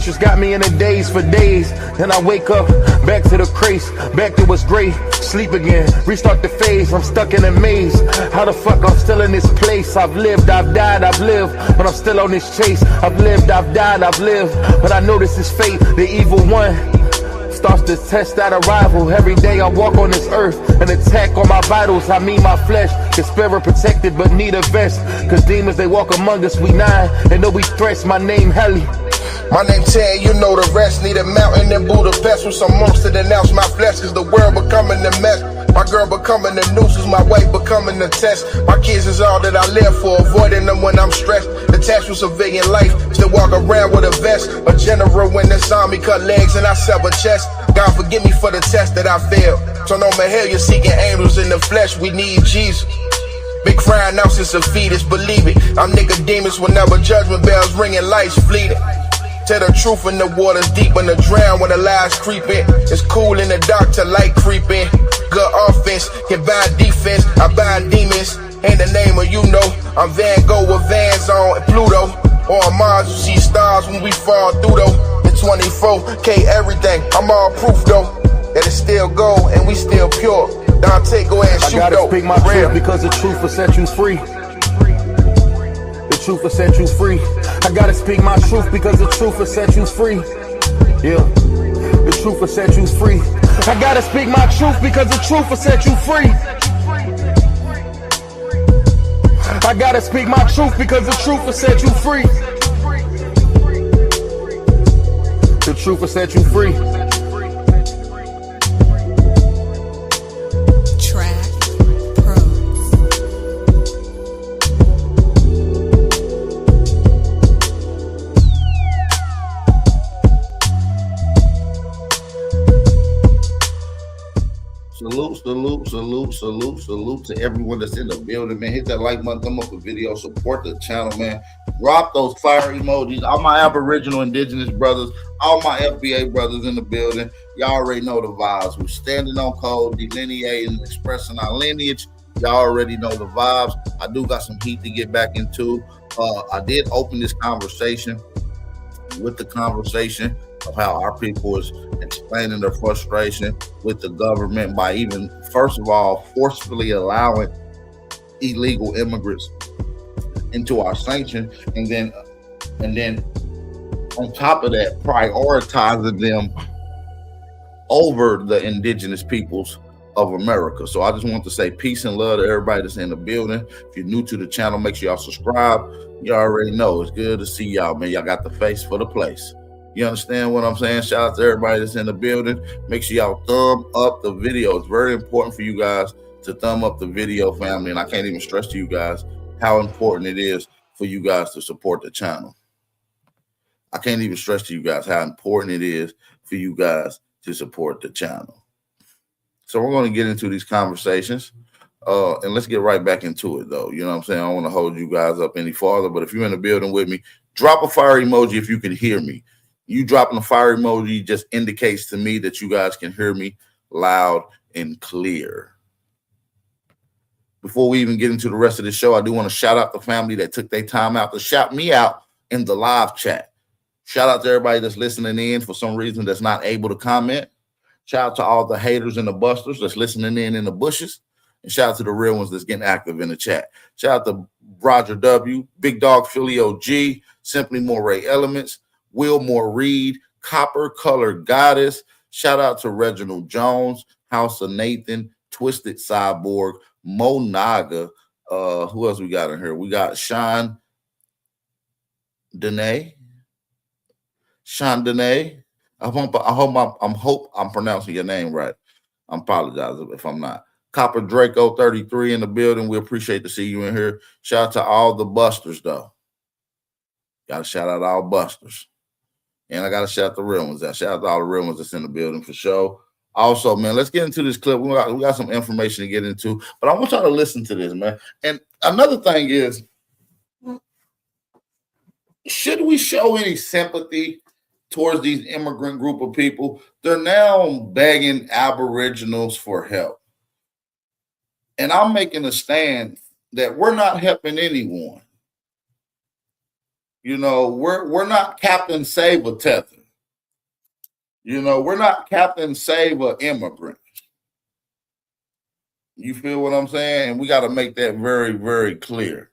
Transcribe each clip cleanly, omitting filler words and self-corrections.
pictures got me in a daze for days. Then I wake up, back to the craze, back to what's great. Sleep again, restart the phase. I'm stuck in a maze. How the fuck I'm still in this place? I've lived, I've died, I've lived, but I'm still on this chase. I've lived, I've died, I've lived, but I know this is fate. The evil one starts to test that arrival. Every day I walk on this earth, an attack on my vitals. I mean my flesh, the spirit protected but need a vest. Cause demons, they walk among us, we nine, and no we threats. My name Helly. My name 10, you know the rest. Need a mountain in Budapest with some monks to denounce my flesh. Cause the world becoming a mess. My girl becoming the nuisance, my wife becoming the test. My kids is all that I live for, avoiding them when I'm stressed. Attached with civilian life, still walk around with a vest. A general when this army cut legs and I sever chest. God forgive me for the test that I failed. So no more hell, you're seeking angels in the flesh, we need Jesus. Big crying out since a fetus, believe it. I'm Nicodemus whenever judgment bells ringing, lights fleeting. Tell the truth in the water's deep in the drown when the lies creeping. It's cool in the dark till light creeping. Good offense, can buy defense. I buy demons. In the name of you know, I'm Van Gogh with Vans on Pluto. On Mars you see stars when we fall through though. The 24K everything, I'm all proof though that it still gold and we still pure. Dante, go ahead and shoot though. I gotta speak my truth because the truth will set you free. The truth will set you free. I gotta speak my truth because the truth will set you free. Yeah, the truth will set you free. I gotta speak my truth because the truth will set you free. I gotta speak my truth because the truth will set you free. The truth will set you free. Salute to everyone that's in the building, man. Hit that like button, thumb up the video, support the channel, man. Drop those fire emojis. All my Aboriginal Indigenous brothers, all my FBA brothers in the building. Y'all already know the vibes. We're standing on code, delineating, expressing our lineage. Y'all already know the vibes. I do got some heat to get back into. I did open this conversation with the conversation of how our people is explaining their frustration with the government by even, first of all, forcefully allowing illegal immigrants into our sanction, and then on top of that, prioritizing them over the indigenous peoples of America. So I just want to say peace and love to everybody that's in the building. If you're new to the channel, make sure y'all subscribe. You already know it's good to see y'all, man. Y'all got the face for the place. You understand what I'm saying? Shout out to everybody that's in the building. Make sure y'all thumb up the video. It's very important for you guys to thumb up the video, family. And I can't even stress to you guys how important it is for you guys to support the channel. I can't even stress to you guys how important it is for you guys to support the channel. So we're going to get into these conversations. And let's get right back into it, though. You know what I'm saying? I don't want to hold you guys up any farther. But if you're in the building with me, drop a fire emoji if you can hear me. You dropping a fire emoji just indicates to me that you guys can hear me loud and clear. Before we even get into the rest of the show, I do want to shout out the family that took their time out to shout me out in the live chat. Shout out to everybody that's listening in for some reason that's not able to comment. Shout out to all the haters and the busters that's listening in the bushes. And shout out to the real ones that's getting active in the chat. Shout out to Roger W., Big Dog Philly OG, Simply Moray Elements, Wilmore Reed, Copper Color Goddess. Shout out to Reginald Jones, House of Nathan, Twisted Cyborg, Mo Naga. Who else we got in here? We got Sean Dene. I hope I'm pronouncing your name right. I apologize if I'm not. Copper Draco 33 in the building. We appreciate to see you in here. Shout out to all the busters, though. Got to shout out all busters. And I got to shout the real ones out. Shout out to all the real ones that's in the building for sure. Also, man, let's get into this clip. We got some information to get into, but I want y'all to listen to this, man. And another thing is, should we show any sympathy towards these immigrant group of people? They're now begging Aboriginals for help. And I'm making a stand that we're not helping anyone. You know, we're not Captain Save a Tether. You know, we're not Captain Save a immigrant. You feel what I'm saying? And we got to make that very, very clear.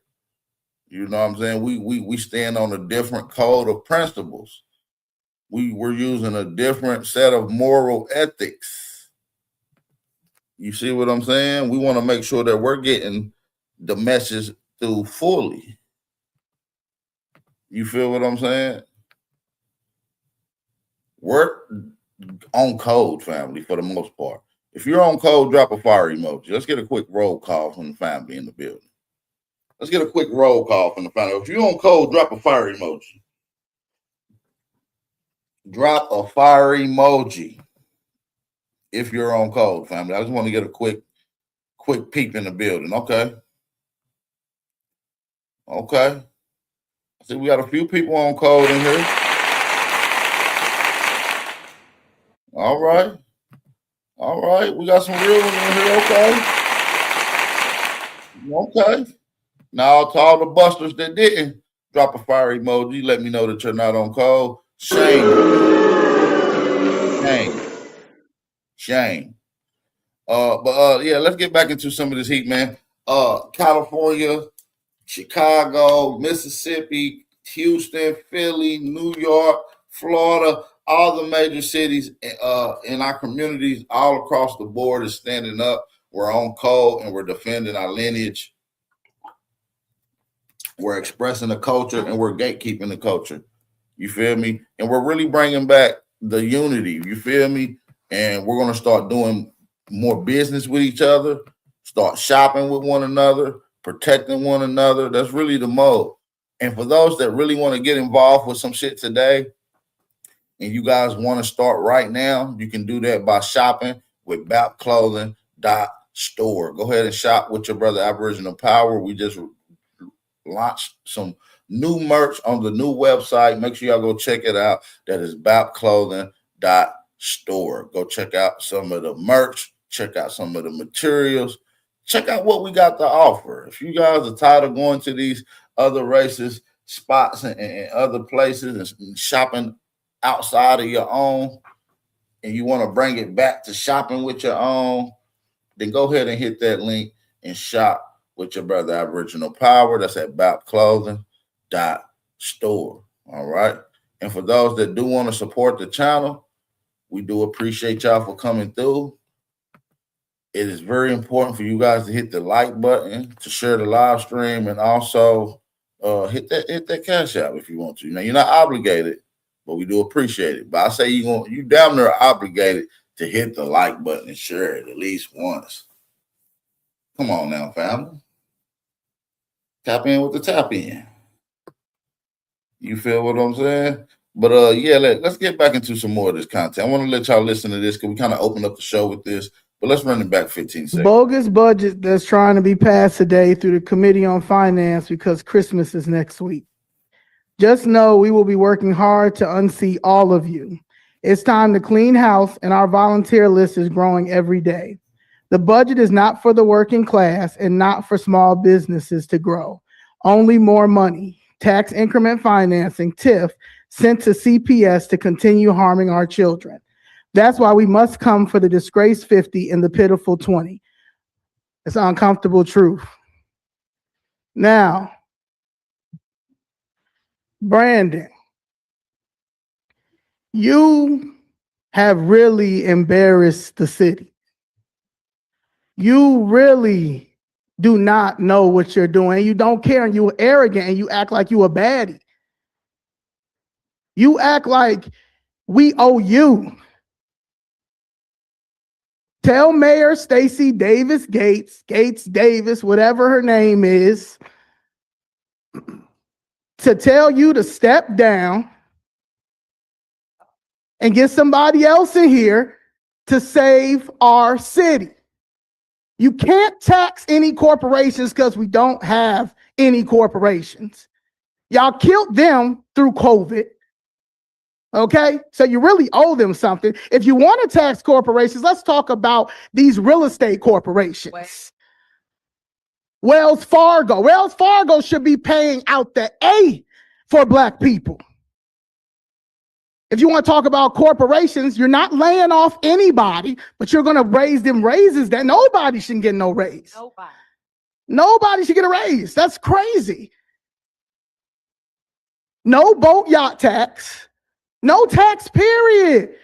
You know what I'm saying? We stand on a different code of principles. We're using a different set of moral ethics. You see what I'm saying? We want to make sure that we're getting the message through fully. You feel what I'm saying? We're on code, family, for the most part. If you're on code, drop a fire emoji. Let's get a quick roll call from the family in the building. Let's get a quick roll call from the family. If you're on code, drop a fire emoji. Drop a fire emoji if you're on code, family. I just want to get a quick peep in the building. Okay. Okay. I see we got a few people on code in here. All right. All right. We got some real ones in here. Okay. Okay. Now, to all the busters that didn't drop a fire emoji, let me know that you're not on code. Shame. Yeah, let's get back into some of this heat, man. California, Chicago, Mississippi, Houston, Philly, New York, Florida, all the major cities in our communities all across the board is standing up. We're on code and we're defending our lineage. We're expressing the culture and we're gatekeeping the culture. You feel me? And we're really bringing back the unity. You feel me? And we're going to start doing more business with each other, start shopping with one another, protecting one another. That's really the mode. And for those that really want to get involved with some shit today, and you guys want to start right now, you can do that by shopping with BAPclothing.store. Go ahead and shop with your brother Aboriginal Power. We just launched some new merch on the new website. Make sure y'all go check it out. That is BAPclothing.store. Go check out some of the merch. Check out some of the materials. Check out what we got to offer. If you guys are tired of going to these other races, spots, and other places and shopping outside of your own, and you want to bring it back to shopping with your own, then go ahead and hit that link and shop with your brother Aboriginal Power. That's at BAPclothing.store. All right. And for those that do want to support the channel, we do appreciate y'all for coming through. It is very important for you guys to hit the like button, to share the live stream, and also hit that cash out if you want to. Now, you're not obligated, but we do appreciate it. But I say you damn near obligated to hit the like button and share it at least once. Come on now, family. Tap in with the tap in. You feel what I'm saying? But yeah, let's get back into some more of this content. I want to let y'all listen to this because we kind of opened up the show with this. But let's run it back 15 seconds. Bogus budget that's trying to be passed today through the Committee on Finance because Christmas is next week. Just know we will be working hard to unseat all of you. It's time to clean house, and our volunteer list is growing every day. The budget is not for the working class and not for small businesses to grow. Only more money, tax increment financing, TIF, sent to CPS to continue harming our children. That's why we must come for the disgraced 50 and the pitiful 20. It's an uncomfortable truth. Now, Brandon, you have really embarrassed the city. You really do not know what you're doing. You don't care, and you're arrogant, and you act like you a baddie. You act like we owe you. Tell Mayor Stacey Davis Gates Davis, whatever her name is, to tell you to step down and get somebody else in here to save our city. You can't tax any corporations because we don't have any corporations. Y'all killed them through COVID. Okay, so you really owe them something. If you want to tax corporations, let's talk about these real estate corporations. Wells Fargo should be paying out the A for black people. If you want to talk about corporations, you're not laying off anybody, but you're going to raise them raises that nobody should get no raise. Nobody should get a raise. That's crazy. No boat yacht tax. No tax, period.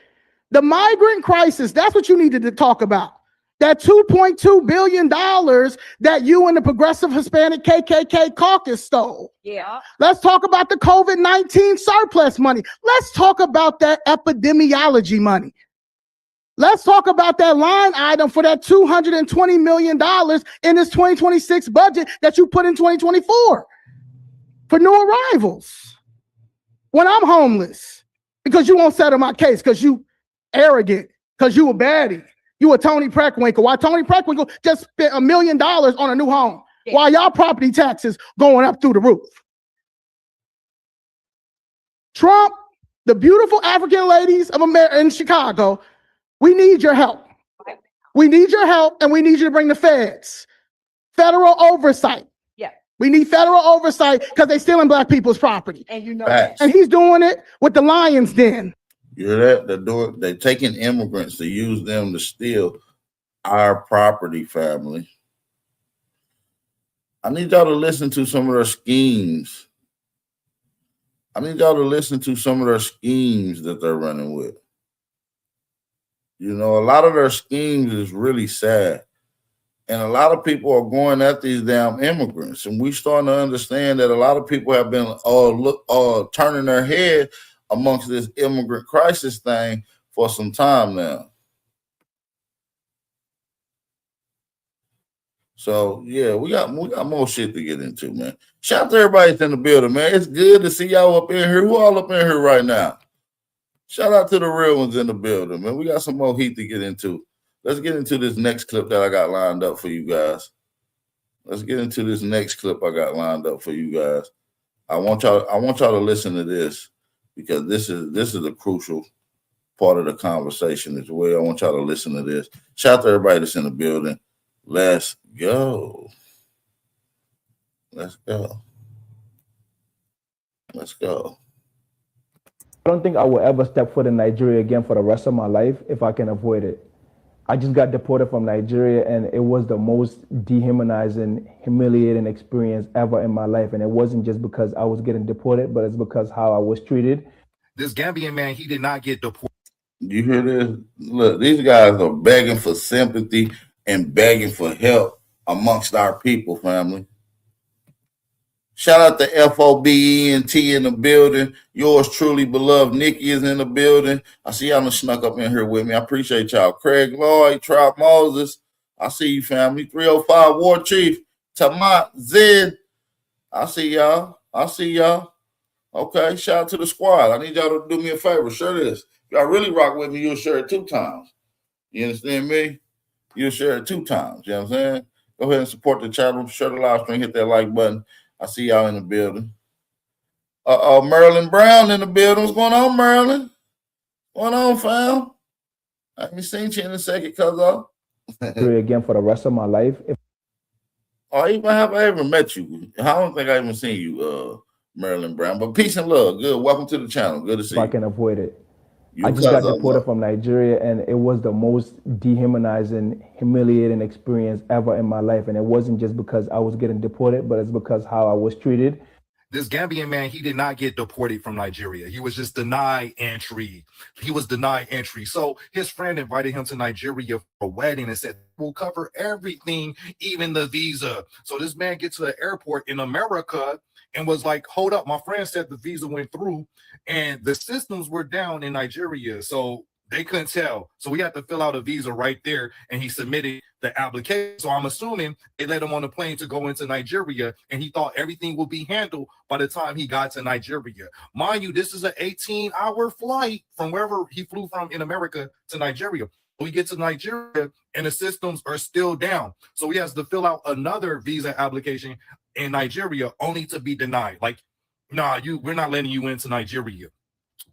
The migrant crisis, that's what you needed to talk about. That $2.2 billion that you and the Progressive Hispanic KKK caucus stole. Yeah. Let's talk about the COVID-19 surplus money. Let's talk about that epidemiology money. Let's talk about that line item for that $220 million in this 2026 budget that you put in 2024 for new arrivals. When I'm homeless, because you won't settle my case, because you arrogant, because you a baddie. You a Tony Preckwinkle. Why Tony Preckwinkle just spent $1 million on a new home? Yeah. While y'all property taxes going up through the roof. Trump, the beautiful African ladies of America in Chicago, we need your help. We need your help, and we need you to bring the feds. Federal oversight. Yeah. We need federal oversight because they're stealing black people's property. And you know that. And he's doing it with the Lions Den. You hear that? They're taking immigrants to use them to steal our property, family. I need y'all to listen to some of their schemes. I need y'all to listen to some of their schemes that they're running with. You know, a lot of their schemes is really sad. And a lot of people are going at these damn immigrants. And we starting to understand that a lot of people have been turning their head amongst this immigrant crisis thing for some time now. So yeah, we got more shit to get into, man. Shout out to everybody that's in the building, man. It's good to see y'all up in here. Who all up in here right now? Shout out to the real ones in the building, man. We got some more heat to get into. Let's get into this next clip that I got lined up for you guys. Let's get into this next clip I got lined up for you guys. I want y'all to listen to this because this is a crucial part of the conversation as well. I want y'all to listen to this. Shout out to everybody that's in the building. Let's go. Let's go. Let's go. I don't think I will ever step foot in Nigeria again for the rest of my life if I can avoid it. I just got deported from Nigeria, and it was the most dehumanizing, humiliating experience ever in my life. And it wasn't just because I was getting deported, but it's because how I was treated. This Gambian man, he did not get deported. You hear this? Look, these guys are begging for sympathy and begging for help amongst our people, family. Shout out to FOBENT in the building. Yours truly, beloved Nikki, is in the building. I see y'all snuck up in here with me. I appreciate y'all. Craig Lloyd, Trout Moses. I see you, family. 305 War Chief, Tamat Zed. I see y'all. Okay, shout out to the squad. I need y'all to do me a favor. Share this. If y'all really rock with me, you'll share it 2 times. You understand me? You'll share it 2 times. You know what I'm saying? Go ahead and support the channel. Share the live stream. Hit that like button. I see y'all in the building. Marilyn Brown in the building. What's going on, Marilyn? What's going on, fam? I haven't seen you in a second, cuz again for the rest of my life. Have I ever met you? I don't think I even seen you, Marilyn Brown. But peace and love. Good. Welcome to the channel. Good to see you. If I can avoid it. I just got deported from Nigeria, and it was the most dehumanizing, humiliating experience ever in my life. And it wasn't just because I was getting deported, but it's because how I was treated. This Gambian man, he did not get deported from Nigeria. He was just denied entry. So his friend invited him to Nigeria for a wedding and said, we'll cover everything, even the visa. So this man gets to the airport in America and was like, hold up, my friend said the visa went through and the systems were down in Nigeria. So they couldn't tell. So we had to fill out a visa right there. And he submitted the application. So I'm assuming they let him on the plane to go into Nigeria. And he thought everything would be handled by the time he got to Nigeria. Mind you, this is an 18-hour flight from wherever he flew from in America to Nigeria. We get to Nigeria and the systems are still down. So he has to fill out another visa application in Nigeria only to be denied. Like, nah, we're not letting you into Nigeria.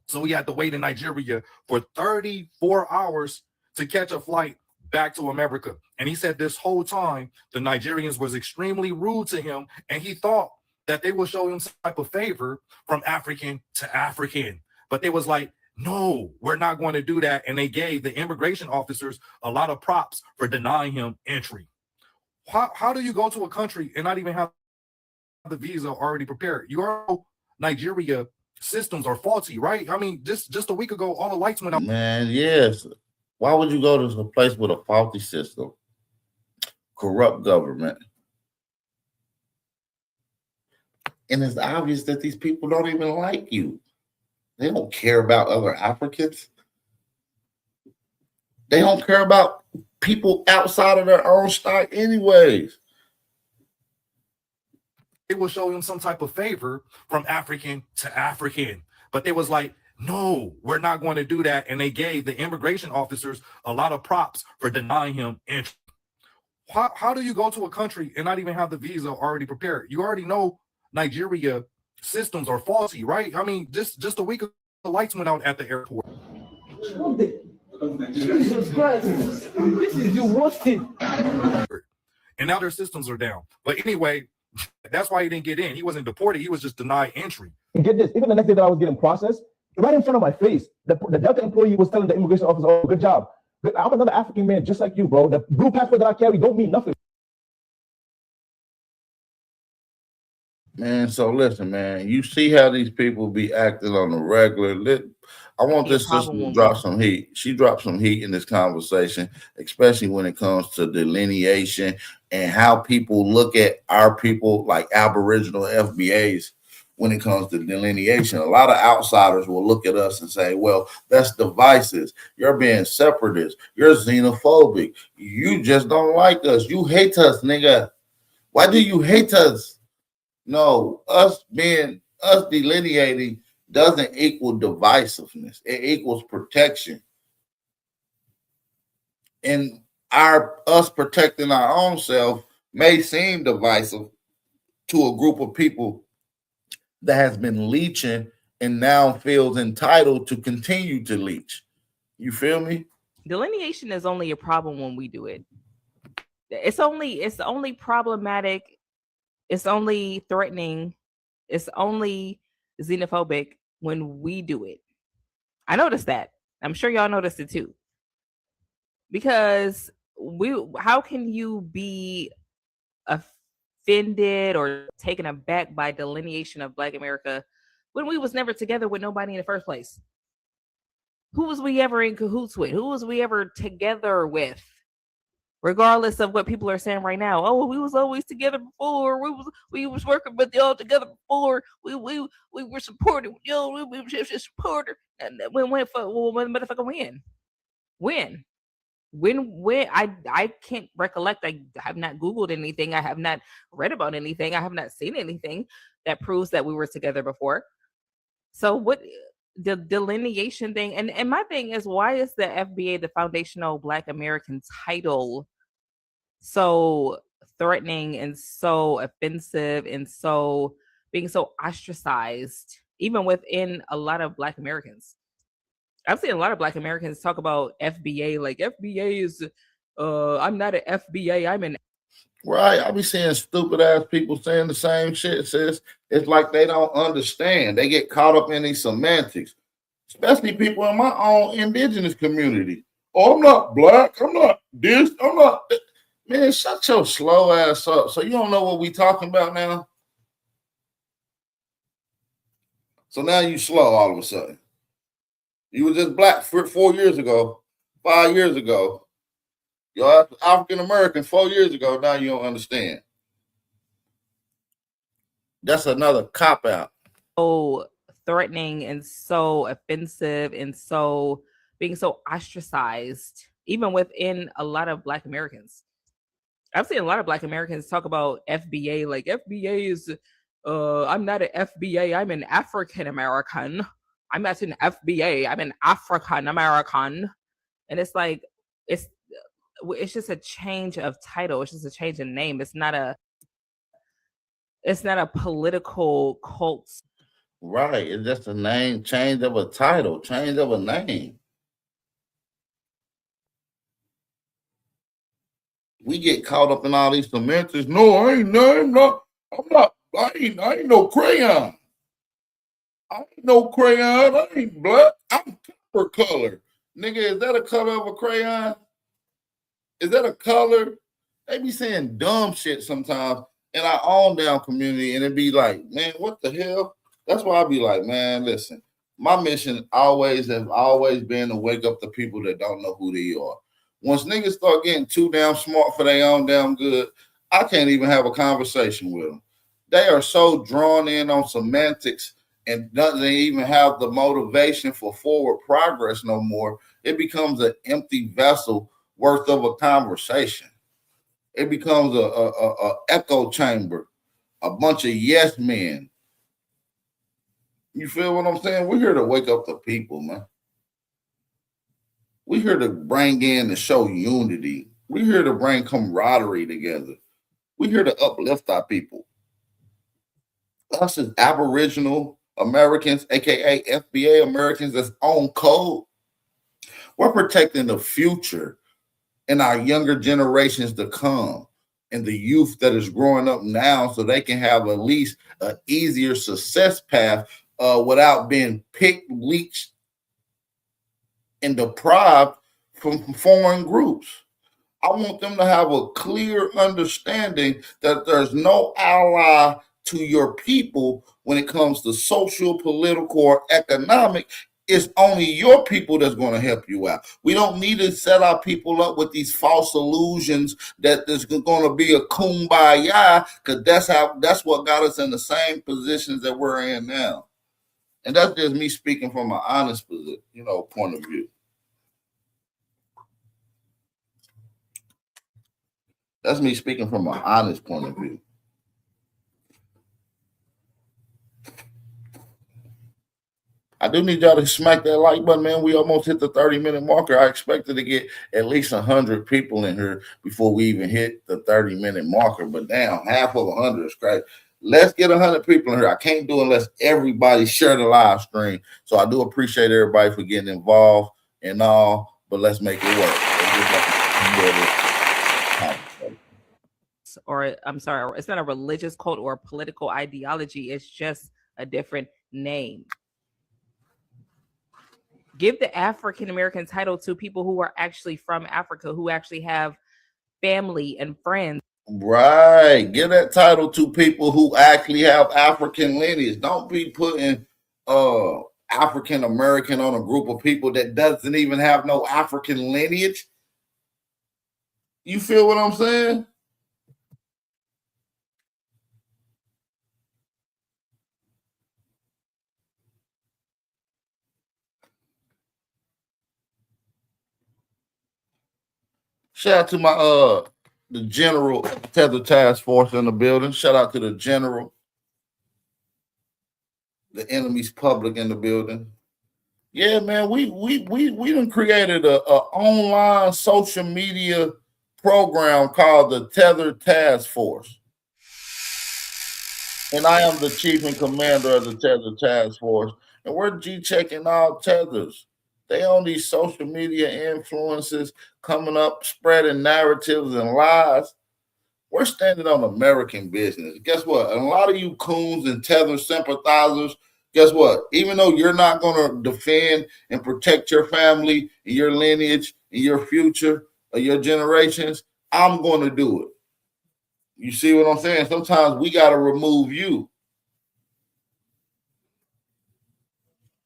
So we had to wait in Nigeria for 34 hours to catch a flight back to America. And he said this whole time, the Nigerians was extremely rude to him. And he thought that they will show him some type of favor from African to African. But they was like, no, we're not going to do that. And they gave the immigration officers a lot of props for denying him entry. How do you go to a country and not even have the visa already prepared? You know, Nigeria systems are faulty, right? I mean, just a week ago, all the lights went out. Man, yes. Why would you go to a place with a faulty system, corrupt government? And it's obvious that these people don't even like you. They don't care about other Africans. They don't care about people outside of their own stock anyways. They will show him some type of favor from African to African. But they was like, no, we're not going to do that. And they gave the immigration officers a lot of props for denying him entry. How do you go to a country and not even have the visa already prepared? You already know Nigeria systems are faulty, right? I mean, just a week ago, the lights went out at the airport. Jesus Christ, this is the worst thing. And now their systems are down. But anyway, that's why he didn't get in. He wasn't deported. He was just denied entry. And get this, even the next day that I was getting processed, right in front of my face, the Delta employee was telling the immigration officer, oh, good job. I'm another African man just like you, bro. The blue passport that I carry don't mean nothing. Man, so listen, man, you see how these people be acting on the regular. I want this sister to drop some heat. She dropped some heat in this conversation, especially when it comes to delineation and how people look at our people like Aboriginal FBAs when it comes to delineation. A lot of outsiders will look at us and say, well, that's devices. You're being separatist. You're xenophobic. You just don't like us. You hate us, nigga. Why do you hate us? No, us delineating doesn't equal divisiveness. It equals protection. And us protecting our own self may seem divisive to a group of people that has been leeching and now feels entitled to continue to leech. You feel me? Delineation is only a problem when we do it. It's only problematic. It's only threatening. It's only xenophobic when we do it. I noticed that. I'm sure y'all noticed it too. Because how can you be offended or taken aback by delineation of Black America when we was never together with nobody in the first place? Who was we ever in cahoots with? Who was we ever together with? Regardless of what people are saying right now. Oh, we was always together before. We was working with y'all together before. We were supporting y'all. We were just supporting. And when motherfucker when? When I can't recollect. I have not Googled anything. I have not read about anything. I have not seen anything that proves that we were together before. So what the delineation thing, and my thing is, why is the FBA, the Foundational Black American title, so threatening and so offensive and so being so ostracized, even within a lot of Black Americans? I've seen a lot of Black Americans talk about FBA, like FBA is, I'm not an FBA, I'm an. Right. I be seeing stupid ass people saying the same shit, sis. It's like they don't understand. They get caught up in these semantics, especially people in my own indigenous community. Oh, I'm not Black. I'm not this. I'm not. Man, shut your slow ass up. So you don't know what we talking about now? So now you slow all of a sudden. You were just Black 4 years ago, 5 years ago. You're African American 4 years ago. Now you don't understand. That's another cop out. So threatening and so offensive and so being so ostracized, even within a lot of Black Americans. I've seen a lot of Black Americans talk about FBA, like FBA is, I'm not an FBA, I'm an African American. I'm not an FBA, I'm an African American. And it's like, it's just a change of title. It's just a change in name. It's not a political cult. Right. It's just a name, change of a title, change of a name. We get caught up in all these semantics. No, I'm not I ain't no crayon. I ain't no crayon. I ain't blood. I'm copper color. Nigga, is that a color of a crayon? Is that a color? They be saying dumb shit sometimes in our own damn community, and it be like, man, what the hell? That's why I be like, man, listen, my mission always has always been to wake up the people that don't know who they are. Once niggas start getting too damn smart for their own damn good, I can't even have a conversation with them. They are so drawn in on semantics and doesn't even have the motivation for forward progress no more. It becomes an empty vessel worth of a conversation. It becomes a echo chamber, a bunch of yes men. You feel what I'm saying? We're here to wake up the people, man. We're here to bring in and show unity. We're here to bring camaraderie together. We're here to uplift our people. Us as Aboriginal Americans, aka FBA Americans that's on code, we're protecting the future and our younger generations to come and the youth that is growing up now so they can have at least an easier success path without being picked, leached, and deprived from foreign groups. I want them to have a clear understanding that there's no ally to your people when it comes to social, political, or economic. It's only your people that's going to help you out. We don't need to set our people up with these false illusions that there's going to be a kumbaya, because that's what got us in the same positions that we're in now. And that's just me speaking from an honest position, point of view. That's me speaking from an honest point of view. I do need y'all to smack that like button, man. We almost hit the 30-minute marker. I expected to get at least 100 people in here before we even hit the 30-minute marker. But damn, half of 100 is crazy. Let's get 100 people in here. I can't do it unless everybody share the live stream. So I do appreciate everybody for getting involved and all, but let's make it work. Or I'm sorry, it's not a religious cult or a political ideology. It's just a different name. Give the African American title to people who are actually from Africa, who actually have family and friends. Right. Give that title to people who actually have African lineage. Don't be putting African American on a group of people that doesn't even have no African lineage. You feel what I'm saying? Shout out to my the general Tether Task Force in the building. Shout out to the general, the enemy's public in the building. Yeah, man, we done created a online social media program called the Tether Task Force. And I am the chief and commander of the Tether Task Force. And we're G-checking all tethers. They own these social media influences coming up, spreading narratives and lies. We're standing on American business. Guess what? A lot of you coons and tether sympathizers, guess what? Even though you're not going to defend and protect your family and your lineage and your future or your generations, I'm going to do it. You see what I'm saying? Sometimes we got to remove you.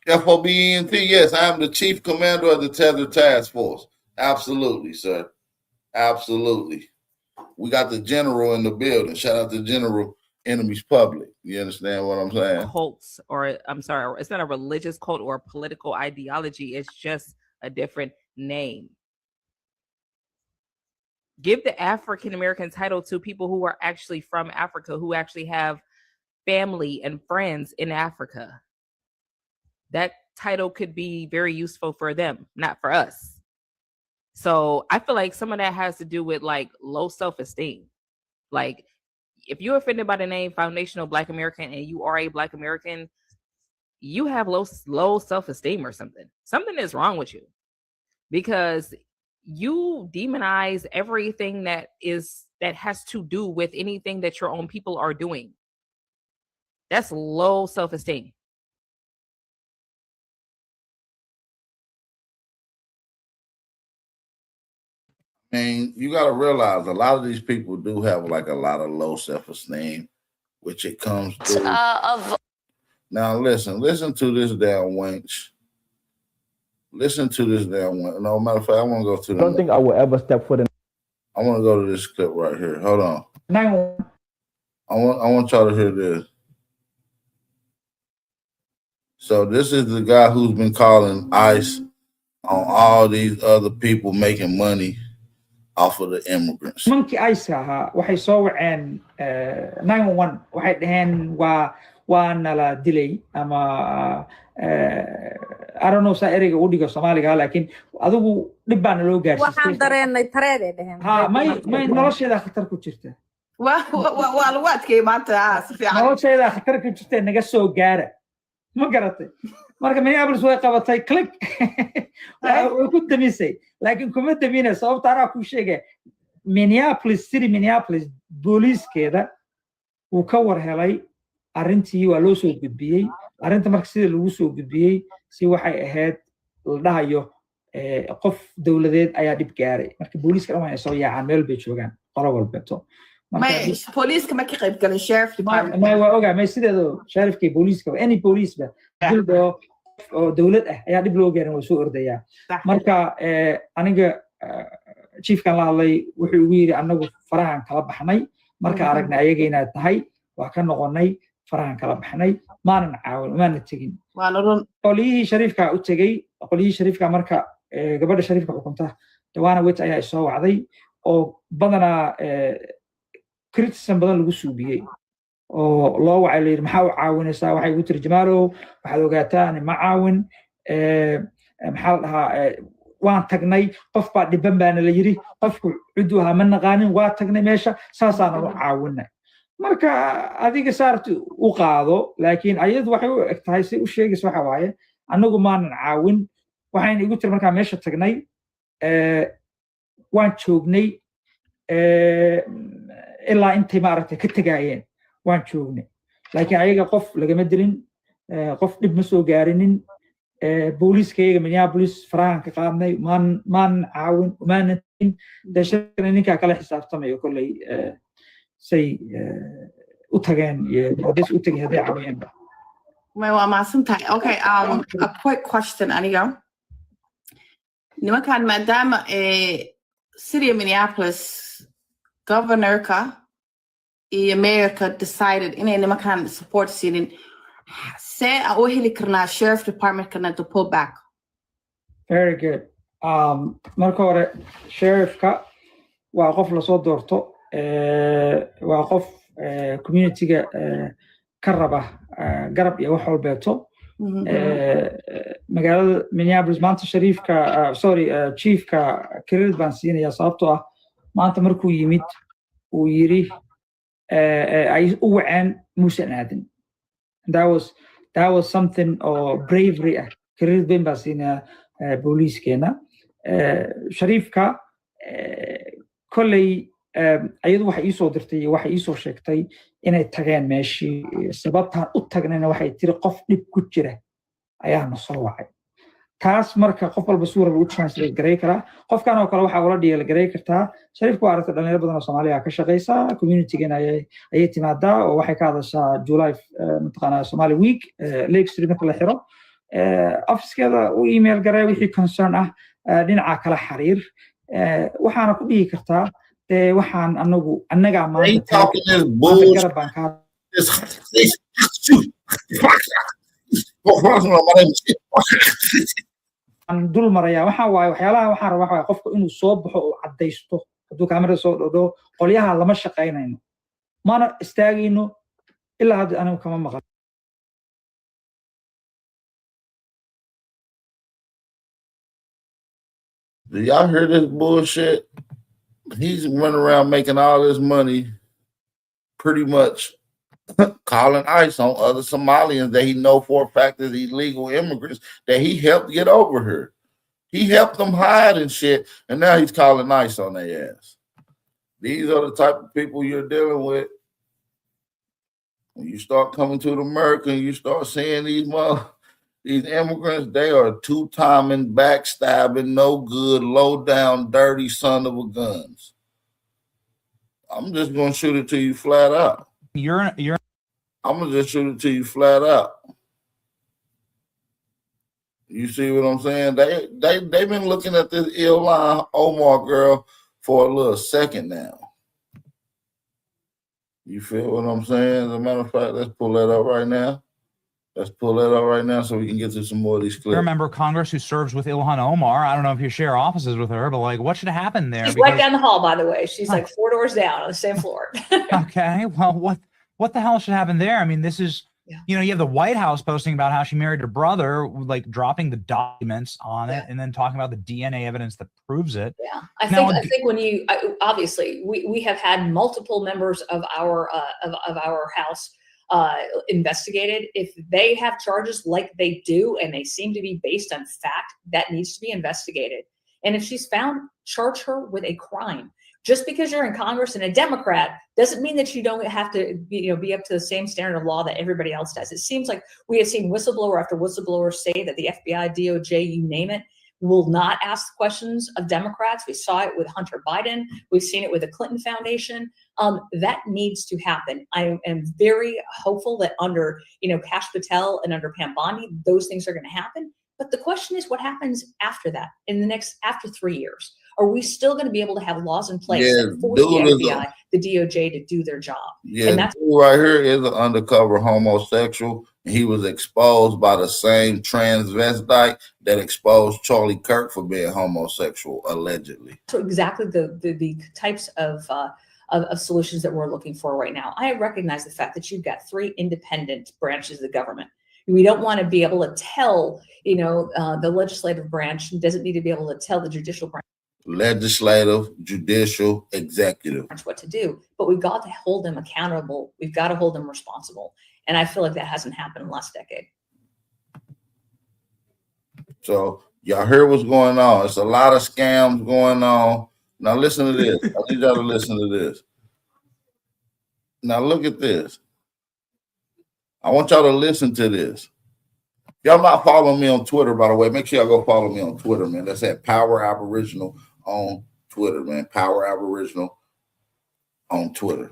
FOBENT, yes, I am the chief commander of the Tether Task Force. Absolutely, sir. Absolutely. We got the general in the building. Shout out to General Enemies Public. You understand what I'm saying? Cults, or I'm sorry, it's not a religious cult or a political ideology. It's just a different name. Give the African American title to people who are actually from Africa, who actually have family and friends in Africa. That title could be very useful for them, not for us. So I feel like some of that has to do with like low self-esteem. Like if you're offended by the name Foundational Black American and you are a Black American, you have low self-esteem or something. Something is wrong with you, because you demonize everything that has to do with anything that your own people are doing. That's low self-esteem. I mean, you got to realize a lot of these people do have like a lot of low self-esteem, which it comes through. Now listen to this damn wench. Listen to this damn wench. No matter of fact, I want to go to. I don't think I will ever step foot in. I want to go to this clip right here. Hold on. 911. I want y'all to hear this. So this is the guy who's been calling ICE on all these other people making money off of the immigrants. nimankii ICE ahaa waxay soo waceen 911 waxay dhaheen waa nala dilay ama I don't know saa ereyga u dhigo Soomaaliga laakiin adigu dhib baa naloo gaarsiisay waxaan dareenay tareede dhaheen ha may nolosheeda khatar ku jirta waa lagu adkeeyay maanta si fiican nolosheeda khatar ku jirta naga soo gaara ma garatay marka Minneapolis way qabatay click way ku damisay laakiin kuma damina sababta aan ku sheegay Minneapolis booliiskeeda uu ka war helay arrintii waa loo soo gudbiyay arrinta marka sida lagu soo gudbiyay si waxay ahayd la dhahayo qof dawladeed ayaa dib gaaray marka booliiska dhan way soo yaacaan meel bay joogaan qolo walbeeto booliiska ma ka qayb galin sheriff department ma waa ogaa ma sideedo sheriffkii booliiska any police ba dildo oo dawlad ah ayaa dib loo gaarin waa soo ordayaa marka aniga chiefkan la hadlay wuxuu ugu yiri anagu farahan kala baxnay marka aragnay ayaga inaad tahay waa ka noqonay farahan kala baxnay maanan caawin maanan tegin qoliyihii shariifka u tegay qoliyihii shariifka marka gabadha shariifka xukunta dawaana wet ayaa soo wacday oo badanaa criticism badan lagu suubiyey oo loo wacay leeyahay maxaa u caawinaysaa waxay ugu tarjumaalo waxaad ogaataan ma caawin maxaa la dhahaa waan tagnay qof baa dhiban baana la yiri qofku cidu ahaa ma naqaanin waa tagnay meesha saasaan u caawinay marka adiga saartu u qaado laakiin ayadu waxay u egtahay si u sheegayso waxa waaye anagu maanan caawin waxayna igu tiri markaa meesha tagnay waan joognay ilaa intay maaragtay ka tagaayeen waan joognay laakiin ayaga qof lagama dilin qof dhib ma soo gaarinin booliiskayga Minneapolis farahan ka qaadnay maan caawin maanan dashana ninka kala xisaabtamayo kolley say u tageen iyo des u tagay haday caawiyeen waa maasantahay okay a quick question aniga nimankan maadaama city of Minneapolis governorka iyo mayorka decided inay nimankan support siinin see aan u heli karnaa sheriff departmentkana to pull back very good marka hore sheriffka waa qof lasoo doorto waa qof communityga ka raba garab iyo wax walbeeto magaalada Minneapolis maanta shariifka chiefka credit baan siinayaa sababtoo ah maanta markuu yimid uu yiri ay u waceen muusan aadin that was something bravery credit bayn baan siinayaa booliiskeena shariifka kolley ayadu waxay ii soo dirtay iyo waxay ii soo sheegtay inay tageen meeshii sababtaan u tagnayna waxay tiri qof dhib ku jira ayaana soo wacay taas marka qof walba suura lagu translate garay karaa qofkan oo kale waxaa ula dhigala garay kartaa shariifku waa aragtay dhalinyaro badan oo Soomaaliya ka shaqeysa community-gan ayay timaadaa oo waxay ka hadashaa July mataqaanaa Somali week Lake Street marka la xiro office-keeda u email garay wixii concern ah dhinaca kala xiriir waxaana ku dhigi kartaa waxaan annaga maanta garab baan ka dul maraya waxa waaye waxyaalaha waxaan rabaa waxa qofku inuu soo baxo oo cadeysto hadduu kaamirada soo dhow qolyaha lama shaqaynayno mana istaagayno ilaa hadda anigu kama maqan Do y'all hear this bullshit? He's running around making all this money, pretty much calling ICE on other Somalians that he know for a fact is illegal immigrants that he helped get over here. He helped them hide and shit, and now he's calling ICE on their ass. These are the type of people you're dealing with When you start coming to America and you start seeing these immigrants, they are two-timing, backstabbing, no good, low down, dirty son of a guns. I'm just gonna shoot it to you flat out. I'm gonna just shoot it to you flat out. You see what I'm saying? They've been looking at this Ilhan Omar girl for a little second now. You feel what I'm saying? As a matter of fact, let's pull that up right now. Let's pull that up right now so we can get to some more of these clips. You're a member of Congress who serves with Ilhan Omar. I don't know if you share offices with her, but like, what should happen there? She's right down the hall, by the way. She's like 4 doors down on the same floor. Okay, well, what the hell should happen there? I mean, this is, you know, you have the White House posting about how she married her brother, like dropping the documents on it, and then talking about the DNA evidence that proves it. Yeah, I think when you obviously we have had multiple members of our House investigated. If they have charges like they do, and they seem to be based on fact, that needs to be investigated. And if she's found, charge her with a crime. Just because you're in Congress and a Democrat doesn't mean that you don't have to be up to the same standard of law that everybody else does. It seems like we have seen whistleblower after whistleblower say that the FBI, DOJ, you name it, will not ask questions of Democrats. We saw it with Hunter Biden. We've seen it with the Clinton Foundation. That needs to happen. I am very hopeful that under Kash Patel and under Pam Bondi, those things are going to happen. But the question is, what happens after that? After 3 years? Are we still going to be able to have laws in place that force the FBI, the DOJ to do their job? Yeah, and that's right here is an undercover homosexual. He was exposed by the same transvestite that exposed Charlie Kirk for being homosexual, allegedly. So exactly the types of solutions that we're looking for right now. I recognize the fact that you've got 3 independent branches of the government. We don't want to be able to tell, the legislative branch doesn't need to be able to tell the judicial branch. Legislative, judicial, executive. What to do, but we've got to hold them accountable. We've got to hold them responsible. And I feel like that hasn't happened in the last decade. So y'all hear what's going on. It's a lot of scams going on. Now listen to this. I need y'all to listen to this. Now look at this. I want y'all to listen to this. Y'all not following me on Twitter, by the way. Make sure y'all go follow me on Twitter, man. That's at Power Aboriginal on Twitter, man. Power Aboriginal on Twitter,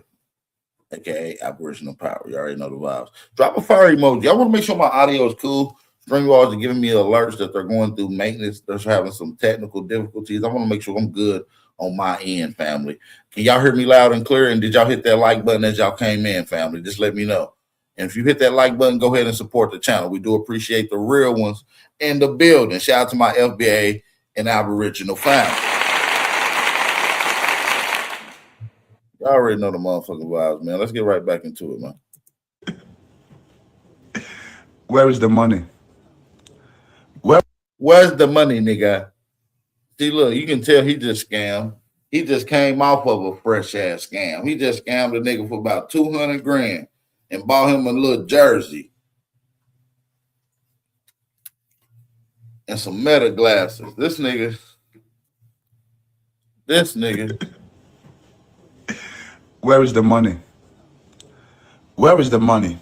aka Aboriginal Power. You already know the vibes. Drop a fire emoji. I want to make sure my audio is cool. Stringwalls are giving me alerts that they're going through maintenance. They're having some technical difficulties. I want to make sure I'm good on my end, family. Can y'all hear me loud and clear? And did y'all hit that like button as y'all came in, family? Just let me know. And if you hit that like button, go ahead and support the channel. We do appreciate the real ones in the building. Shout out to my FBA and Aboriginal family. Y'all already know the motherfucking vibes, man. Let's get right back into it, man. Where is the money? Where's the money, nigga? See, look, you can tell he just scammed. He just came off of a fresh ass scam. He just scammed a nigga for about 200 grand. And bought him a little jersey and some Meta glasses. This nigga. Where is the money? Where is the money?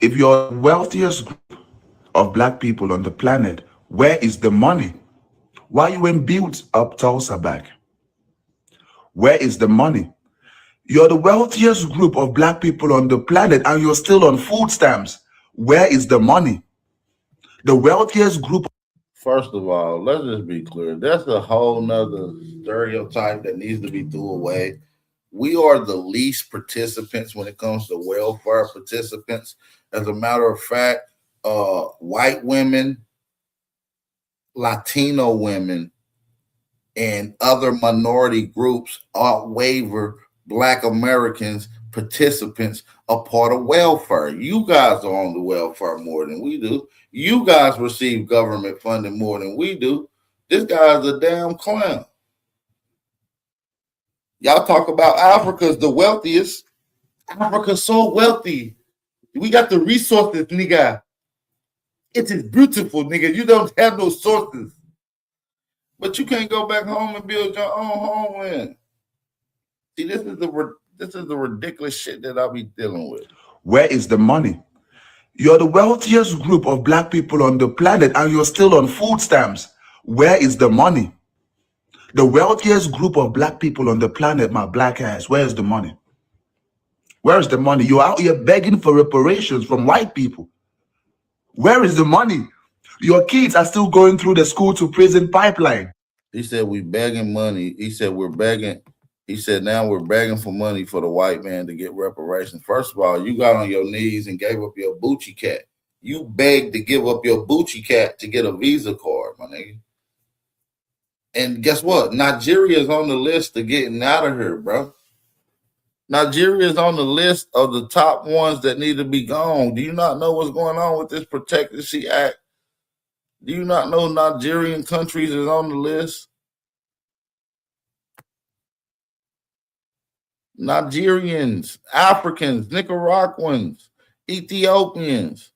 If you're the wealthiest group of black people on the planet, where is the money? Why you ain't built up Tulsa back? Where is the money? You're the wealthiest group of black people on the planet and you're still on food stamps. Where is the money? The wealthiest group. First of all, let's just be clear. That's a whole nother stereotype that needs to be thrown away. We are the least participants when it comes to welfare participants. As a matter of fact, white women, Latino women, and other minority groups outweight Black Americans, participants, a part of welfare. You guys are on the welfare more than we do. You guys receive government funding more than we do. This guy's a damn clown. Y'all talk about Africa's the wealthiest. Africa's so wealthy. We got the resources, nigga. It is beautiful, nigga. You don't have no sources. But you can't go back home and build your own homeland. See, this is the ridiculous shit that I'll be dealing with. Where is the money? You're the wealthiest group of black people on the planet and you're still on food stamps. Where is the money? The wealthiest group of black people on the planet, my black ass, where is the money? Where is the money? You're out here begging for reparations from white people. Where is the money? Your kids are still going through the school to prison pipeline. He said we begging money. He said we're begging. He said now we're begging for money for the white man to get reparations. First of all, you got on your knees and gave up your Bucci cat. You begged to give up your Bucci cat to get a Visa card, my nigga. And guess what? Nigeria is on the list of getting out of here, bro. Nigeria is on the list of the top ones that need to be gone. Do you not know what's going on with this Protectorship Act? Do you not know Nigerian countries is on the list? Nigerians, Africans, Nicaraguans, Ethiopians.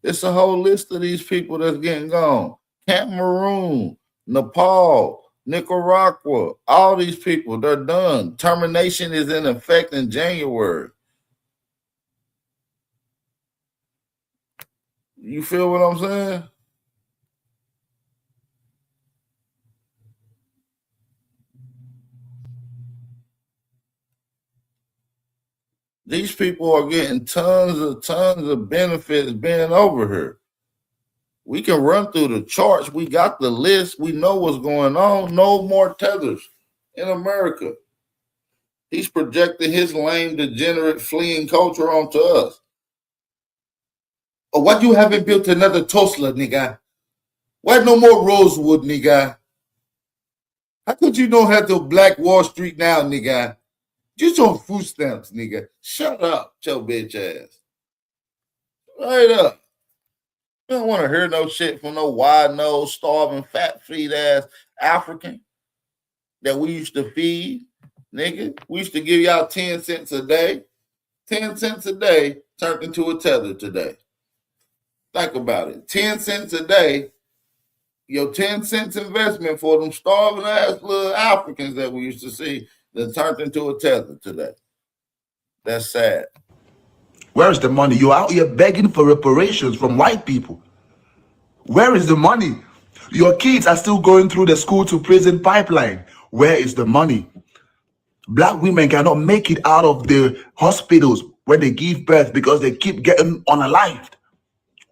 It's a whole list of these people that's getting gone. Cameroon, Nepal, Nicaragua, all these people, they're done. Termination is in effect in January. You feel what I'm saying? These people are getting tons of benefits being over here. We can run through the charts. We got the list. We know what's going on. No more tethers in America. He's projecting his lame, degenerate, fleeing culture onto us. Oh, why you haven't built another Tesla, nigga? Why no more Rosewood, nigga? How could you don't have to Black Wall Street now, nigga? Just on food stamps, nigga. Shut up, your bitch ass. Right up. You don't want to hear no shit from no wide nose, starving, fat feet ass African that we used to feed, nigga. We used to give y'all 10 cents a day. 10 cents a day turned into a tether today. Think about it. 10 cents a day, your 10 cents investment for them starving ass little Africans that we used to see that turned into a tether today. That's sad. Where is the money? You're out here begging for reparations from white people. Where is the money? Your kids are still going through the school to prison pipeline. Where is the money? Black women cannot make it out of the hospitals when they give birth because they keep getting unalived.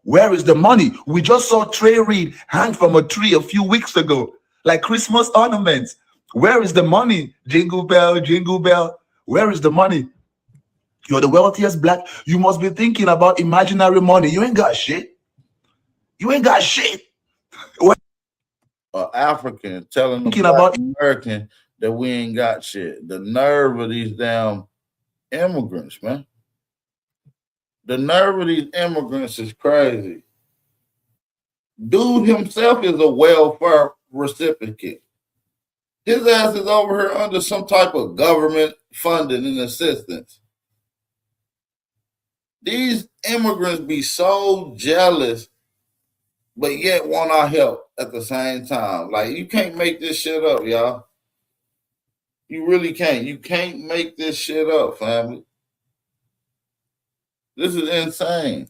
Where is the money? We just saw Trey Reed hang from a tree a few weeks ago, like Christmas ornaments. Where is the money? Jingle bell, jingle bell. Where is the money? You're the wealthiest black. You must be thinking about imaginary money. You ain't got shit. You ain't got shit. African telling the black American that we ain't got shit. The nerve of these damn immigrants, man. The nerve of these immigrants is crazy. Dude himself is a welfare recipient. His ass is over here under some type of government funding and assistance. These immigrants be so jealous, but yet want our help at the same time. Like, you can't make this shit up, y'all. You really can't. You can't make this shit up, family. This is insane.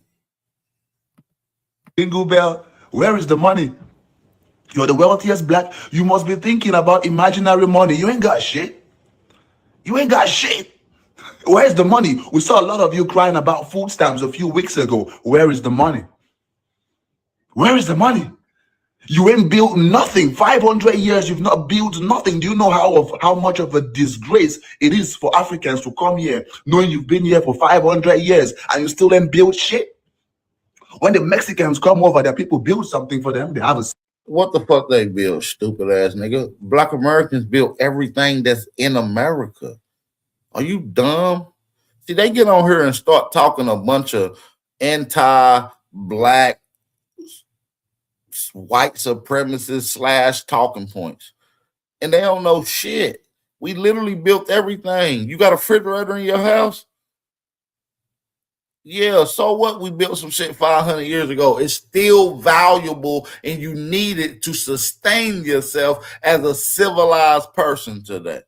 Jingle bell, where is the money? You're the wealthiest black. You must be thinking about imaginary money. You ain't got shit. You ain't got shit. Where's the money? We saw a lot of you crying about food stamps a few weeks ago. Where is the money? Where is the money? You ain't built nothing. 500 years, you've not built nothing. Do you know how much of a disgrace it is for Africans to come here, knowing you've been here for 500 years and you still ain't built shit? When the Mexicans come over, their people build something for them. They have a... What the fuck they build, stupid ass nigga? Black Americans built everything that's in America. Are you dumb? See, they get on here and start talking a bunch of anti-black white supremacist / talking points. And they don't know shit. We literally built everything. You got a refrigerator in your house? Yeah, so what? We built some shit 500 years ago. It's still valuable and you need it to sustain yourself as a civilized person today.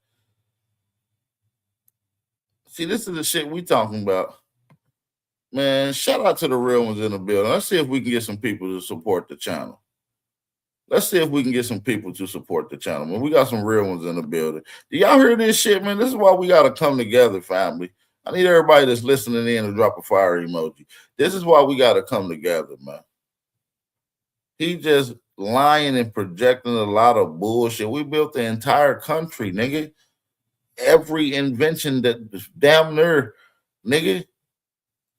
See, this is the shit we talking about. Man, shout out to the real ones in the building. Let's see if we can get some people to support the channel. Let's see if we can get some people to support the channel. Man, we got some real ones in the building. Do y'all hear this shit, man? This is why we got to come together, family. I need everybody that's listening in to drop a fire emoji. This is why we got to come together, man. He just lying and projecting a lot of bullshit. We built the entire country, nigga. Every invention that damn near, nigga,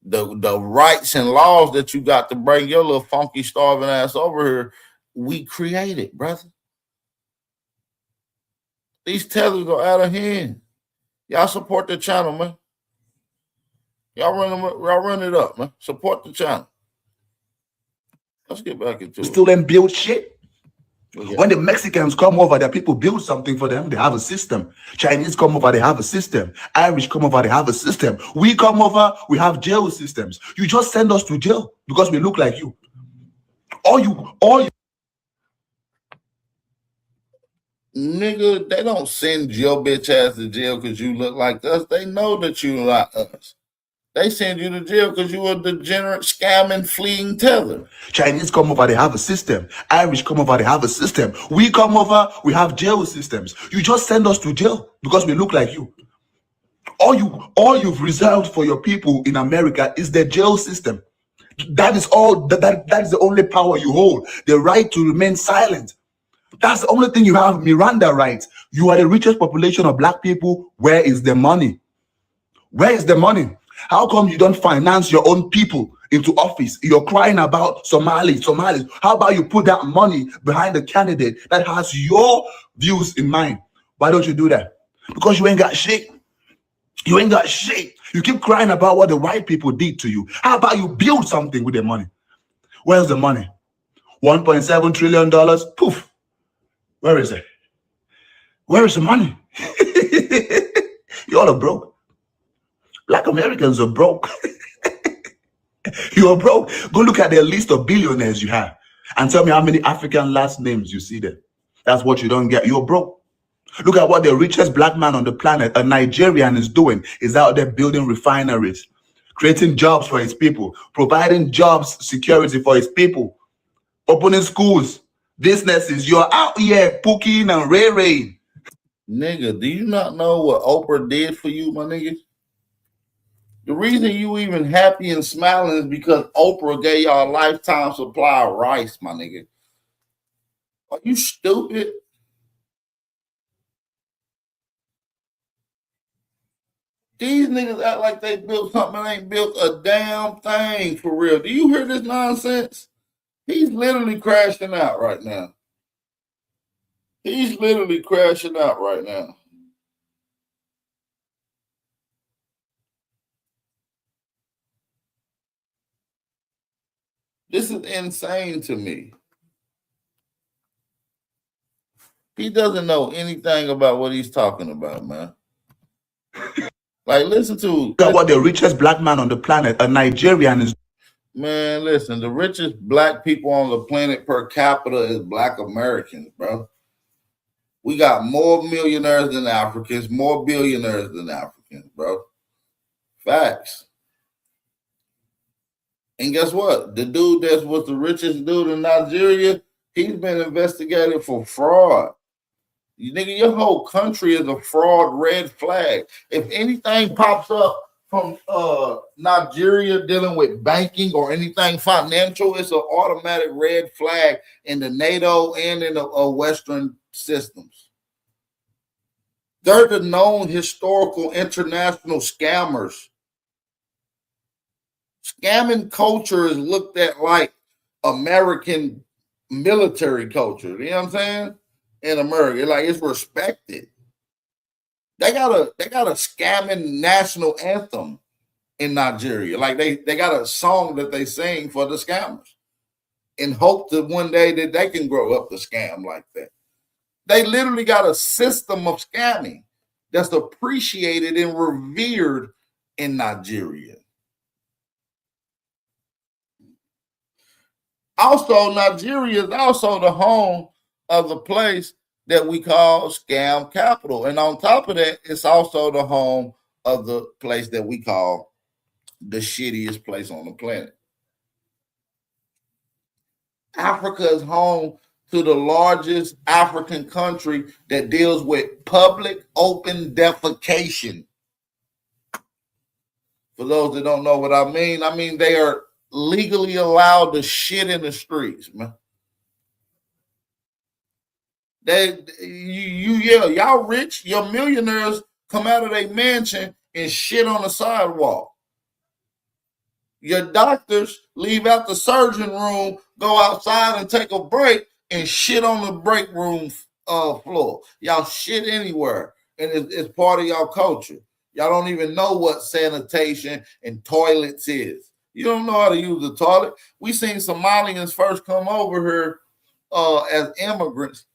the rights and laws that you got to bring your little funky starving ass over here, we created, brother. These tethers are out of hand. Y'all support the channel, man. Y'all run it up, man. Support the channel. Let's get back into it. Still then build shit. When the Mexicans come over, their people build something for them. They have a system. Chinese come over, they have a system. Irish come over, they have a system. We come over, we have jail systems. You just send us to jail because we look like you. All you. Nigga, they don't send your bitch ass to jail because you look like us. They know that you not us. They send you to jail because you a degenerate, scamming, fleeing tether. Chinese come over, they have a system. Irish come over, they have a system. We come over, we have jail systems. You just send us to jail because we look like you. All you've reserved for your people in America is the jail system. That is all. That is the only power you hold. The right to remain silent. That's the only thing you have. Miranda rights. You are the richest population of black people. Where is the money? Where is the money? How come you don't finance your own people into office? You're crying about Somalis. How about you put that money behind the candidate that has your views in mind? Why don't you do that? Because you ain't got shit. You ain't got shit. You keep crying about what the white people did to you. How about you build something with the money? Where's the money? $1.7 trillion. Poof. Where is it? Where is the money? You all are broke. Black Americans are broke. You are broke. Go look at the list of billionaires you have and tell me how many African last names you see there. That's what you don't get. You're broke. Look at what the richest black man on the planet, a Nigerian, is doing. Is out there building refineries, creating jobs for his people, providing jobs security for his people, opening schools, businesses. You're out here pooking and ray-raying. Nigga, do you not know what Oprah did for you, my nigga? The reason you even happy and smiling is because Oprah gave y'all a lifetime supply of rice, my nigga. Are you stupid? These niggas act like they built something and ain't built a damn thing for real. Do you hear this nonsense? He's literally crashing out right now. He's literally crashing out right now. This is insane to me. He doesn't know anything about what he's talking about, man. Like, listen to... Look at what the richest black man on the planet, a Nigerian, is... Man, listen, the richest black people on the planet per capita is black Americans, bro. We got more millionaires than Africans, more billionaires than Africans, bro. Facts. And guess what? The dude that was the richest dude in Nigeria, he's been investigated for fraud. You nigga, your whole country is a fraud red flag. If anything pops up from Nigeria dealing with banking or anything financial, it's an automatic red flag in the NATO and in the Western systems. They're the known historical international scammers. Scamming culture is looked at like American military culture. You know what I'm saying? In America, like it's respected. They got a scamming national anthem in Nigeria. Like they got a song that they sing for the scammers in hope that one day that they can grow up to scam like that. They literally got a system of scamming that's appreciated and revered in Nigeria. Also, Nigeria is also the home of the place that we call scam capital. And on top of that, it's also the home of the place that we call the shittiest place on the planet. Africa is home to the largest African country that deals with public open defecation. For those that don't know what I mean they are legally allowed to shit in the streets, man. Y'all rich, your millionaires come out of their mansion and shit on the sidewalk. Your doctors leave out the surgeon room, go outside and take a break and shit on the break room floor. Y'all shit anywhere, and it's part of y'all culture. Y'all don't even know what sanitation and toilets is. You don't know how to use the toilet. We seen Somalians first come over here as immigrants,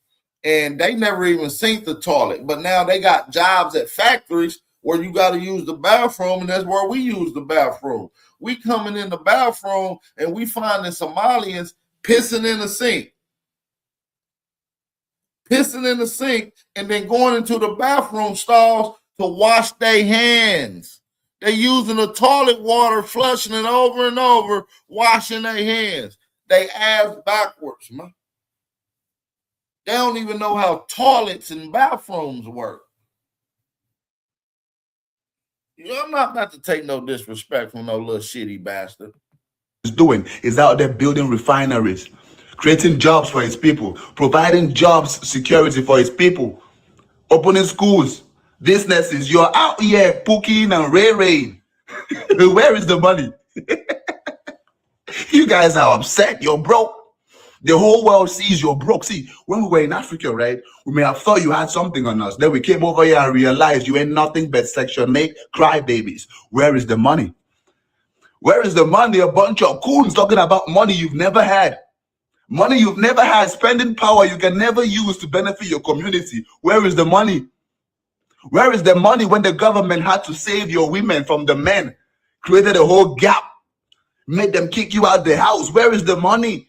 and they never even seen the toilet. But now they got jobs at factories where you got to use the bathroom, and that's where we use the bathroom. We coming in the bathroom, and we finding Somalians pissing in the sink. Pissing in the sink, and then going into the bathroom stalls to wash their hands. They using the toilet water, flushing it over and over, washing their hands. They ass backwards, man. They don't even know how toilets and bathrooms work. I'm not about to take no disrespect from no little shitty bastard. Is doing is out there building refineries, creating jobs for his people, providing jobs security for his people, opening schools, businesses. You're out here pooking and ray-raying. Where is the money? You guys are upset. You're broke. The whole world sees you're broke. See, when we were in Africa, right, we may have thought you had something on us. Then we came over here and realized you ain't nothing but Section 8 crybabies. Where is the money? Where is the money? A bunch of coons talking about money you've never had. Money you've never had, spending power you can never use to benefit your community. Where is the money? Where is the money when the government had to save your women from the men? Created a whole gap, made them kick you out the house. Where is the money?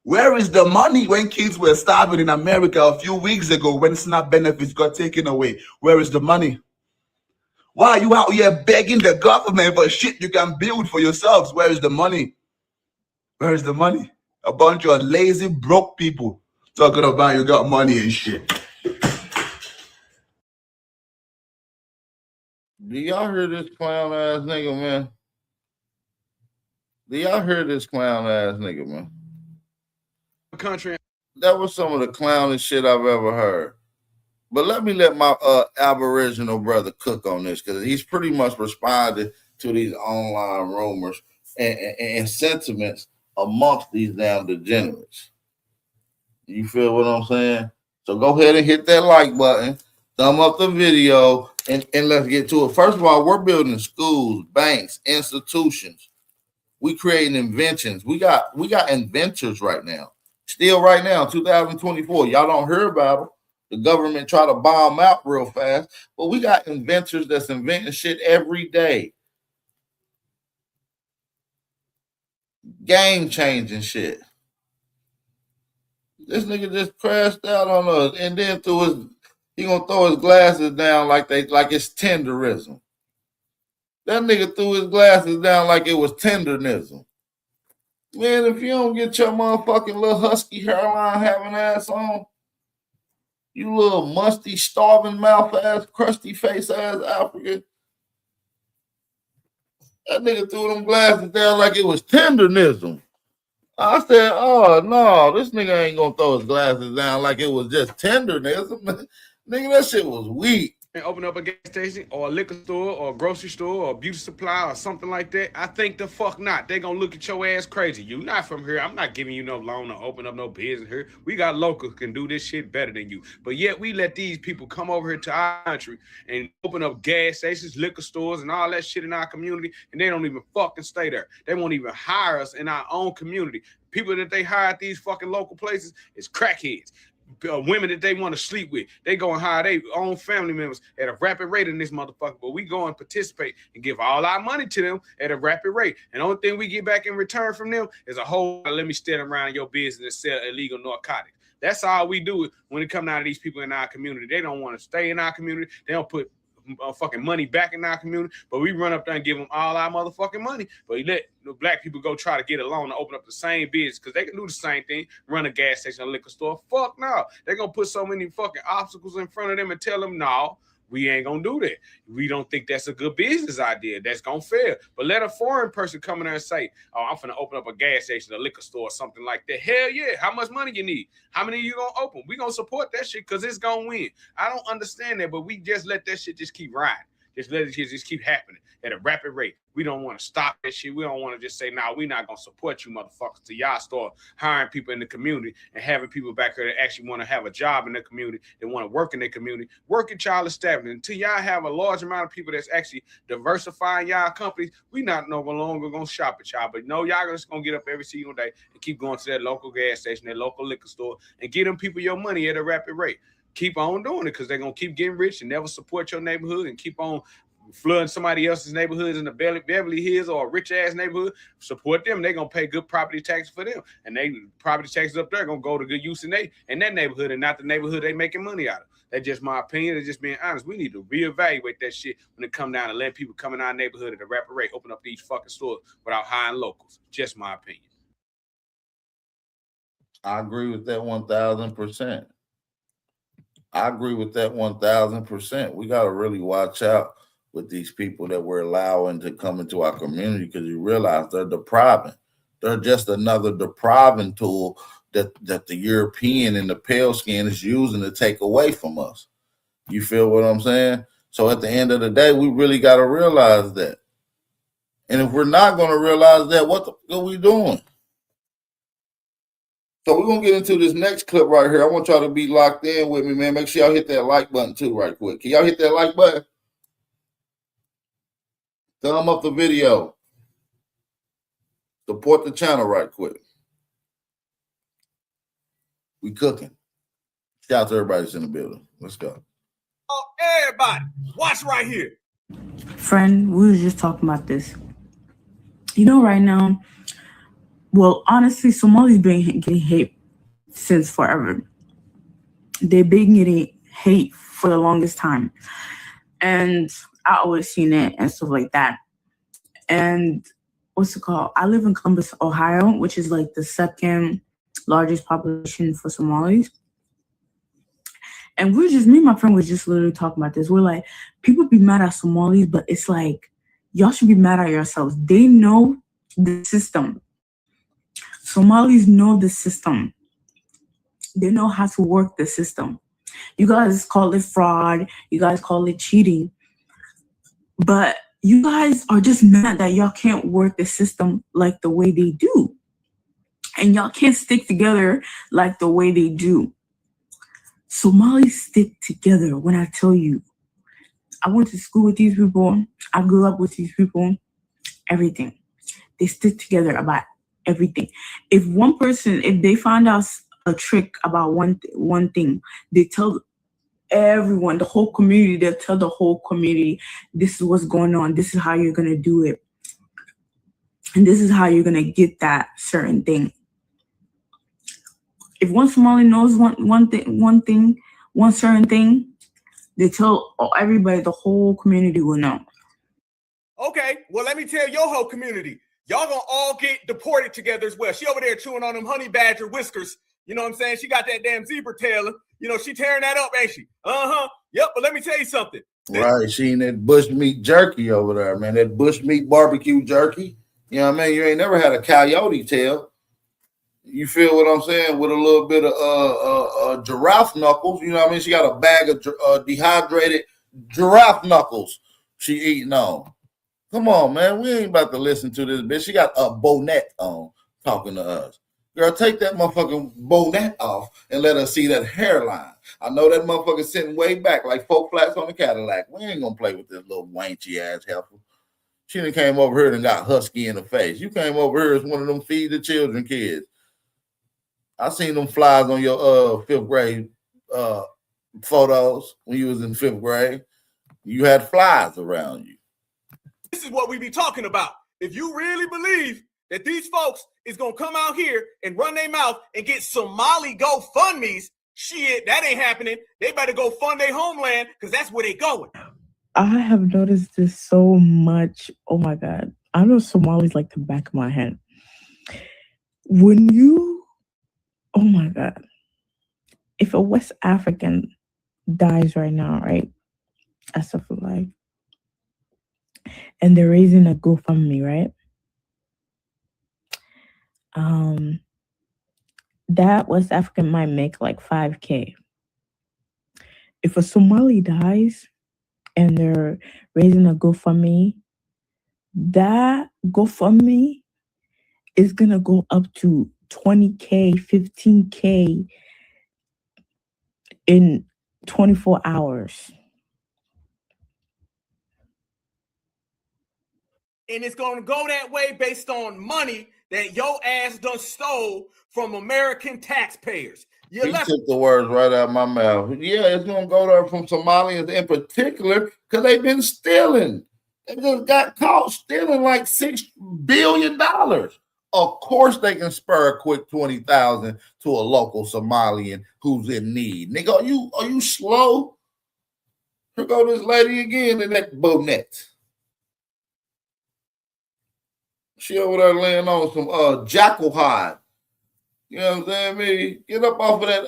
Where is the money when kids were starving in America a few weeks ago when SNAP benefits got taken away? Where is the money? Why are you out here begging the government for shit you can build for yourselves? Where is the money? Where is the money? A bunch of lazy, broke people talking about you got money and shit. Do y'all hear this clown ass nigga, man? Do y'all hear this clown ass nigga, man? Country. That was some of the clownish shit I've ever heard. But let me let my Aboriginal brother cook on this, because he's pretty much responded to these online rumors and sentiments amongst these damn degenerates. You feel what I'm saying? So go ahead and hit that like button, thumb up the video, and let's get to it. First of all, we're building schools, banks, institutions. We creating inventions. We got inventors right now. Still right now, 2024. Y'all don't hear about them. The government try to bomb out real fast, but we got inventors that's inventing shit every day. Game-changing shit. This nigga just crashed out on us, and then he gonna throw his glasses down like it's tenderism. That nigga threw his glasses down like it was tendernism. Man, if you don't get your motherfucking little husky hairline having ass on, you little musty, starving mouth ass, crusty face ass African. That nigga threw them glasses down like it was tendernism. I said, oh no, this nigga ain't gonna throw his glasses down like it was just tendernism. Nigga, that shit was weak. And open up a gas station or a liquor store or a grocery store or a beauty supply or something like that, I think the fuck not. They gonna look at your ass crazy. You not from here. I'm not giving you no loan to open up no business here. We got locals can do this shit better than you. But yet we let these people come over here to our country and open up gas stations, liquor stores, and all that shit in our community, and they don't even fucking stay there. They won't even hire us in our own community. People that they hire at these fucking local places is crackheads. Women that they want to sleep with, they go and hire their own family members at a rapid rate in this motherfucker, but we go and participate and give all our money to them at a rapid rate, and the only thing we get back in return from them is a whole let me stand around your business and sell illegal narcotics. That's all we do when it comes out of these people in our community. They don't want to stay in our community. They don't put fucking money back in our community, but we run up there and give them all our motherfucking money. But we let the black people go try to get a loan to open up the same business because they can do the same thing, run a gas station, a liquor store. Fuck no. They're going to put so many fucking obstacles in front of them and tell them, no, we ain't gonna do that. We don't think that's a good business idea. That's gonna fail. But let a foreign person come in there and say, oh, I'm gonna open up a gas station, a liquor store, or something like that. Hell yeah. How much money you need? How many you gonna open? We gonna support that shit because it's gonna win. I don't understand that, but we just let that shit just keep riding. Just let it just keep happening at a rapid rate. We don't want to stop that shit. We don't want to just say, nah, we're not going to support you motherfuckers till y'all start hiring people in the community and having people back here that actually want to have a job in the community, that want to work in their community, working child establishment. Until y'all have a large amount of people that's actually diversifying y'all companies, we not no longer going to shop at y'all. But no, y'all just going to get up every single day and keep going to that local gas station, that local liquor store, and get them people your money at a rapid rate. Keep on doing it because they're going to keep getting rich and never support your neighborhood and keep on flooding somebody else's neighborhoods in the Beverly Hills or a rich-ass neighborhood. Support them. They're going to pay good property taxes for them. And they property taxes up there are going to go to good use in that neighborhood and not the neighborhood they making money out of. That's just my opinion. It's just being honest. We need to reevaluate that shit when it come down to letting people come in our neighborhood at a rapid rate, open up these fucking stores without hiring locals. Just my opinion. I agree with that 1,000%. I agree with that 1,000%. We got to really watch out with these people that we're allowing to come into our community because you realize they're depriving. They're just another depriving tool that the European and the pale skin is using to take away from us. You feel what I'm saying? So at the end of the day, we really got to realize that. And if we're not going to realize that, what the fuck are we doing? So we're going to get into this next clip right here. I want y'all to be locked in with me, man. Make sure y'all hit that like button too right quick. Can y'all hit that like button? Thumb up the video. Support the channel right quick. We cooking. Shout out to everybody that's in the building. Let's go. Oh, everybody, watch right here. Friend, we were just talking about this. You know, right now, well, honestly, Somali's been getting hate since forever. They've been getting hate for the longest time. And I always seen it and stuff like that. And what's it called? I live in Columbus, Ohio, which is like the second largest population for Somalis. And me and my friend was just literally talking about this. We're like, people be mad at Somalis, but it's like, y'all should be mad at yourselves. They know the system. Somalis know the system. They know how to work the system. You guys call it fraud. You guys call it cheating. But you guys are just mad that y'all can't work the system like the way they do. And y'all can't stick together like the way they do. Somalis stick together. When I tell you, I went to school with these people. I grew up with these people. Everything. They stick together about everything. If one person, if they find out a trick about one thing, they tell everyone, the whole community, they'll tell the whole community, this is what's going on. This is how you're going to do it. And this is how you're going to get that certain thing. If one Somali knows one certain thing, they tell everybody, the whole community will know. Okay, well, let me tell your whole community. Y'all gonna all get deported together as well. She over there chewing on them honey badger whiskers. You know what I'm saying? She got that damn zebra tail. You know, she tearing that up, ain't she? Uh-huh. Yep, but let me tell you something. Right, she in that bush meat jerky over there, man. That bush meat barbecue jerky. You know what I mean? You ain't never had a coyote tail. You feel what I'm saying? With a little bit of giraffe knuckles. You know what I mean? She got a bag of dehydrated giraffe knuckles she eating on. Come on, man. We ain't about to listen to this bitch. She got a bonnet on talking to us. Girl, take that motherfucking bonnet off and let us see that hairline. I know that motherfucker sitting way back like 4 flats on the Cadillac. We ain't gonna play with this little wanchy ass heifer. She done came over here and got husky in the face. You came over here as one of them feed the children kids. I seen them flies on your 5th grade photos when you was in 5th grade. You had flies around you. This is what we be talking about. If you really believe that these folks is gonna come out here and run their mouth and get Somali GoFundMes, shit, that ain't happening. They better go fund their homeland because that's where they going. I have noticed this so much. Oh my God. I know Somali's like the back of my hand. When you, oh my God, if a West African dies right now, right? As of like, and they're raising a GoFundMe, right? That West African might make like 5K. If a Somali dies and they're raising a GoFundMe, that GoFundMe is gonna go up to 20K, 15K in 24 hours. And it's going to go that way based on money that your ass done stole from American taxpayers. He took the words right out of my mouth. Yeah, it's going to go there from Somalians in particular because they've been stealing. They just got caught stealing like $6 billion. Of course, they can spur a quick 20,000 to a local Somalian who's in need. Nigga, are you slow? Here go this lady again in that bonnet. She over there laying on some jackal hide. You know what I'm saying, me? Get up off of that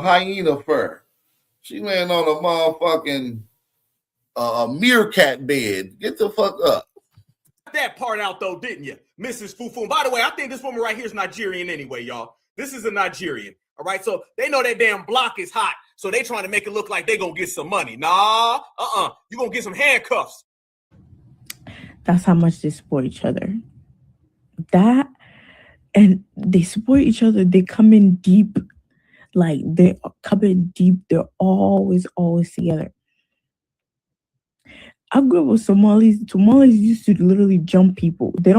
hyena fur. She laying on a motherfucking meerkat bed. Get the fuck up. That part out though, didn't you, Mrs. Fufu? And by the way, I think this woman right here is Nigerian anyway, y'all. This is a Nigerian. All right, so they know that damn block is hot, so they trying to make it look like they gonna get some money. Nah, you gonna get some handcuffs. That's how much they support each other. That, and they support each other. They come in deep, like they come in deep. They're always together. I grew up with Somalis. Somalis used to literally jump people. They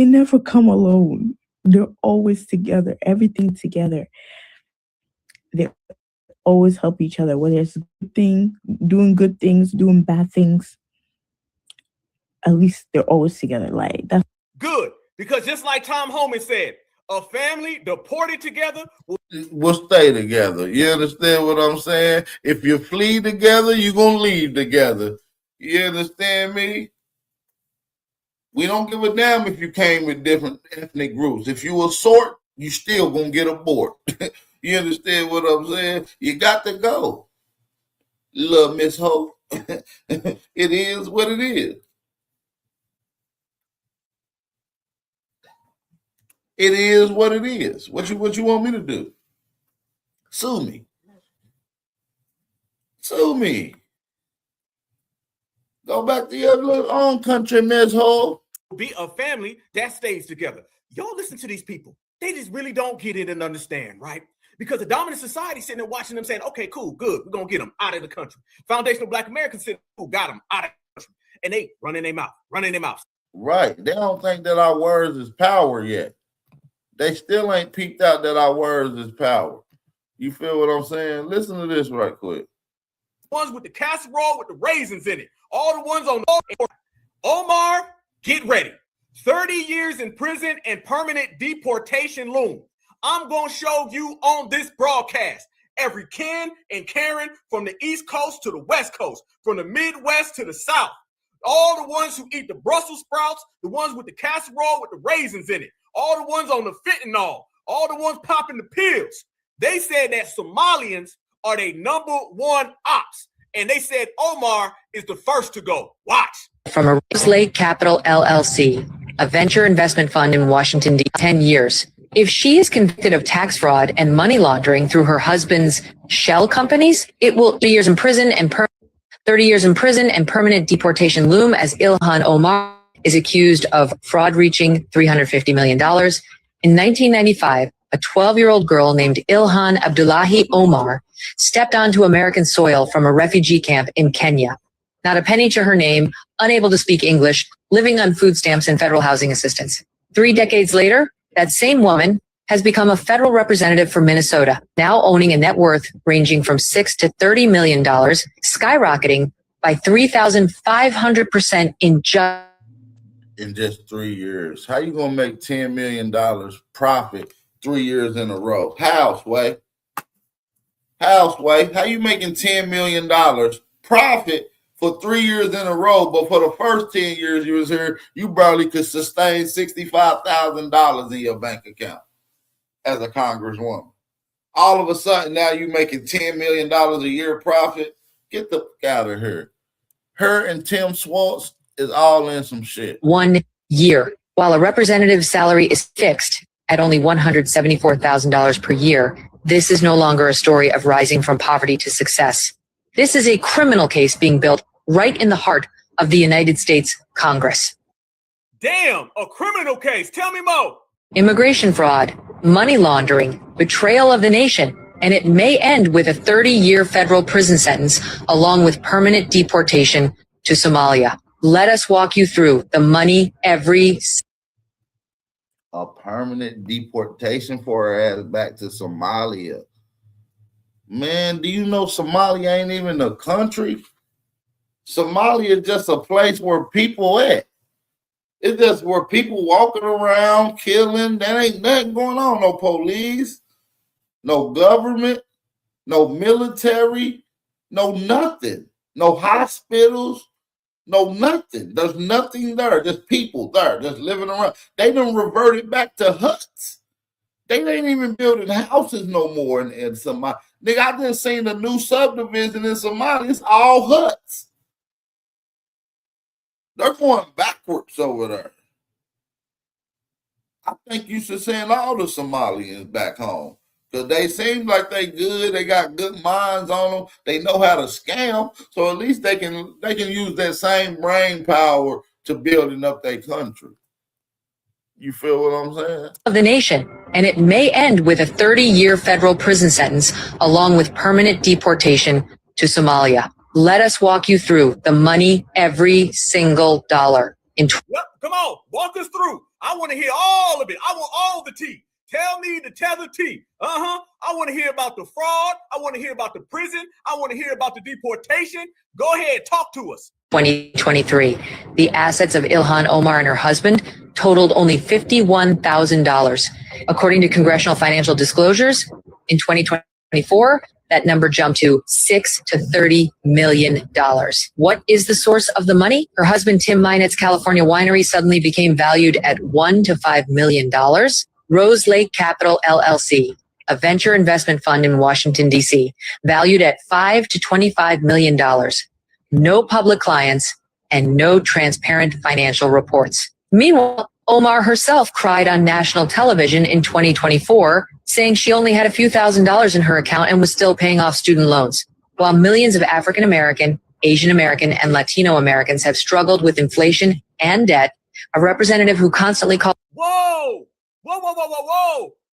never come alone. They're always together. Everything together. They always help each other, whether it's doing good things, doing bad things. At least they're always together. Like that's good, because just like Tom Homan said, a family deported together will stay together. You understand what I'm saying? If you flee together, you're going to leave together. You understand me? We don't give a damn if you came with different ethnic groups. If you a sort, you still going to get aboard. You understand what I'm saying? You got to go. Little Miss Ho. It is what it is. It is what it is. What you want me to do? Sue me. Sue me. Go back to your little own country, Miss Ho. Be a family that stays together. Y'all listen to these people. They just really don't get it and understand, right? Because the dominant society sitting there watching them saying, okay, cool, good. We're going to get them out of the country. Foundational Black Americans sitting, cool, got them out of the country. And they running their mouth. Right. They don't think that our words is power yet. They still ain't peeped out that our words is power. You feel what I'm saying? Listen to this right quick. Ones with the casserole with the raisins in it. All the ones on the Omar, get ready. 30 years in prison and permanent deportation loom. I'm going to show you on this broadcast every Ken and Karen from the East Coast to the West Coast, from the Midwest to the South. All the ones who eat the Brussels sprouts, the ones with the casserole with the raisins in it, all the ones on the fentanyl, all the ones popping the pills. They said that Somalians are their number one ops. And they said Omar is the first to go. Watch. From a Rose Lake Capital LLC, a venture investment fund in Washington, D.C., 10 years. If she is convicted of tax fraud and money laundering through her husband's shell companies, it will 30 years in prison and 30 years in prison and permanent deportation loom as Ilhan Omar is accused of fraud reaching $350 million. In 1995, a 12-year-old girl named Ilhan Abdullahi Omar stepped onto American soil from a refugee camp in Kenya. Not a penny to her name, unable to speak English, living on food stamps and federal housing assistance. 3 decades later, that same woman has become a federal representative for Minnesota, now owning a net worth ranging from $6 to $30 million, skyrocketing by 3,500% in just 3 years. How you gonna make $10 million profit 3 years in a row? Houseway. How you making $10 million profit for 3 years in a row, but for the first 10 years you was here, you barely could sustain $65,000 in your bank account as a congresswoman. All of a sudden now you making $10 million a year profit. Get the fuck out of here. Her and Tim Schwartz is all in some shit. 1 year. While a representative's salary is fixed at only $174,000 per year, this is no longer a story of rising from poverty to success. This is a criminal case being built right in the heart of the United States Congress. Damn, a criminal case. Tell me more. Immigration fraud, money laundering, betrayal of the nation, and it may end with a 30-year federal prison sentence along with permanent deportation to Somalia. Let us walk you through the money a permanent deportation for her ass back to Somalia. Man, do you know Somalia ain't even a country? Somalia is just a place where people at. It's just where people walking around, killing. There ain't nothing going on. No police, no government, no military, no nothing. No hospitals, no nothing. There's nothing there. Just people there, just living around. They done reverted back to huts. They ain't even building houses no more in Somalia. Nigga, I just seen a new subdivision in Somalia. It's all huts. They're going backwards over there. I think you should send all the Somalians back home because they seem like they good. They got good minds on them. They know how to scam. So at least they can use that same brain power to building up their country. You feel what I'm saying? of the nation, and it may end with a 30-year federal prison sentence along with permanent deportation to Somalia. Let us walk you through the money, every single dollar. Yep, come on, walk us through. I want to hear all of it. I want all the tea. Tell me the tether tea. I want to hear about the fraud. I want to hear about the prison. I want to hear about the deportation. Go ahead, talk to us. 2023. The assets of Ilhan Omar and her husband totaled only $51,000. According to congressional financial disclosures, in 2024, that number jumped to $6 to $30 million. What is the source of the money? Her husband, Tim Minet's California winery suddenly became valued at $1 to $5 million. Rose Lake Capital LLC, a venture investment fund in Washington, D.C., valued at $5 to $25 million. No public clients and no transparent financial reports. Meanwhile, Omar herself cried on national television in 2024, saying she only had a few $1,000s in her account and was still paying off student loans. While millions of African American, Asian American, and Latino Americans have struggled with inflation and debt, a representative who constantly called. Whoa!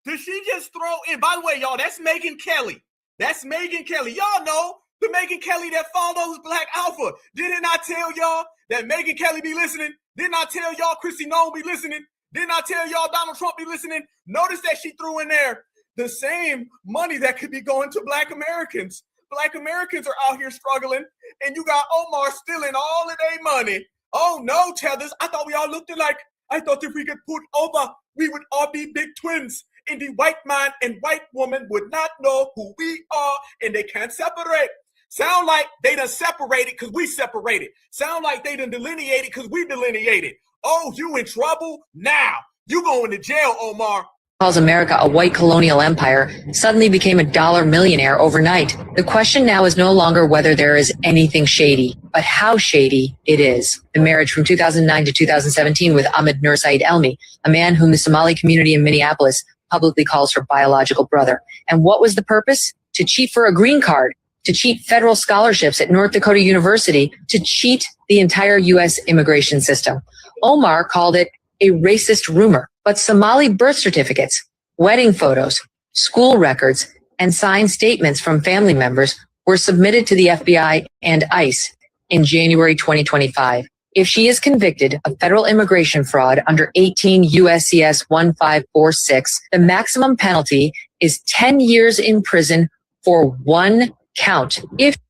Did she just throw in? By the way, y'all, that's Megyn Kelly. That's Megyn Kelly. Y'all know the Megyn Kelly that follows Black Alpha. Didn't I tell y'all that Megyn Kelly be listening? Didn't I tell y'all Chrissy Nolan be listening? Didn't I tell y'all Donald Trump be listening? Notice that she threw in there the same money that could be going to Black Americans. Black Americans are out here struggling, and you got Omar stealing all of their money. Oh no, Tethers, I thought we all looked alike. I thought if we could put Omar, we would all be big twins. And the white man and white woman would not know who we are, and they can't separate. Sound like they done separated because we separated. Sound like they done delineated because we delineated. Oh, you in trouble now. You going to jail, Omar. Calls America a white colonial empire, suddenly became a dollar millionaire overnight. The question now is no longer whether there is anything shady, but how shady it is. The marriage from 2009 to 2017 with Ahmed Nur Said Elmi, a man whom the Somali community in Minneapolis publicly calls her biological brother. And what was the purpose? To cheat for a green card, to cheat federal scholarships at North Dakota University, to cheat the entire U.S. immigration system. Omar called it a racist rumor, but Somali birth certificates, wedding photos, school records, and signed statements from family members were submitted to the FBI and ICE in January 2025. If she is convicted of federal immigration fraud under 18 USCS 1546, the maximum penalty is 10 years in prison for one count.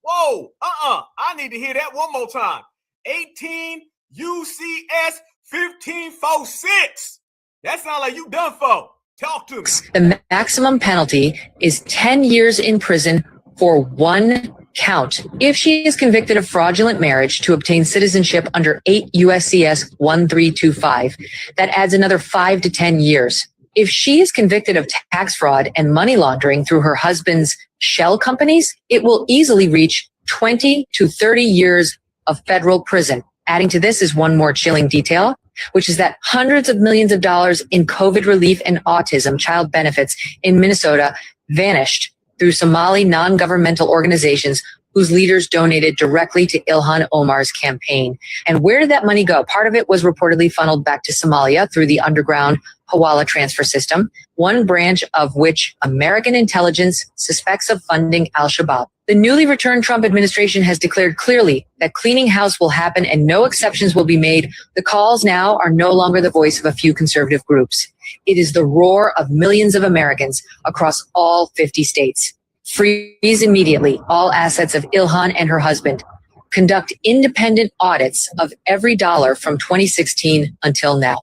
Whoa, I need to hear that one more time. 18 UCS 1546. That sounds like you done for. Talk to me. The maximum penalty is 10 years in prison for one count. If she is convicted of fraudulent marriage to obtain citizenship under 8 USCS 1325, that adds another 5 to 10 years. If she is convicted of tax fraud and money laundering through her husband's shell companies, it will easily reach 20 to 30 years of federal prison. Adding to this is one more chilling detail, which is that hundreds of millions of dollars in COVID relief and autism child benefits in Minnesota vanished through Somali non-governmental organizations whose leaders donated directly to Ilhan Omar's campaign. And where did that money go? Part of it was reportedly funneled back to Somalia through the underground Hawala transfer system, one branch of which American intelligence suspects of funding al-Shabaab. The newly returned Trump administration has declared clearly that cleaning house will happen and no exceptions will be made. The calls now are no longer the voice of a few conservative groups. It is the roar of millions of Americans across all 50 states. Freeze immediately all assets of Ilhan and her husband. Conduct independent audits of every dollar from 2016 until now.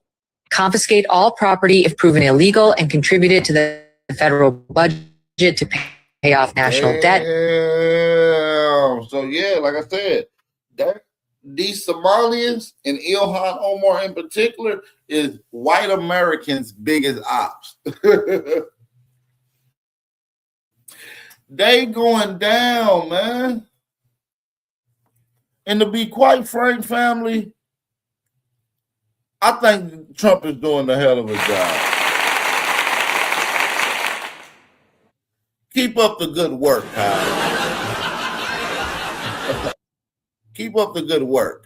Confiscate all property if proven illegal and contribute it to the federal budget to pay off national debt. So yeah, like I said, these Somalians and Ilhan Omar in particular is white Americans' biggest ops. They going down, man. And to be quite frank, family, I think Trump is doing a hell of a job. Keep up the good work, Kyle. Keep up the good work.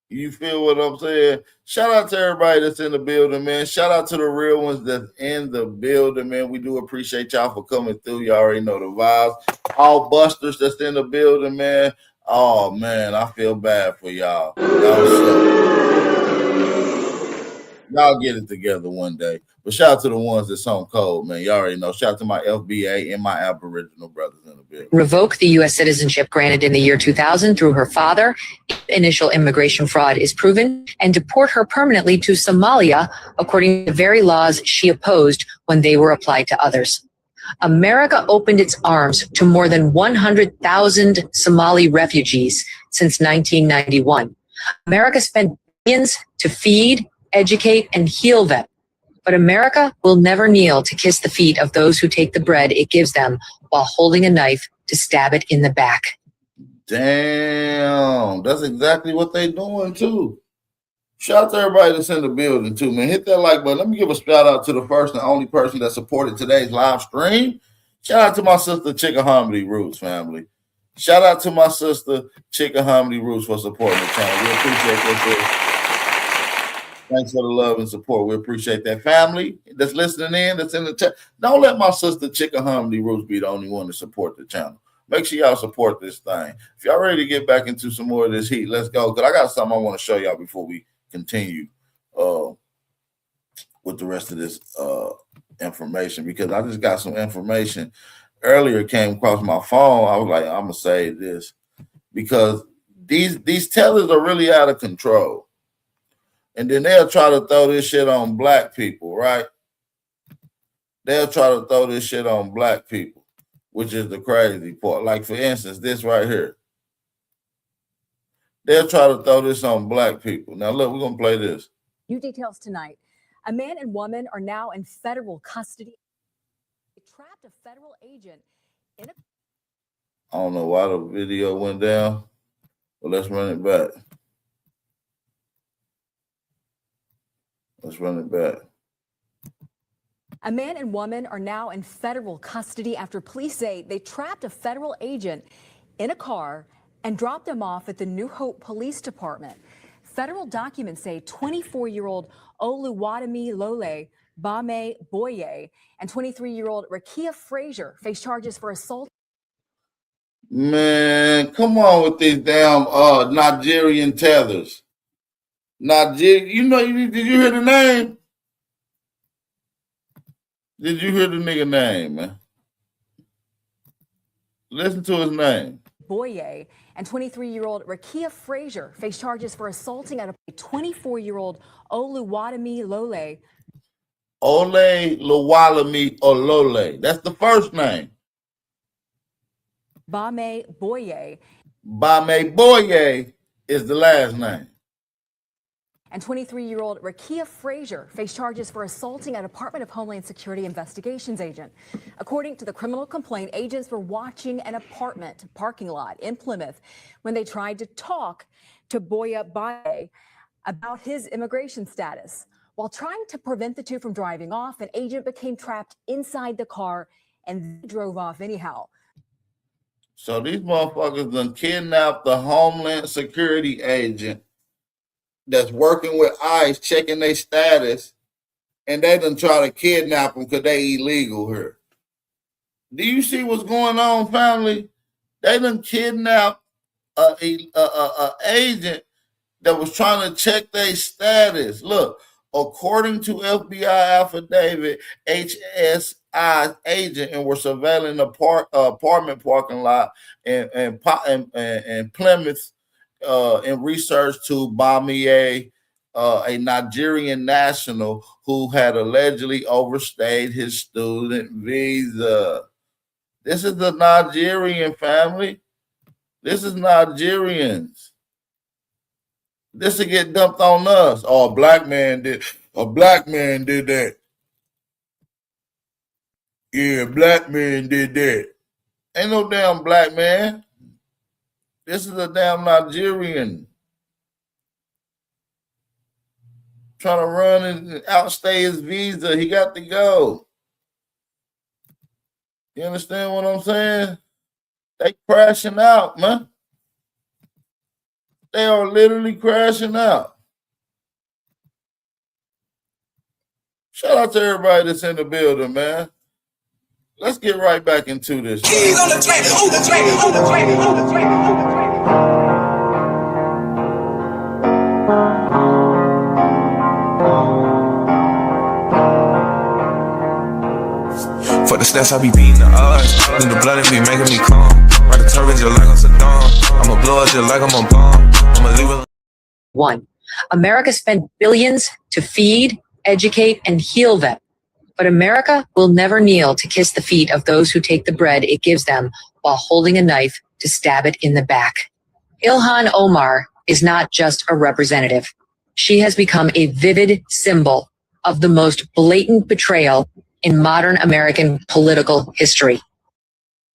You feel what I'm saying? Shout out to everybody that's in the building, man. Shout out to the real ones that's in the building, man. We do appreciate y'all for coming through. Y'all already know the vibes. All busters that's in the building, man. Oh, man, I feel bad for y'all. Y'all get it together one day. But shout out to the ones that's on code, man. Y'all already know. Shout out to my FBA and my Aboriginal brothers in the building. Revoke the U.S. citizenship granted in the year 2000 through her father if initial immigration fraud is proven, and deport her permanently to Somalia according to the very laws she opposed when they were applied to others. America opened its arms to more than 100,000 Somali refugees since 1991. America spent billions to feed, educate, and heal them. But America will never kneel to kiss the feet of those who take the bread it gives them while holding a knife to stab it in the back. Damn, that's exactly what they doing too. Shout out to everybody that's in the building too, man. Hit that like button. Let me give a shout out to the first and only person that supported today's live stream. Shout out to my sister Chickahominy Roots family. Shout out to my sister Chickahominy Roots for supporting the channel. We appreciate that. Thanks for the love and support. We appreciate that. Family that's listening in, that's in the chat. Don't let my sister Chickahominy Roots be the only one to support the channel. Make sure y'all support this thing. If y'all ready to get back into some more of this heat, let's go. Because I got something I want to show y'all before we continue with the rest of this information. Because I just got some information earlier came across my phone. I was like, I'm gonna say this because these tellers are really out of control. And then they'll try to throw this shit on black people, right? They'll try to throw this shit on black people, which is the crazy part. Like, for instance, this right here. They'll try to throw this on black people. Now, look, we're going to play this. New details tonight. A man and woman are now in federal custody. They trapped a federal agent in a... I don't know why the video went down, but let's run it back. Let's run it back. A man and woman are now in federal custody after police say they trapped a federal agent in a car and dropped him off at the New Hope Police Department. Federal documents say 24-year-old Oluwademi Lole Bame Boye and 23-year-old Rakia Frazier face charges for assault. Man, come on with these damn Nigerian tethers. Nigeria, you know, did you hear the name? Did you hear the nigga name, man? Listen to his name. Boye and 23-year-old Rakia Frazier face charges for assaulting a 24-year-old Oluwademi Lole. Oluwademi Olole. That's the first name. Bame Boye Bame Boye is the last name. and 23-year-old Rakia Frazier face charges for assaulting a Department of Homeland Security investigations agent. According to the criminal complaint, agents were watching an apartment parking lot in Plymouth when they tried to talk to Boya Baye about his immigration status. While trying to prevent the two from driving off, an agent became trapped inside the car and drove off anyhow. So these motherfuckers done kidnapped the Homeland Security agent that's working with ICE, checking their status, and they done try to kidnap them because they illegal here. Do you see what's going on, family? They done kidnapped a agent that was trying to check their status. Look, according to FBI affidavit, HSI agent and were surveilling the apartment parking lot in Plymouth in research to Bamiye, a Nigerian national who had allegedly overstayed his student visa. This is the Nigerian family. This is Nigerians. This will get dumped on us. Oh, a black man did that. Yeah, black man did that. Ain't no damn black man. This is a damn Nigerian trying to run and outstay his visa. He got to go. You understand what I'm saying? They crashing out, man. They are literally crashing out. Shout out to everybody that's in the building, man. Let's get right back into this. Keys on the track, on the track, on the track, on the track, on the track. For the stats, I be beating the odds. Think the blood in me making me calm. Ride the turbines just like I'm Saddam. I'ma blow up just like I'm a bomb. I'ma leave it. 1. America spent billions to feed, educate, and heal them. But America will never kneel to kiss the feet of those who take the bread it gives them while holding a knife to stab it in the back. Ilhan Omar is not just a representative. She has become a vivid symbol of the most blatant betrayal in modern American political history.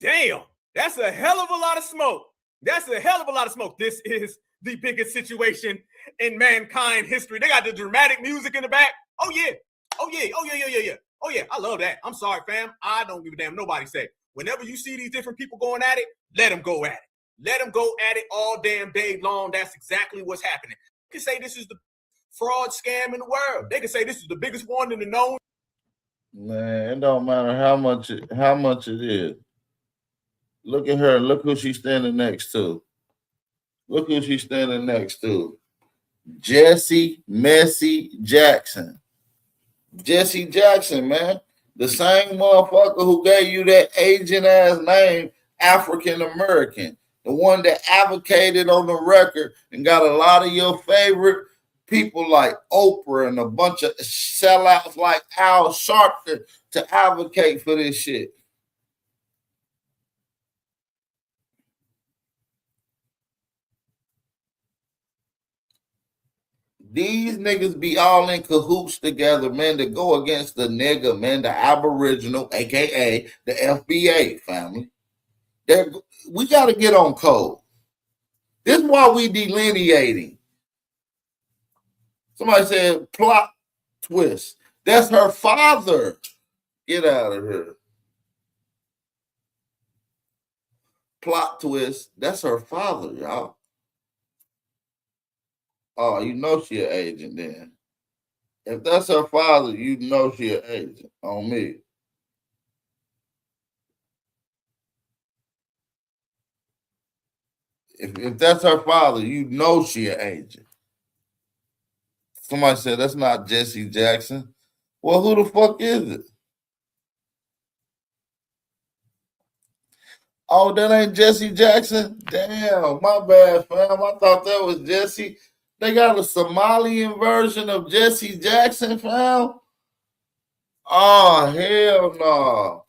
Damn, that's a hell of a lot of smoke. That's a hell of a lot of smoke. This is the biggest situation in mankind history. They got the dramatic music in the back. Oh yeah. Oh yeah. Oh yeah. Yeah. Oh yeah. I love that. I'm sorry, fam. I don't give a damn. Nobody say. Whenever you see these different people going at it, let them go at it. Let them go at it all damn day long. That's exactly what's happening. You can say this is the fraud scam in the world. They can say this is the biggest one in the known. Man, it don't matter how much it is. Look at her. Look who she's standing next to. Look who she's standing next to. Jesse Messi Jackson. Jesse Jackson, man. The same motherfucker who gave you that Asian ass name, African American. The one that advocated on the record and got a lot of your favorite people like Oprah and a bunch of sellouts like Al Sharpton to advocate for this shit. These niggas be all in cahoots together, man, to go against the nigga, man, the Aboriginal, aka the FBA family. We got to get on code. This is why we delineating. Somebody said plot twist. That's her father. Get out of here. Plot twist. That's her father, y'all. Oh, you know she an agent then. If that's her father, you know she an agent on me. If that's her father, you know she an agent. Somebody said that's not Jesse Jackson. Well, who the fuck is it? Oh, that ain't Jesse Jackson? Damn, my bad, fam. I thought that was Jesse. They got a Somalian version of Jesse Jackson, fam? Oh, hell no.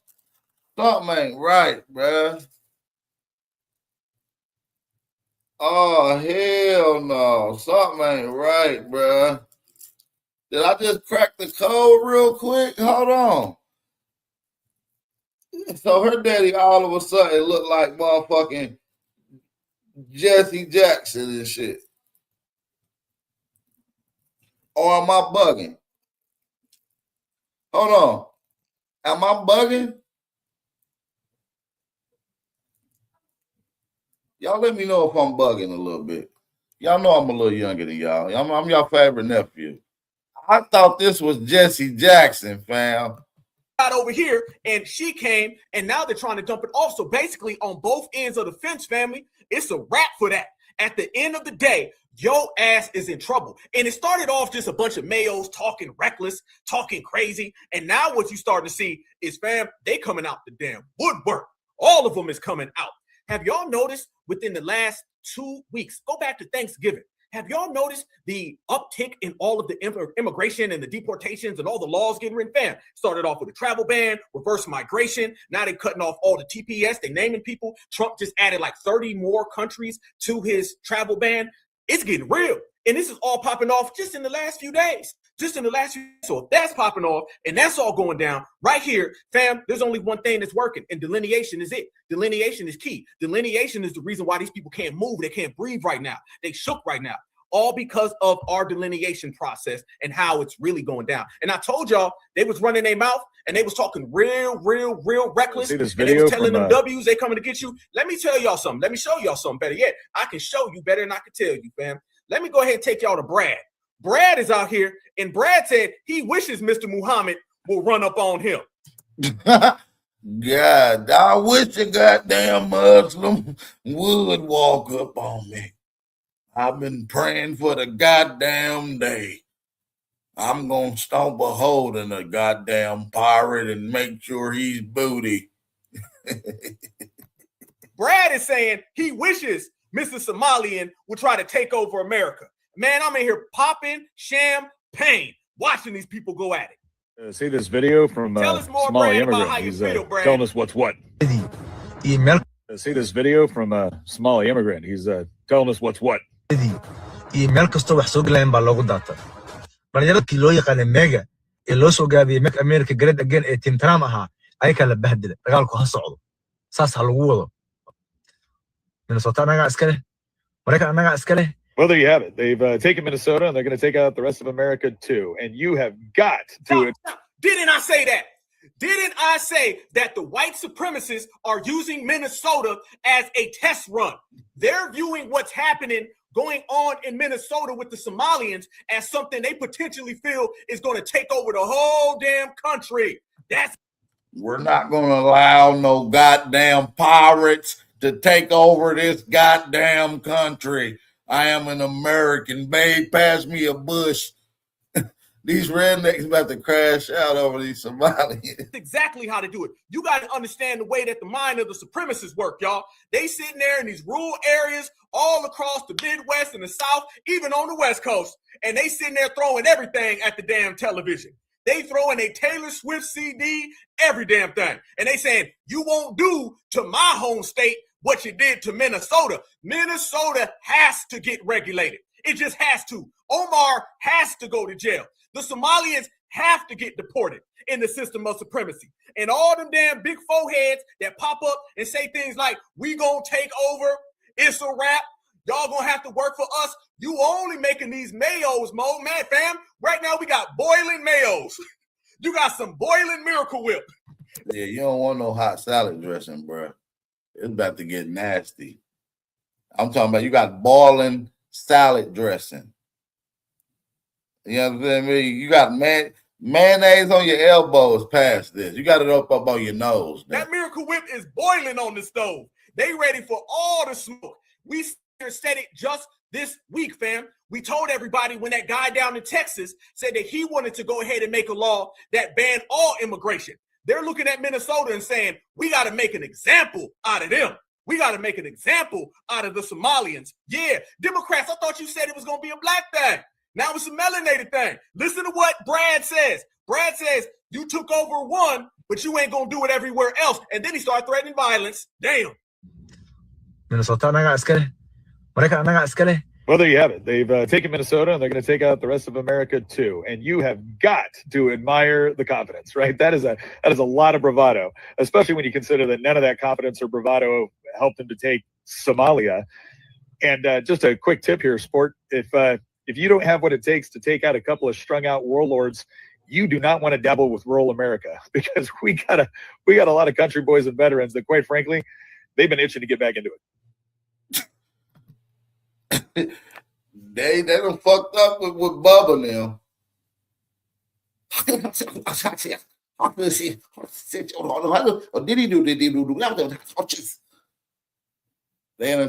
Something ain't right, bruh. Oh, hell no. Something ain't right, bruh. Did I just crack the code real quick? Hold on. So her daddy all of a sudden looked like motherfucking Jesse Jackson and shit. Or am I bugging? Hold on. Am I bugging? Y'all let me know if I'm bugging a little bit. Y'all know I'm a little younger than y'all. I'm your favorite nephew. I thought this was Jesse Jackson, fam. Got over here, and she came, and now they're trying to dump it off. So basically, on both ends of the fence, family, it's a wrap for that. At the end of the day, your ass is in trouble. And it started off just a bunch of mayos talking reckless, talking crazy. And now what you start to see is, fam, they coming out the damn woodwork. All of them is coming out. Have y'all noticed within the last 2 weeks, go back to Thanksgiving, have y'all noticed the uptick in all of the immigration and the deportations and all the laws getting written? Fam, started off with a travel ban, reverse migration. Now they're cutting off all the TPS. They naming people. Trump just added like 30 more countries to his travel ban. It's getting real. And this is all popping off just in the last few days. Just in the last few days. So if that's popping off and that's all going down right here, fam, there's only one thing that's working, and delineation is it. Delineation is key. Delineation is the reason why these people can't move. They can't breathe right now. They shook right now. All because of our delineation process and how it's really going down. And I told y'all they was running their mouth and they was talking real reckless. And they was telling them W's, they coming to get you. Let me tell y'all something. Let me show y'all something better yet. I can show you better than I can tell you, fam. Let me go ahead and take y'all to Brad. Brad is out here, and Brad said he wishes Mr. Muhammad will run up on him. God, I wish a goddamn Muslim would walk up on me. I've been praying for the goddamn day. I'm going to stomp a hole in a goddamn pirate and make sure he's booty. Brad is saying he wishes Mr. Somalian would try to take over America. Man, I'm in here popping champagne, watching these people go at it. See this video from Somali immigrant. He's telling us what's what. See this video from Somali immigrant. He's telling us what's what. meel kasta wax soo galayeen baa loogu daata dhalinyarada loo yaqaan mega ee loo soo gaabiyay Make America Great Again ee Tim Trump ahaa ay kala bahdilay dagaalku ha socdo saas ha lagu wado Minnesota anaga iska leh Mareykan anaga iska leh. Well, there you have it. They've taken Minnesota and they're going to take out the rest of America too. And you have got to. Didn't I say that? Didn't I say that the white supremacists are using Minnesota as a test run? They're viewing what's happening going on in Minnesota with the Somalians as something they potentially feel is going to take over the whole damn country. We're not going to allow no goddamn pirates to take over this goddamn country. I am an American. Babe, pass me a bush. These rednecks about to crash out over these Somalians. That's exactly how to do it. You got to understand the way that the mind of the supremacists work, y'all. They sitting there in these rural areas all across the Midwest and the South, even on the West Coast, and they sitting there throwing everything at the damn television. They throwing a Taylor Swift CD, every damn thing. And they saying, you won't do to my home state what you did to Minnesota. Minnesota has to get regulated. It just has to. Omar has to go to jail. The Somalians have to get deported in the system of supremacy. And all them damn big foreheads that pop up and say things like, we gonna take over, it's a wrap, y'all gonna have to work for us. You only making these mayos, Mo. Man, fam, right now we got boiling mayos. You got some boiling Miracle Whip. Yeah, you don't want no hot salad dressing, bro. It's about to get nasty. I'm talking about you got boiling salad dressing. You understand me? You got mayonnaise on your elbows past this. You got it up on your nose. Now. That Miracle Whip is boiling on the stove. They ready for all the smoke. We said it just this week, fam. We told everybody when that guy down in Texas said that he wanted to go ahead and make a law that banned all immigration. They're looking at Minnesota and saying, we got to make an example out of them. We got to make an example out of the Somalians. Yeah, Democrats, I thought you said it was going to be a black thing. Now it's a melanated thing. Listen to what Brad says. Brad says, you took over one, but you ain't going to do it everywhere else. And then he started threatening violence. Damn. Minnesota anaga iska leh Mereka annaga iska leh. Well, there you have it. They've taken Minnesota, and they're going to take out the rest of America too. And you have got to admire the confidence, right? That is a lot of bravado, especially when you consider that none of that confidence or bravado helped them to take Somalia. And just a quick tip here, sport: if you don't have what it takes to take out a couple of strung out warlords, you do not want to dabble with rural America, because we got a lot of country boys and veterans that, quite frankly, they've been itching to get back into it. They done fucked up with Bubba now. They done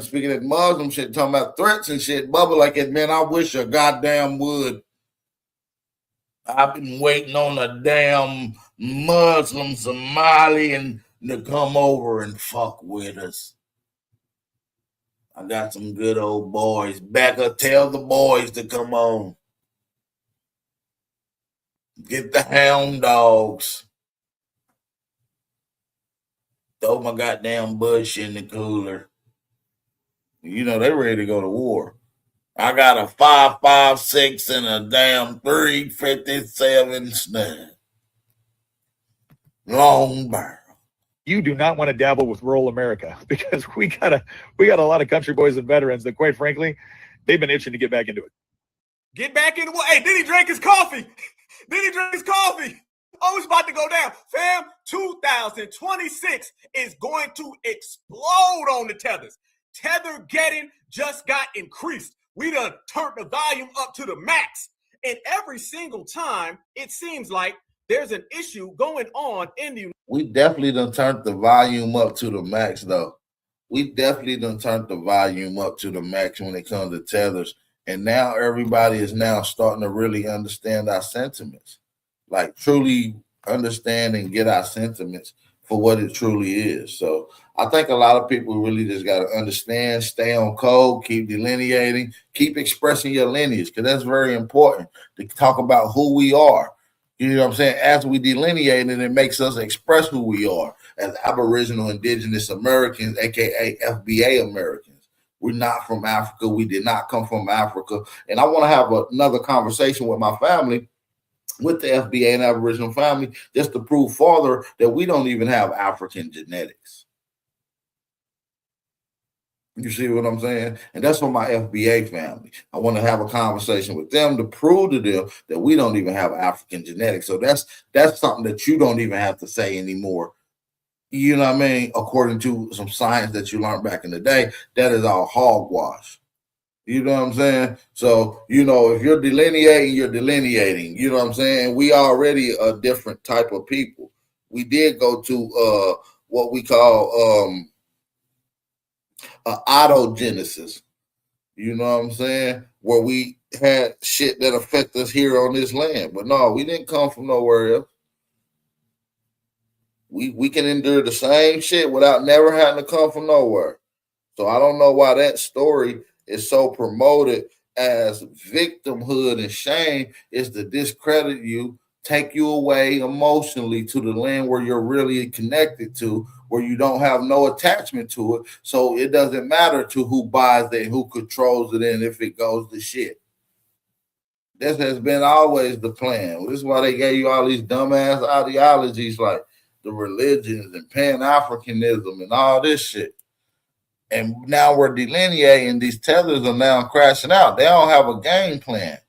speaking that Muslim shit, talking about threats and shit. Bubba like it, man, I wish I goddamn would. I've been waiting on a damn Muslim Somalian to come over and fuck with us. I got some good old boys. Becca, tell the boys to come on. Get the hound dogs. Throw my goddamn bush in the cooler. You know, they ready to go to war. I got a 5.56 and a damn 357 snug. Long barrel. You do not want to dabble with rural America, because we got a lot of country boys and veterans that, quite frankly, they've been itching to get back into it. Get back in the war. Hey, did he drink his coffee? Did he drink his coffee? Oh, it's about to go down. Fam, 2026 is going to explode on the Tethers. Tether getting just got increased. We done turned the volume up to the max. And every single time, it seems like there's an issue going on in the... We definitely done turned the volume up to the max, though. We definitely done turned the volume up to the max when it comes to Tethers. And now everybody is now starting to really understand our sentiments. Like, truly understand and get our sentiments for what it truly is. So I think a lot of people really just got to understand, stay on code, keep delineating, keep expressing your lineage, because that's very important to talk about who we are. You know what I'm saying? As we delineate it, it makes us express who we are as Aboriginal Indigenous Americans, aka FBA Americans. We're not from Africa. We did not come from Africa. And I want to have another conversation with my family, with the FBA and Aboriginal family, just to prove further that we don't even have African genetics. You see what I'm saying? And that's for my FBA family. I want to have a conversation with them to prove to them that we don't even have African genetics. So that's something that you don't even have to say anymore. You know what I mean? According to some science that you learned back in the day, that is all hogwash. You know what I'm saying? So, you know, if you're delineating, you're delineating. You know what I'm saying? We already a different type of people. We did go to what we call autogenesis. You know what I'm saying? Where we had shit that affect us here on this land. But no, we didn't come from nowhere else. We can endure the same shit without never having to come from nowhere. So I don't know why that story is so promoted as victimhood and shame, is to discredit you, take you away emotionally to the land where you're really connected to, where you don't have no attachment to it. So it doesn't matter to who buys it, who controls it, and if it goes to shit. This has been always the plan. This is why they gave you all these dumbass ideologies like the religions and Pan-Africanism and all this shit. And now we're delineating. These tethers are now crashing out. They don't have a game plan.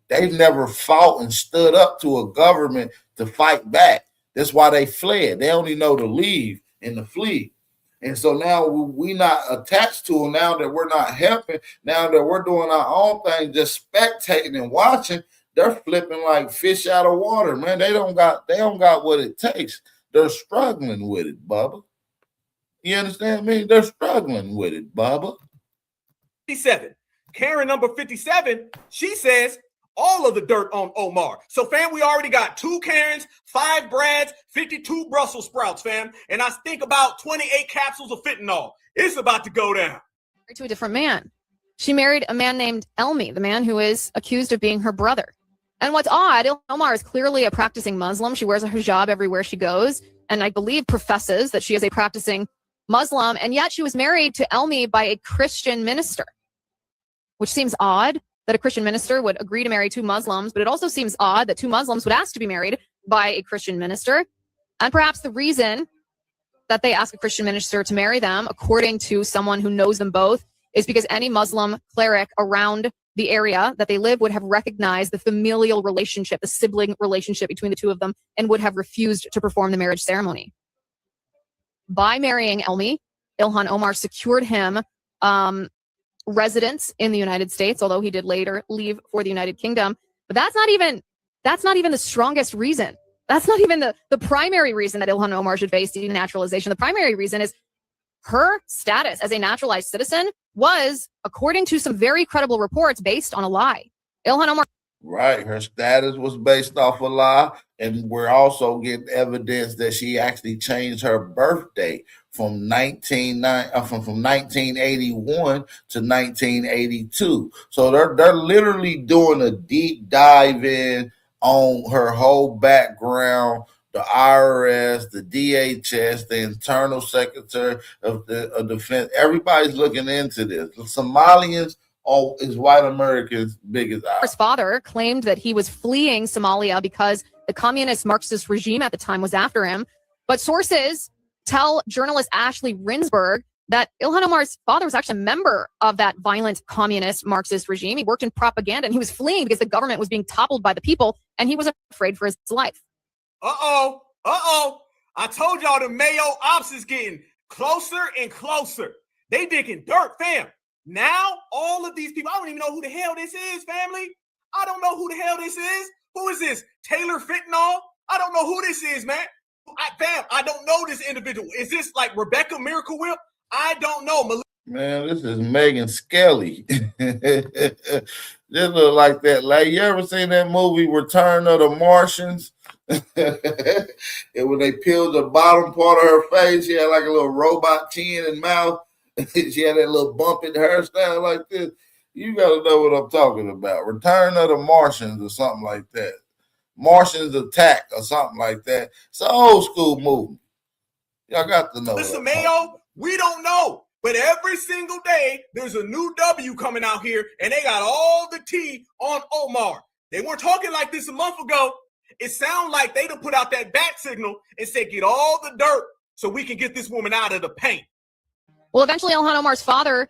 They've never fought and stood up to a government to fight back. That's why they fled. They only know to leave and to flee. And so now we're not attached to them. Now that we're not helping, now that we're doing our own thing, just spectating and watching, they're flipping like fish out of water, man. They don't got what it takes. They're struggling with it, Bubba. You understand me? They're struggling with it, Bubba. 57. Karen number 57, she says all of the dirt on Omar. So, fam, we already got 2 Karens, 5 Brads, 52 Brussels sprouts, fam. And I think about 28 capsules of fentanyl. It's about to go down. To a different man. She married a man named Elmi, the man who is accused of being her brother. And what's odd, Omar is clearly a practicing Muslim. She wears a hijab everywhere she goes, and I believe professes that she is a practicing Muslim, and yet she was married to Elmi by a Christian minister. which seems odd that a Christian minister would agree to marry two Muslims, but it also seems odd that two Muslims would ask to be married by a Christian minister. And perhaps the reason that they ask a Christian minister to marry them, according to someone who knows them both, is because any Muslim cleric around the area that they live would have recognized the familial relationship, the sibling relationship between the two of them, and would have refused to perform the marriage ceremony. By marrying Elmi, Ilhan Omar secured him residence in the United States, although he did later leave for the United Kingdom. But that's not even the strongest reason. That's not even the primary reason that Ilhan Omar should face denaturalization. The primary reason is her status as a naturalized citizen was, according to some very credible reports, based on a lie. Ilhan Omar. Right, her status was based off a lie, and we're also getting evidence that she actually changed her birthday from 1981 to 1982. So they're literally doing a deep dive in on her whole background, the IRS, the DHS, the Internal Secretary of Defense. Everybody's looking into this. The Somalians is white Americans' biggest eye. His father claimed that he was fleeing Somalia because the communist Marxist regime at the time was after him. But sources tell journalist Ashley Rinsberg that Ilhan Omar's father was actually a member of that violent communist Marxist regime. He worked in propaganda and he was fleeing because the government was being toppled by the people and he was afraid for his life. I told y'all the Mayo ops is getting closer and closer. They digging dirt, fam. Now, all of these people, I don't even know who the hell this is, family. I don't know who the hell this is. Who is this? Taylor Fentanyl? I don't know who this is, man. I don't know this individual. Is this like Rebecca Miracle Whip? I don't know. Man, this is Megan Skelly. This look like that. Like, you ever seen that movie Return of the Martians? And when they peeled the bottom part of her face, she had like a little robot chin and mouth. She had that little bump in hairstyle like this. You got to know what I'm talking about. Return of the Martians or something like that. Martians Attack or something like that. It's an old school movie. Y'all got to know. Listen, Mayo, we don't know. But every single day, there's a new W coming out here, and they got all the tea on Omar. They weren't talking like this a month ago. It sounds like they done put out that bat signal and said, get all the dirt so we can get this woman out of the paint. Well, eventually, Ilhan Omar's father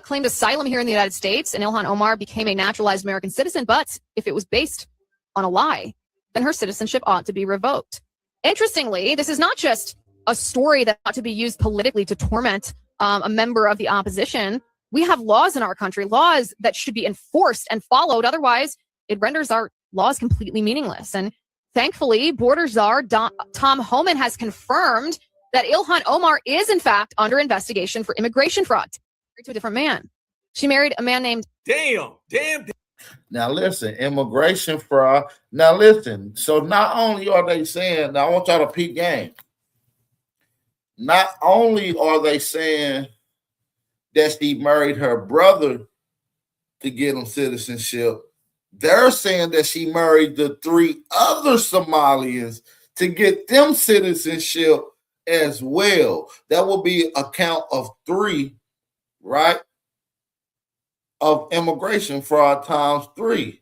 claimed asylum here in the United States, and Ilhan Omar became a naturalized American citizen. But if it was based on a lie, then her citizenship ought to be revoked. Interestingly, this is not just a story that ought to be used politically to torment a member of the opposition. We have laws in our country, laws that should be enforced and followed. Otherwise, it renders our laws completely meaningless. And thankfully, border czar Tom Homan has confirmed that Ilhan Omar is, in fact, under investigation for immigration fraud. Married to a different man. She married a man named... Damn. Now, listen, immigration fraud. Now, listen. So not only are they saying... Now, I want y'all to peep game. Not only are they saying that she married her brother to get him citizenship, they're saying that she married the 3 other Somalians to get them citizenship as well. That will be a count of 3, right? Of immigration fraud times 3.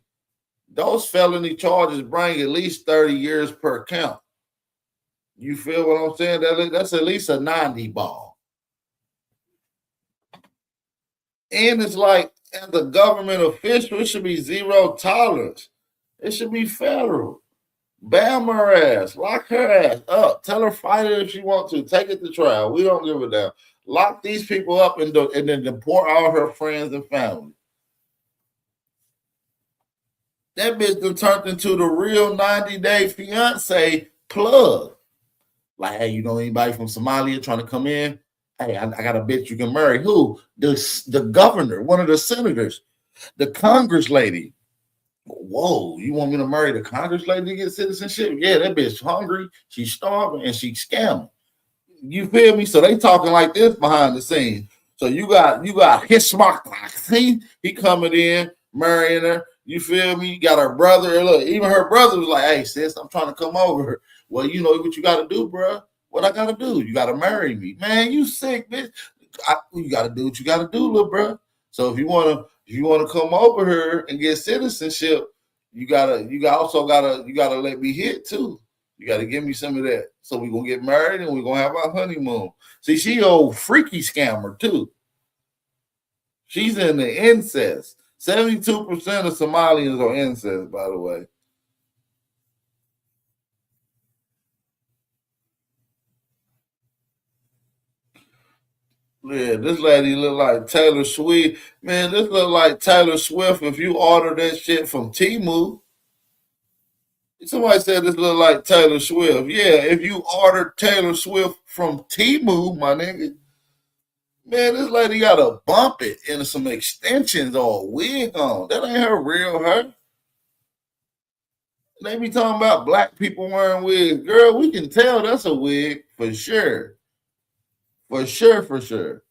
Those felony charges bring at least 30 years per count. You feel what I'm saying? That's at least a 90 ball. And it's like, as a government official, it should be 0 tolerance. It should be federal. Bam her ass. Lock her ass up. Tell her fight it if she wants to. Take it to trial. We don't give a damn. Lock these people up and then deport all her friends and family. That bitch done turned into the real 90-day fiance plug. Like, hey, you know anybody from Somalia trying to come in? Hey, I got a bitch you can marry. Who? The governor, one of the senators, the Congress lady. Whoa, you want me to marry the Congress lady to get citizenship? Yeah, that bitch hungry, she's starving, and she's scamming. You feel me? So they talking like this behind the scenes. So you got Hismak, he coming in, marrying her. You feel me? You got her brother. Look, even her brother was like, hey, sis, I'm trying to come over. Well, you know what you got to do, bro. What I got to do? You got to marry me. Man, you sick, bitch. You got to do what you got to do, little bro. So if you wanna come over here and get citizenship, you gotta let me hit too. You gotta give me some of that. So we're gonna get married and we're gonna have our honeymoon. See, she old freaky scammer too. She's in the incest. 72% of Somalians are incest, by the way. Yeah, this lady look like Taylor Swift. Man, this look like Taylor Swift if you order that shit from Temu. Somebody said this look like Taylor Swift. Yeah, if you order Taylor Swift from Temu, my nigga. Man, this lady got to bump it and some extensions or a wig on. That ain't her real hair. They be talking about black people wearing wigs. Girl, we can tell that's a wig for sure. For sure.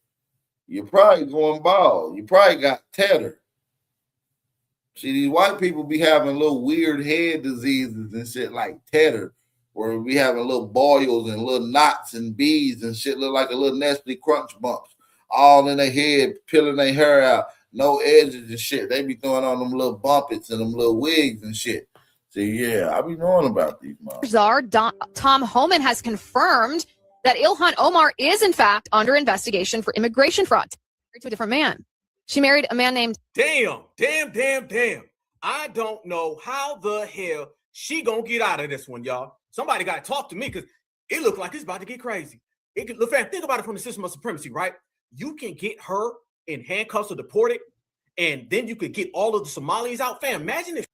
You're probably going bald. You probably got tether. See, these white people be having little weird head diseases and shit like tether, where we having little boils and little knots and beads and shit look like a little Nestle Crunch bumps all in their head, peeling their hair out, no edges and shit. They be throwing on them little bumpets and them little wigs and shit. See, yeah, I be knowing about these moms. Tom Homan has confirmed that Ilhan Omar is, in fact, under investigation for immigration fraud. Married to a different man. She married a man named... Damn. I don't know how the hell she gonna get out of this one, y'all. Somebody got to talk to me because it looks like it's about to get crazy. Think about it from the system of supremacy, right? You can get her in handcuffs or deported, and then you could get all of the Somalis out. Fam, imagine if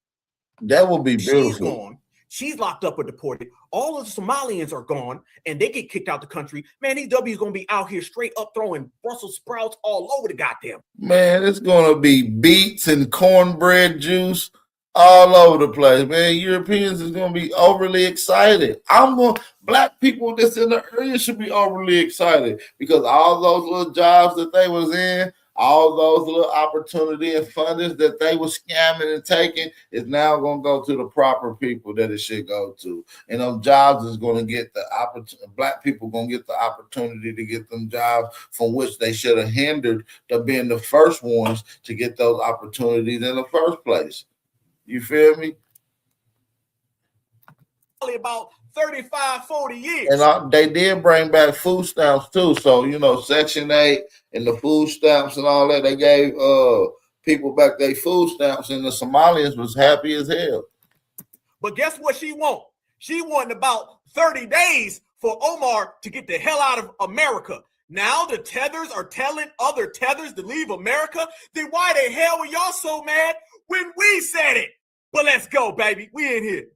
that would be beautiful. She's gone. She's locked up or deported. All of the Somalians are gone, and they get kicked out the country. Man, these W's gonna be out here straight up throwing Brussels sprouts all over the goddamn. Man, it's gonna be beets and cornbread juice all over the place. Man, Europeans is gonna be overly excited. Black people that's in the area should be overly excited because all those little jobs that they was in, all those little opportunity and fundings that they were scamming and taking is now going to go to the proper people that it should go to. And those jobs is going to get the opportunity. Black people going to get the opportunity to get them jobs from which they should have hindered to being the first ones to get those opportunities in the first place. You feel me? About 35, 40 years. And they did bring back food stamps too. So, Section 8 and the food stamps and all that, they gave people back their food stamps, and the Somalians was happy as hell. But guess what she want? She wanted about 30 days for Omar to get the hell out of America. Now the Tethers are telling other Tethers to leave America. Then why the hell were y'all so mad when we said it? But let's go, baby. We in here.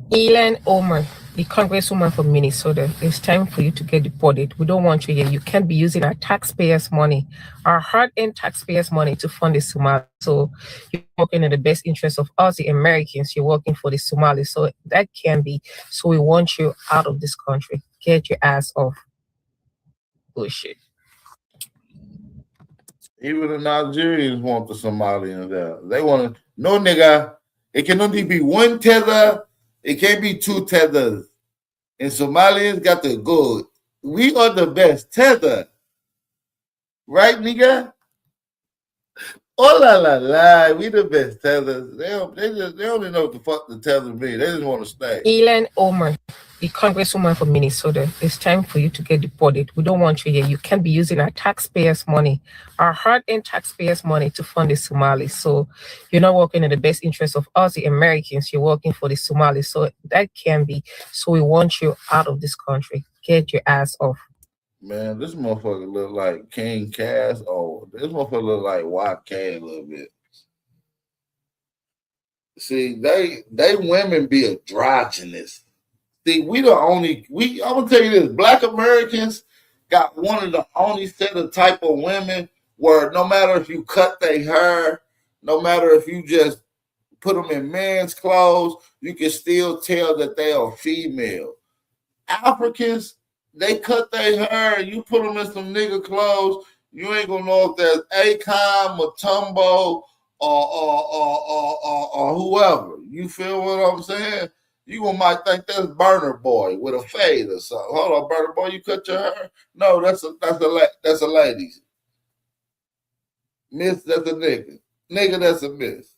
Yall Omar, the congresswoman from Minnesota, it's time for you to get deported. We don't want you here. You can't be using our taxpayers' money, our hard-earned taxpayers' money to fund the Somalis. So you're working in the best interest of us, the Americans. You're working for the Somalis. So that can't be. So we want you out of this country. Get your ass off. Bullshit. Even the Nigerians want the Somalians out. They want to, no nigga, it can only be one tether. It can't be two tethers. And Somalians got the good. We are the best tether. Right, nigga? Oh la la la. We the best tethers. They don't even know what the fuck the tether mean. They just want to stay. Yall Omar, the congresswoman from Minnesota, it's time for you to get deported. We don't want you here. You can't be using our taxpayers' money, our hard-earned taxpayers' money to fund the Somalis. So you're not working in the best interest of us, the Americans. You're working for the Somalis. So that can't be. So we want you out of this country. Get your ass off. Man, this motherfucker look like King Cass. Oh, this motherfucker look like YK a little bit. See, they women be androgynous. See, I'm gonna tell you this, Black Americans got one of the only set of type of women where no matter if you cut their hair, no matter if you just put them in men's clothes, you can still tell that they are female. Africans, they cut their hair, you put them in some nigga clothes, you ain't gonna know if there's Akon, Matumbo, or whoever. You feel what I'm saying? You might think that's Burner Boy with a fade or something. Hold on, Burner Boy, you cut your hair? No, that's a lady. Miss, that's a nigga. Nigga, that's a miss.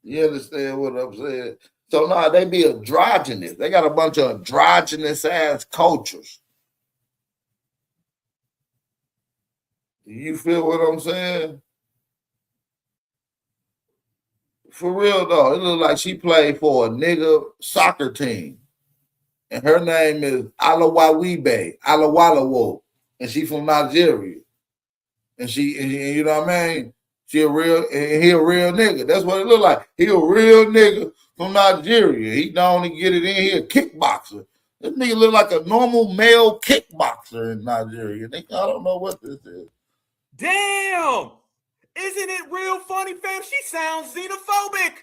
You understand what I'm saying? So now they be androgynous. They got a bunch of androgynous ass cultures. You feel what I'm saying? For real though, it look like she played for a nigga soccer team. And her name is Alawalawo. And she from Nigeria. And you know what I mean? He a real nigga. That's what it look like. He a real nigga from Nigeria. He known to get it in here, kickboxer. This nigga look like a normal male kickboxer in Nigeria. I don't know what this is. Damn! Isn't it real funny, fam? She sounds xenophobic.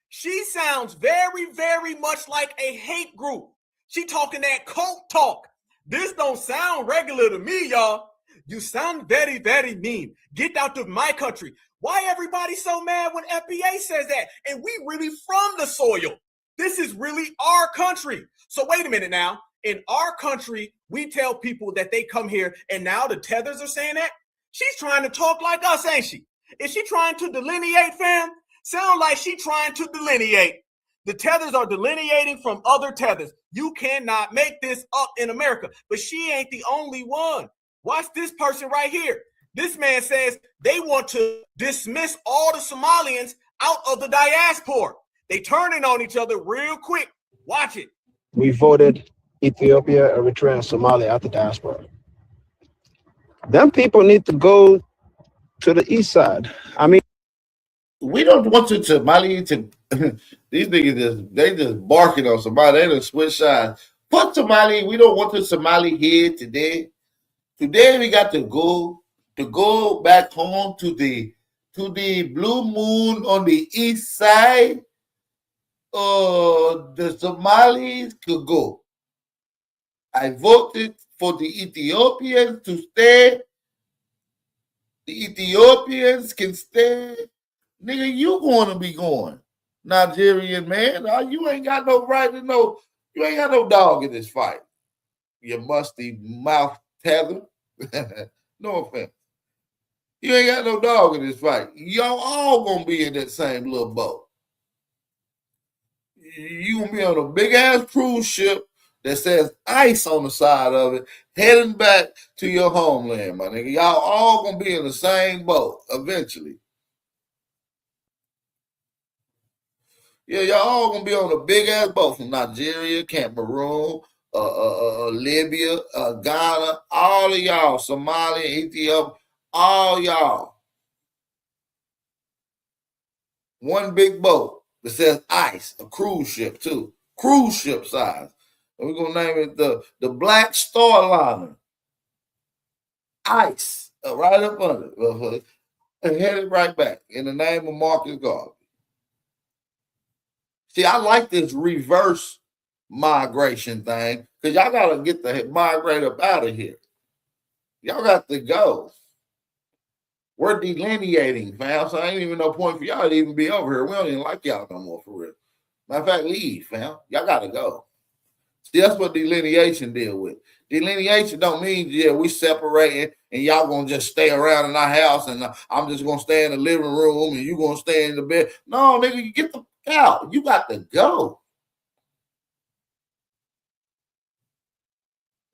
She sounds very, very much like a hate group. She talking that cult talk. This don't sound regular to me, y'all. You sound very, very mean. Get out of my country. Why everybody so mad when FBA says that? And we really from the soil. This is really our country. So wait a minute now. In our country, we tell people that they come here, and now the Tethers are saying that? She's trying to talk like us, ain't she? Is she trying to delineate, fam? Sound like she trying to delineate. The Tethers are delineating from other Tethers. You cannot make this up in America. But she ain't the only one. Watch this person right here. This man says they want to dismiss all the Somalians out of the diaspora. They turning on each other real quick. Watch it. We voted Ethiopia, Eritrea, and Somalia out the diaspora. Them people need to go to the east side. I mean, we don't want to Somali to these niggas just barking on Somali. They just switch sides. Put Somali, we don't want the Somali here today. Today we got to go back home to the blue moon on the east side. The Somalis could go. I voted for the Ethiopians to stay. The Ethiopians can stay. Nigga, you going to be going. Nigerian man. You ain't got no right to know. You ain't got no dog in this fight. You musty mouth tether. No offense. You ain't got no dog in this fight. Y'all all gonna be in that same little boat. You gonna be on a big ass cruise ship that says ICE on the side of it, heading back to your homeland, my nigga. Y'all all gonna be in the same boat eventually. Yeah, y'all all gonna be on a big ass boat from Nigeria, Cameroon, Libya, Ghana, all of y'all, Somalia, Ethiopia, all y'all. One big boat that says ICE, a cruise ship too, cruise ship size. And we're gonna name it the Black Star Liner. ICE, right up under it, and headed right back in the name of Marcus Garvey. See, I like this reverse migration thing because y'all got to get the migrate up out of here. Y'all got to go. We're delineating, fam, so ain't even no point for y'all to even be over here. We don't even like y'all no more, for real. Matter of fact, leave, fam. Y'all got to go. See, that's what delineation deal with. Delineation don't mean, yeah, we separating and y'all going to just stay around in our house and I'm just going to stay in the living room and you going to stay in the bed. No, nigga, you get the out. You got to go.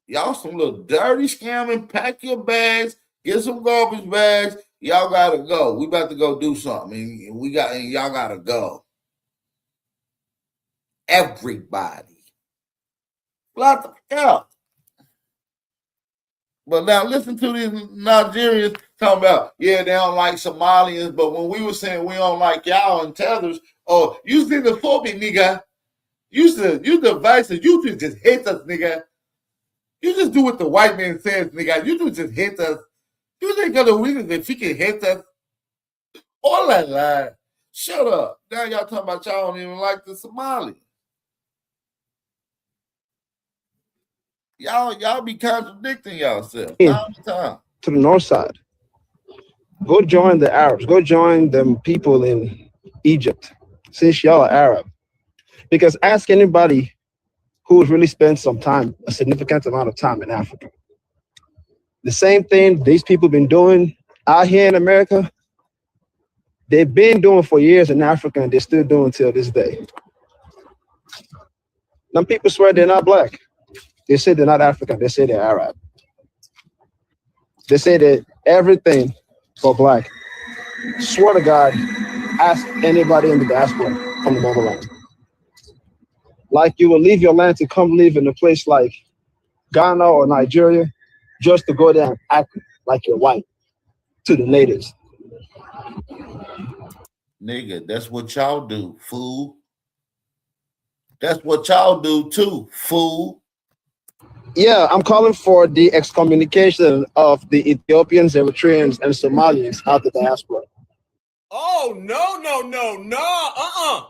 Y'all some little dirty scamming. Pack your bags. Get some garbage bags. Y'all got to go. We about to go do something. And y'all got to go. Everybody. Lot the hell. But now listen to these Nigerians talking about, yeah, they don't like Somalians, but when we were saying we don't like y'all and Tethers, oh, you xenophobic, nigga. You the vices, you just hate us, nigga. You just do what the white man says, nigga. You just hate us. You think of the reason that she can hate us. All that lie. Shut up. Now y'all talking about y'all don't even like the Somali. Y'all be contradicting yourself all the time. To the north side. Go join the Arabs. Go join them people in Egypt, since y'all are Arab. Because ask anybody who's really spent some time, a significant amount of time in Africa. The same thing these people been doing Out here in America, they've been doing for years in Africa, and they're still doing till this day. Some people swear they're not black. They say they're not African. They say they're Arab. They say that everything for black. Swear to God, ask anybody in the diaspora from the motherland. Like you will leave your land to come live in a place like Ghana or Nigeria just to go there and act like you're white to the natives. Nigga, that's what y'all do, fool. That's what y'all do too, fool. Yeah, I'm calling for the excommunication of the Ethiopians, Eritreans, and Somalians out of the diaspora. Oh, no.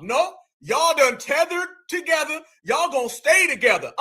No. Y'all done tethered together. Y'all gonna stay together.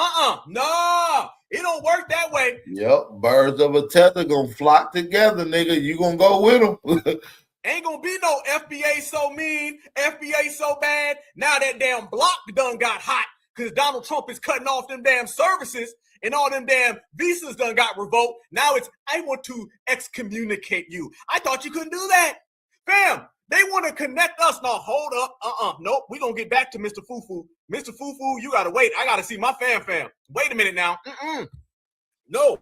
No. It don't work that way. Yep, birds of a tether gonna flock together, nigga. You gonna go with them. Ain't gonna be no FBA so mean, FBA so bad. Now that damn block done got hot because Donald Trump is cutting off them damn services and all them damn visas done got revoked. Now it's, I want to excommunicate you. I thought you couldn't do that. Fam, they want to connect us. Now, hold up. Nope, we gonna get back to Mr. Fufu. Mr. Fufu, you gotta wait. I gotta see my fam. Wait a minute now. No,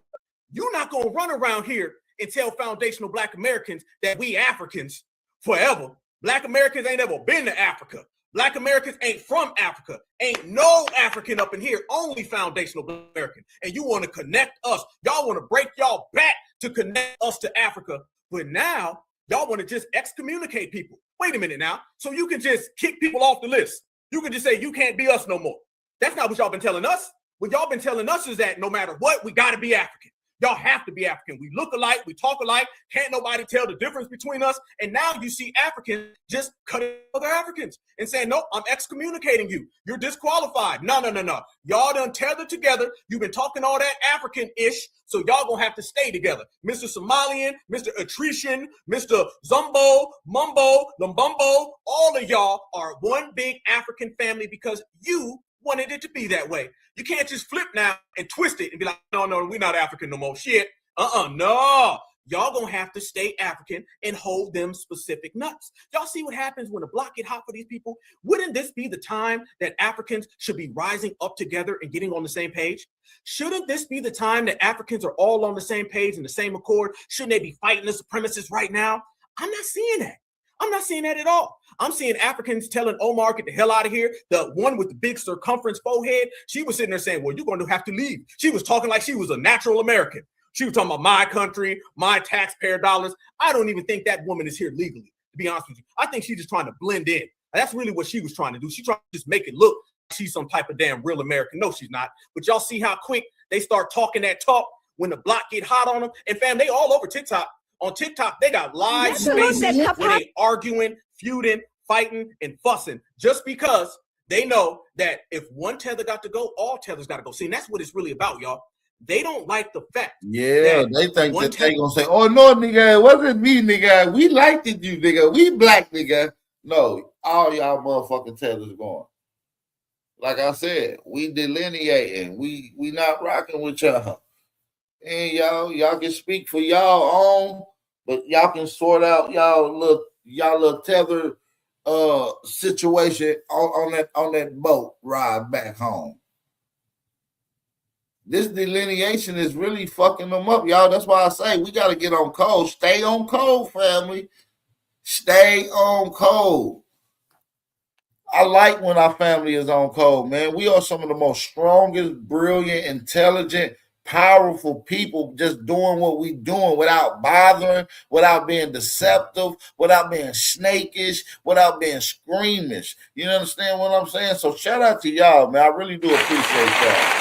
you're not gonna run around here and tell foundational Black Americans that we Africans forever. Black Americans ain't ever been to Africa. Black Americans ain't from Africa. Ain't no African up in here, only foundational Black American. And you want to connect us. Y'all want to break y'all back to connect us to Africa. But now, y'all want to just excommunicate people. Wait a minute now. So you can just kick people off the list. You can just say, you can't be us no more. That's not what y'all been telling us. What y'all been telling us is that no matter what, we got to be African. Y'all have to be African. We look alike. We talk alike. Can't nobody tell the difference between us. And now you see Africans just cutting other Africans and saying, no, I'm excommunicating you. You're disqualified. No. Y'all done tethered together. You've been talking all that African-ish. So y'all gonna have to stay together. Mr. Somalian, Mr. Atrician, Mr. Zumbo, Mumbo, Lumbumbo, all of y'all are one big African family because you wanted it to be that way. You can't just flip now and twist it and be like, no, we're not African no more. Shit. No. Y'all gonna have to stay African and hold them specific nuts. Y'all see what happens when the block get hot for these people? Wouldn't this be the time that Africans should be rising up together and getting on the same page? Shouldn't this be the time that Africans are all on the same page and the same accord? Shouldn't they be fighting the supremacists right now? I'm not seeing that. I'm not seeing that at all. I'm seeing Africans telling Omar, get the hell out of here. The one with the big circumference forehead, she was sitting there saying, well, you're going to have to leave. She was talking like she was a natural American. She was talking about my country, my taxpayer dollars. I don't even think that woman is here legally, to be honest with you. I think she's just trying to blend in. That's really what she was trying to do. She's trying to just make it look like she's some type of damn real American. No, she's not. But y'all see how quick they start talking that talk when the block get hot on them. And fam, they all over TikTok. On TikTok, they got live spaces where they arguing, feuding, fighting, and fussing just because they know that if one tether got to go, all tethers got to go. See, and that's what it's really about, y'all. They don't like the fact. Yeah, they think that they gonna say, oh, no, nigga, it wasn't me, nigga. We liked it, you, nigga. We black, nigga. No, all y'all motherfucking tethers going. Like I said, we delineating. We not rocking with y'all. And y'all can speak for y'all own, but y'all can sort out y'all little tether situation on that boat ride back home. This delineation is really fucking them up, y'all. That's why I say we gotta get on code. Stay on code, family. Stay on code. I like when our family is on code, man. We are some of the most strongest, brilliant, intelligent, powerful people just doing what we doing without bothering, without being deceptive, without being snakish, without being screamish. You understand what I'm saying? So shout out to y'all, man. I really do appreciate that.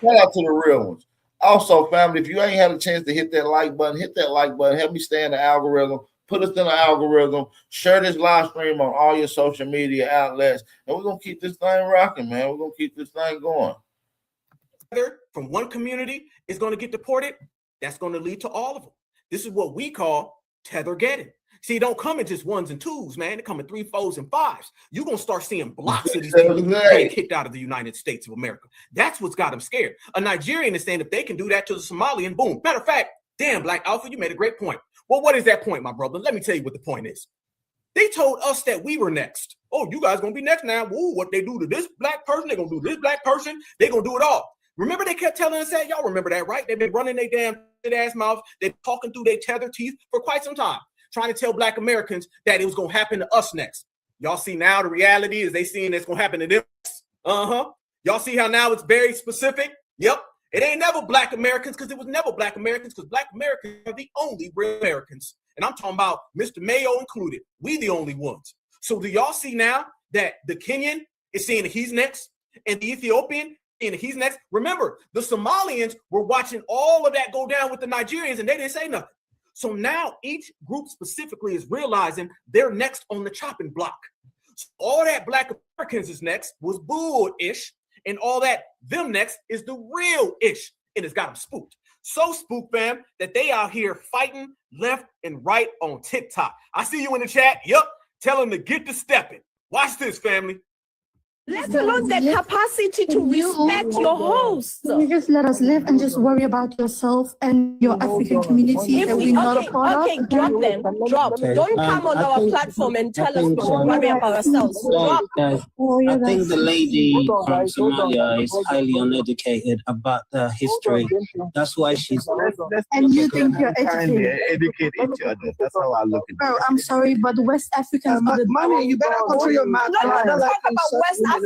Shout out to the real ones. Also, family, if you ain't had a chance to hit that like button, hit that like button. Help me stay in the algorithm. Put us in the algorithm. Share this live stream on all your social media outlets. And we're going to keep this thing rocking, man. We're going to keep this thing going. From one community is going to get deported. That's going to lead to all of them. This is what we call tether-getting. See, it don't come in just ones and twos, man. It come in 3, 4s, and 5s. You're going to start seeing blocks of these people getting kicked out of the United States of America. That's what's got them scared. A Nigerian is saying if they can do that to the Somalian, boom. Matter of fact, Damn, Black Alpha, you made a great point. Well, what is that point, my brother? Let me tell you what the point is. They told us that we were next. Oh, you guys gonna be next now. Ooh, what they do to this black person, they're gonna do this black person, they're gonna do it all. Remember they kept telling us that? Y'all remember that, right? They've been running their damn ass mouths. They're talking through their tether teeth for quite some time, trying to tell Black Americans that it was gonna happen to us next. Y'all see now the reality is they seeing it's gonna happen to them. Y'all see how now it's very specific? Yep. It ain't never Black Americans because it was never Black Americans because Black Americans are the only real Americans. And I'm talking about Mr. Mayo included. We the only ones. So do y'all see now that the Kenyan is saying that he's next and the Ethiopian and he's next? Remember, the Somalians were watching all of that go down with the Nigerians and they didn't say nothing. So now each group specifically is realizing they're next on the chopping block. So all that Black Americans is next was bull-ish, and all that them next is the real-ish, and it's got them spooked. So spooked, fam, that they out here fighting left and right on TikTok. I see you in the chat. Yep. Tell them to get to stepping. Watch this, family. Let alone the capacity to respect your host. You just let us live and just worry about yourself and your African community that we're not a part of. Okay, drop them. Drop. Don't come on our platform and tell us to worry about ourselves. Drop. I think the lady from Somalia is highly uneducated about the history. That's why she's. And you think you're educated. Educate each other. That's how I look at it. Bro, I'm sorry, but West Africans are the money. You better control your mouth. No, let's talk about West Africans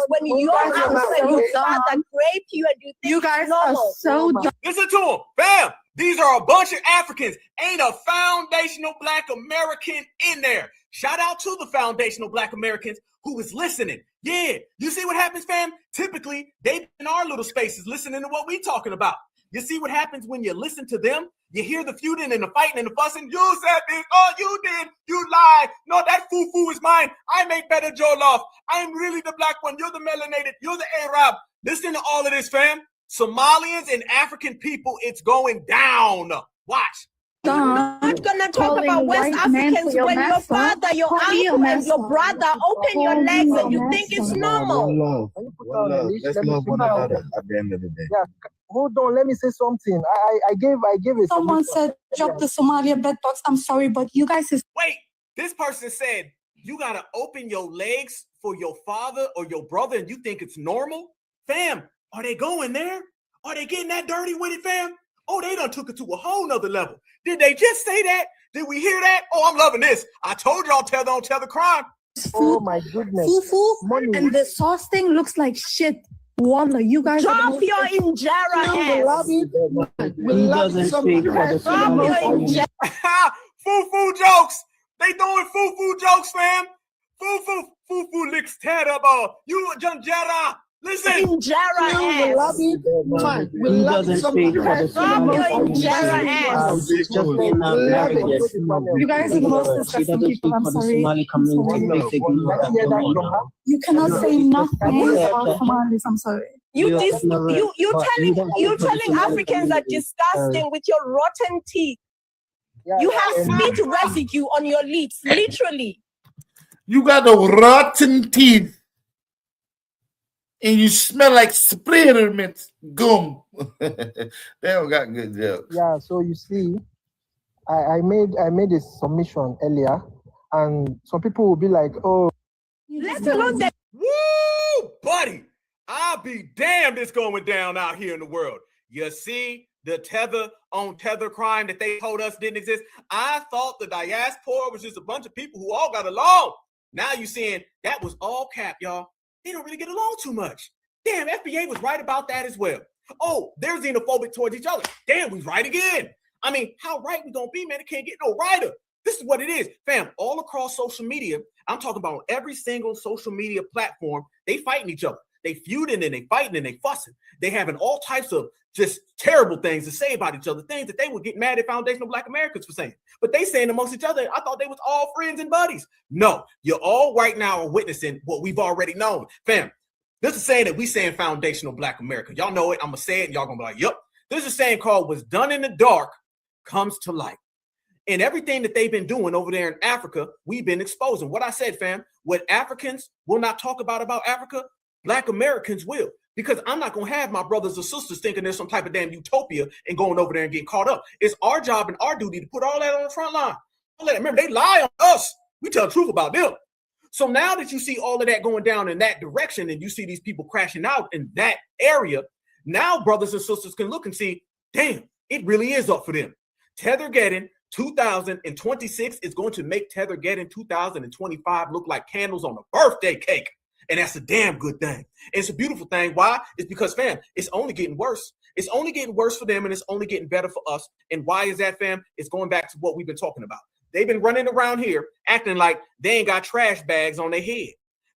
when your house and your father grape you and you think you guys are so dumb. Listen to them. Bam. These are a bunch of Africans. Ain't a foundational Black American in there. Shout out to the foundational Black Americans who is listening. Yeah. You see what happens, fam? Typically, they in our little spaces listening to what we talking about. You see what happens when you listen to them? You hear the feuding and the fighting and the fussing. You said this. Oh, you did. You lied. No, that foo-foo is mine. I make better jollof. I am really the black one. You're the melanated. You're the Arab. Listen to all of this, fam. Somalians and African people, it's going down. Watch. I'm not gonna talk about West Africans when your father, your uncle, and your brother open your legs and you think it's normal. Let's love one another at the end of the day. Yeah. Hold on, let me say something. I gave it. Someone said, drop the Somalia bedbugs. I'm sorry, but you guys is. Wait, this person said, you gotta open your legs for your father or your brother and you think it's normal? Fam, are they going there? Are they getting that dirty with it, fam? Oh, they done took it to a whole nother level. Did they just say that? Did we hear that? Oh, I'm loving this. I told y'all, don't tell the crime. Oh my goodness. Fufu, and the sauce thing looks like shit. Wallah, you guys drop your injera ass. Fufu jokes. They doing fufu jokes, fam. Fufu licks terrible. You Janjera. Listen. Injera ass. He doesn't speak for the You guys are the most disgusting people. I'm sorry. You cannot say nothing about Somalis. I'm sorry. You telling Africans are disgusting with your rotten teeth. You have spit residue on your lips, literally. You got the rotten teeth. And you smell like spearmint gum. They don't got good jokes. Yeah, so you see, I made a submission earlier, and some people will be like, "Oh, let alone that." Woo, buddy! I'll be damned it's going down out here in the world. You see the tether on tether crime that they told us didn't exist. I thought the diaspora was just a bunch of people who all got along. Now you seeing that was all cap, y'all. They don't really get along too much. Damn, FBA was right about that as well. Oh, they're xenophobic towards each other. Damn, we right again. I mean, how right we gonna be, man? It can't get no righter. This is what it is. Fam, all across social media, I'm talking about every single social media platform, they fighting each other. They feuding and they fighting and they fussing. They having all types of just terrible things to say about each other, things that they would get mad at foundational Black Americans for saying. But they saying amongst each other, I thought they was all friends and buddies. No, you're all right now are witnessing what we've already known. Fam, this is saying that we saying foundational Black America. Y'all know it. I'm going to say it and y'all going to be like, yep. This is a saying called what's done in the dark comes to light. And everything that they've been doing over there in Africa, we've been exposing. What I said, fam, what Africans will not talk about Africa, Black Americans will. because I'm not going to have my brothers or sisters thinking there's some type of damn utopia and going over there and getting caught up. It's our job and our duty to put all that on the front line. Remember, they lie on us. We tell the truth about them. So now that you see all of that going down in that direction and you see these people crashing out in that area, now brothers and sisters can look and see, damn, it really is up for them. Tethergeddon 2026 is going to make Tethergeddon 2025 look like candles on a birthday cake. And that's a damn good thing. And it's a beautiful thing. Why? It's because, fam, it's only getting worse. It's only getting worse for them, and it's only getting better for us. And why is that, fam? It's going back to what we've been talking about. They've been running around here acting like they ain't got trash bags on their head.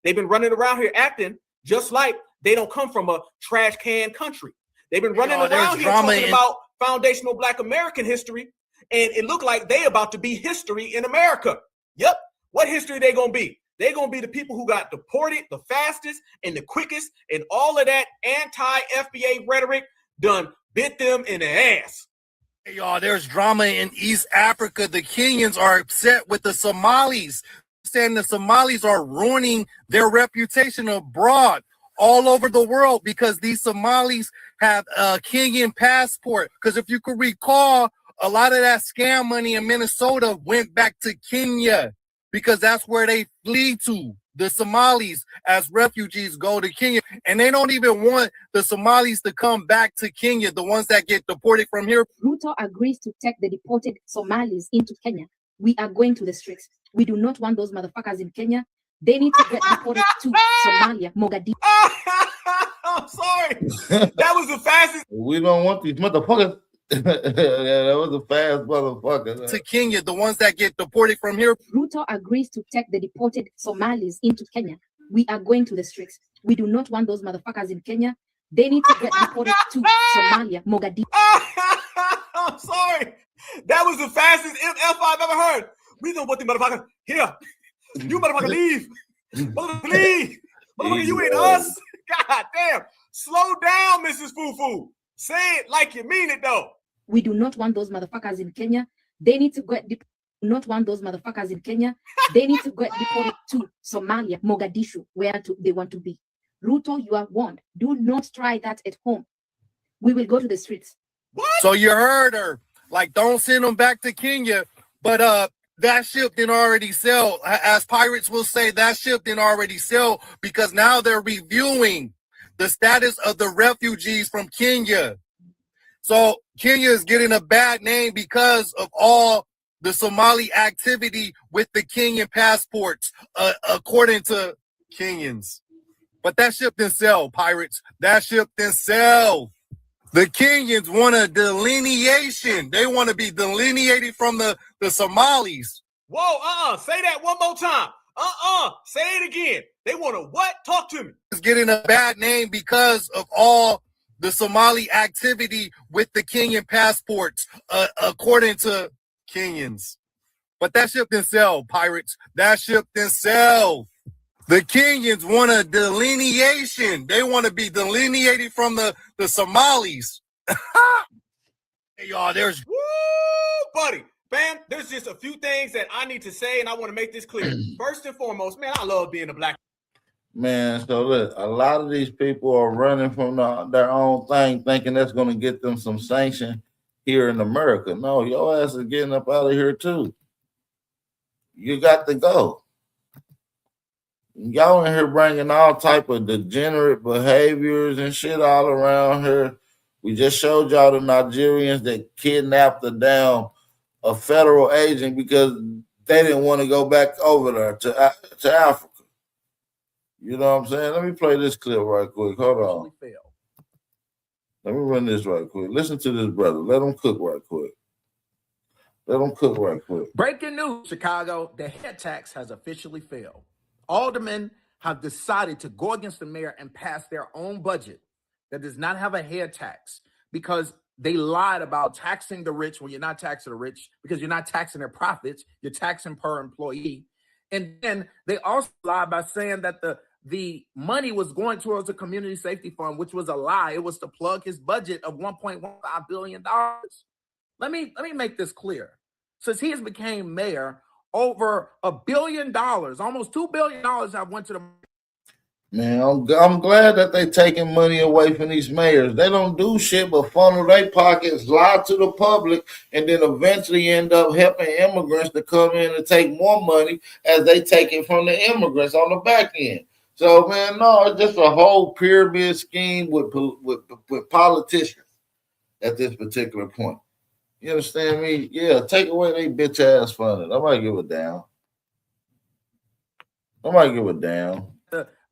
They've been running around here acting just like they don't come from a trash can country. They've been running around here talking about foundational Black American history, and it looked like they about to be history in America. Yep. What history they going to be? They're going to be the people who got deported the fastest and the quickest, and all of that anti-FBA rhetoric done bit them in the ass. Hey, y'all, there's drama in East Africa. The Kenyans are upset with the Somalis, saying the Somalis are ruining their reputation abroad all over the world because these Somalis have a Kenyan passport. Because if you could recall, a lot of that scam money in Minnesota went back to Kenya, because that's where they flee to. The Somalis, as refugees, go to Kenya, and they don't even want the Somalis to come back to Kenya, the ones that get deported from here. Ruto agrees to take the deported Somalis into Kenya. We are going to the streets. We do not want those motherfuckers in Kenya. They need to get deported to Somalia, Mogadishu. I'm sorry. That was the fastest. We don't want these motherfuckers. Yeah, that was a fast motherfucker. To Kenya, the ones that get deported from here. Ruto agrees to take the deported Somalis into Kenya. We are going to the streets. We do not want those motherfuckers in Kenya. They need to get deported to Somalia, Mogadishu. I'm sorry. That was the fastest F I've ever heard. We don't want the motherfuckers here. You motherfucker leave. Motherfucker leave. Motherfucker, you ain't us. God damn. Slow down, Mrs. Fufu. Say it like you mean it, though. We do not want those motherfuckers in Kenya. They need to get not want those motherfuckers in Kenya. They need to get deported to Somalia, Mogadishu, where they want to be. Ruto, you are warned. Do not try that at home. We will go to the streets. What? So you heard her. Like, don't send them back to Kenya. But that ship didn't already sell. As pirates will say, that ship didn't already sell because now they're reviewing the status of the refugees from Kenya. So Kenya is getting a bad name because of all the Somali activity with the Kenyan passports, according to Kenyans. But that ship didn't sell, pirates. That ship didn't sell. The Kenyans want a delineation. They want to be delineated from the Somalis. Whoa, say that one more time. Say it again. They want to what? Talk to me. It's getting a bad name because of all the Somali activity with the Kenyan passports, according to Kenyans. But that ship didn't sell, pirates. That ship didn't sell. The Kenyans want a delineation. They want to be delineated from the Somalis. Hey, y'all, there's... Woo, buddy. Fam, there's just a few things that I need to say, and I want to make this clear. First and foremost, man, I love being a black man. So look, a lot of these people are running from their own thing, thinking that's going to get them some sanction here in America. No, your ass is getting up out of here too. You got to go. Y'all in here bringing all type of degenerate behaviors and shit all around here. We just showed y'all the Nigerians that kidnapped a federal agent because they didn't want to go back over there to Africa. You know what I'm saying? Let me play this clip right quick. Hold on. Let me run this right quick. Listen to this brother. Let him cook right quick. Breaking news, Chicago. The head tax has officially failed. Aldermen have decided to go against the mayor and pass their own budget that does not have a head tax because they lied about taxing the rich when you're not taxing the rich because you're not taxing their profits. You're taxing per employee. And then they also lied by saying that the money was going towards a community safety fund, which was a lie. It was to plug his budget of $1.15 billion. Let me make this clear. Since he has became mayor, over $1 billion, almost $2 billion have went to the... Man, I'm glad that they taking money away from these mayors. They don't do shit but funnel their pockets, lie to the public, and then eventually end up helping immigrants to come in and take more money as they take it from the immigrants on the back end. So, man, no, it's just a whole pyramid scheme with politicians at this particular point. You understand me? Yeah, take away they bitch ass funding. Nobody give a damn. Nobody give a damn.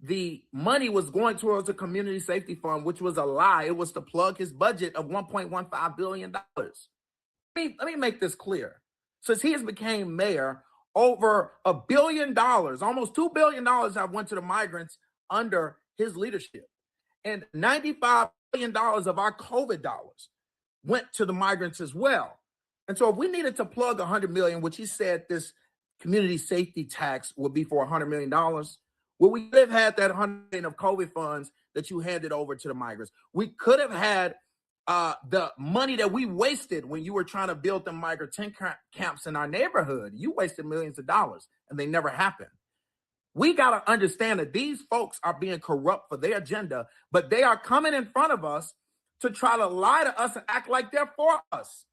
The money was going towards a community safety fund, which was a lie. It was to plug his budget of $1.15 billion. Let me make this clear. Since he has became mayor, over $1 billion, almost $2 billion have went to the migrants under his leadership. And $95 billion of our COVID dollars went to the migrants as well. And so if we needed to plug $100 million, which he said this community safety tax would be for $100 million, well, we could have had that $100 million of COVID funds that you handed over to the migrants. We could have had the money that we wasted when you were trying to build the migrant tent camps in our neighborhood. You wasted millions of dollars and they never happened. We got to understand that these folks are being corrupt for their agenda, but they are coming in front of us to try to lie to us and act like they're for us.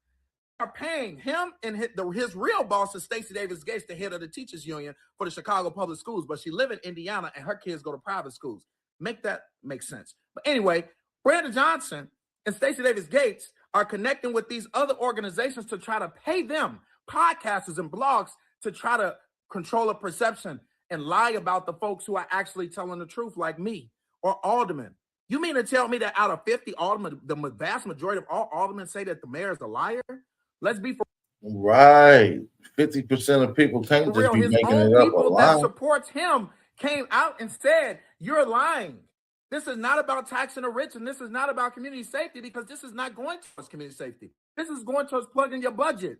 Are paying him and his real boss is Stacey Davis Gates, the head of the teachers union for the Chicago Public Schools, but she live in Indiana and her kids go to private schools. Make that make sense. But anyway, Brandon Johnson and Stacey Davis Gates are connecting with these other organizations to try to pay them, podcasters and blogs, to try to control a perception and lie about the folks who are actually telling the truth, like me or aldermen. You mean to tell me that out of 50 aldermen, the vast majority of all aldermen say that the mayor is a liar? Let's be for right. 50% of people can't just real. be His making own it up a people lie. that supports him came out and said, you're lying. This is not about taxing the rich, and this is not about community safety, because this is not going towards community safety. This is going towards plugging your budget.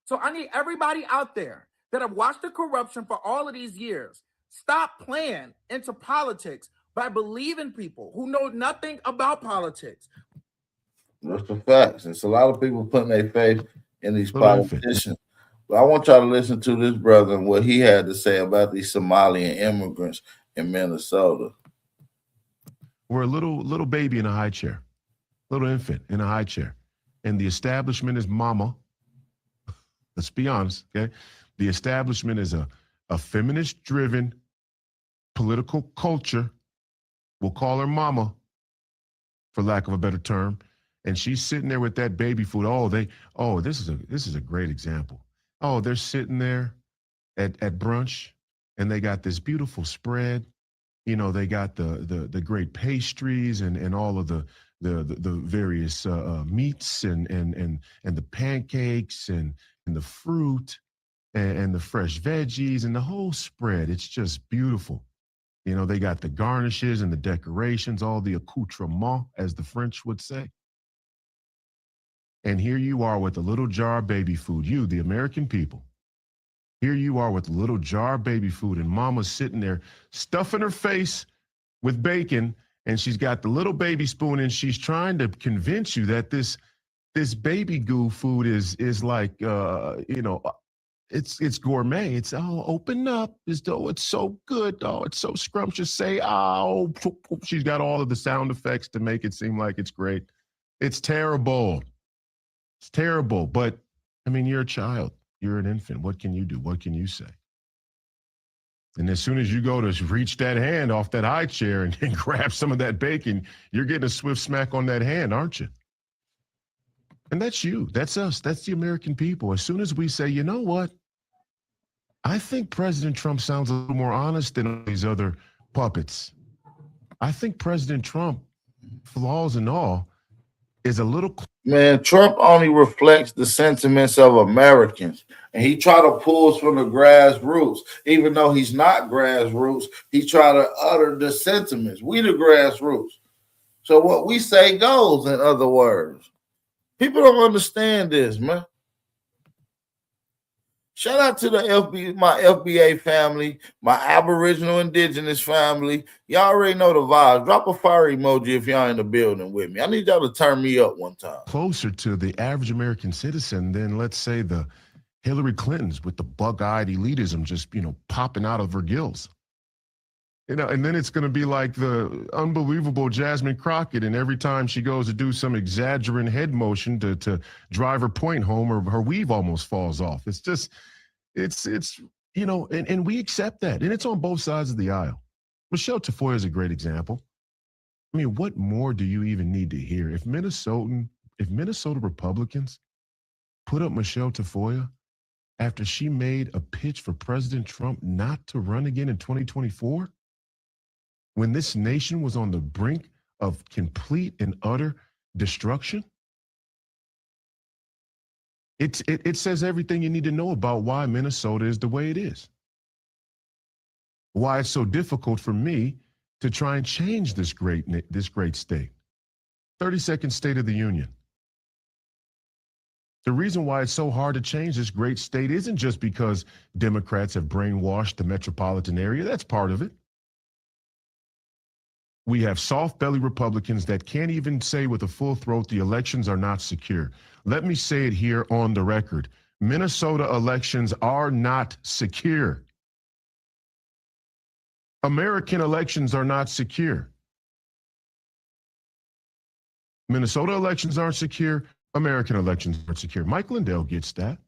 So I need everybody out there that have watched the corruption for all of these years, stop playing into politics by believing people who know nothing about politics. That's the facts. It's a lot of people putting their faith in these politicians. But I want y'all to listen to this brother and what he had to say about these Somalian immigrants in Minnesota. We're a little baby in a high chair, little infant in a high chair, and the establishment is mama. Let's be honest, okay? The establishment is a feminist-driven political culture. We'll call her mama, for lack of a better term. And she's sitting there with that baby food. This is a great example. Oh, they're sitting there at brunch, and they got this beautiful spread. You know, they got the great pastries and all of the various meats and the pancakes and the fruit and the fresh veggies and the whole spread. It's just beautiful. You know, they got the garnishes and the decorations, all the accoutrements, as the French would say. And here you are with a little jar of baby food, you, the American people. Here you are with a little jar of baby food, and mama's sitting there stuffing her face with bacon, and she's got the little baby spoon, and she's trying to convince you that this baby goo food is like, it's gourmet. It's, open up. It's so good. Oh, it's so scrumptious. Say, she's got all of the sound effects to make it seem like it's great. It's terrible. It's terrible. But, I mean, you're a child. You're an infant. What can you do? What can you say? And as soon as you go to reach that hand off that high chair and grab some of that bacon, you're getting a swift smack on that hand, aren't you? And that's you. That's us. That's the American people. As soon as we say, you know what? I think President Trump sounds a little more honest than all these other puppets. I think President Trump, flaws and all, is a little... Man, Trump only reflects the sentiments of Americans. And he try to pull from the grassroots. Even though he's not grassroots, he try to utter the sentiments. We the grassroots. So what we say goes, in other words. People don't understand this, man. Shout out to my FBA family, my Aboriginal Indigenous family. Y'all already know the vibes. Drop a fire emoji if y'all in the building with me. I need y'all to turn me up one time. Closer to the average American citizen than, let's say, the Hillary Clintons with the bug-eyed elitism just, popping out of her gills. You know, and then it's going to be like the unbelievable Jasmine Crockett, and every time she goes to do some exaggerant head motion to drive her point home, or her weave almost falls off. It's just, it's you know, and we accept that, and it's on both sides of the aisle. Michelle Tafoya is a great example. I mean, what more do you even need to hear? If Minnesota Republicans put up Michelle Tafoya after she made a pitch for President Trump not to run again in 2024, when this nation was on the brink of complete and utter destruction, it says everything you need to know about why Minnesota is the way it is. Why it's so difficult for me to try and change this great state. 32nd State of the Union. The reason why it's so hard to change this great state isn't just because Democrats have brainwashed the metropolitan area. That's part of it. We have soft-bellied Republicans that can't even say with a full throat the elections are not secure. Let me say it here on the record. Minnesota elections are not secure. American elections are not secure. Minnesota elections aren't secure. American elections aren't secure. Mike Lindell gets that.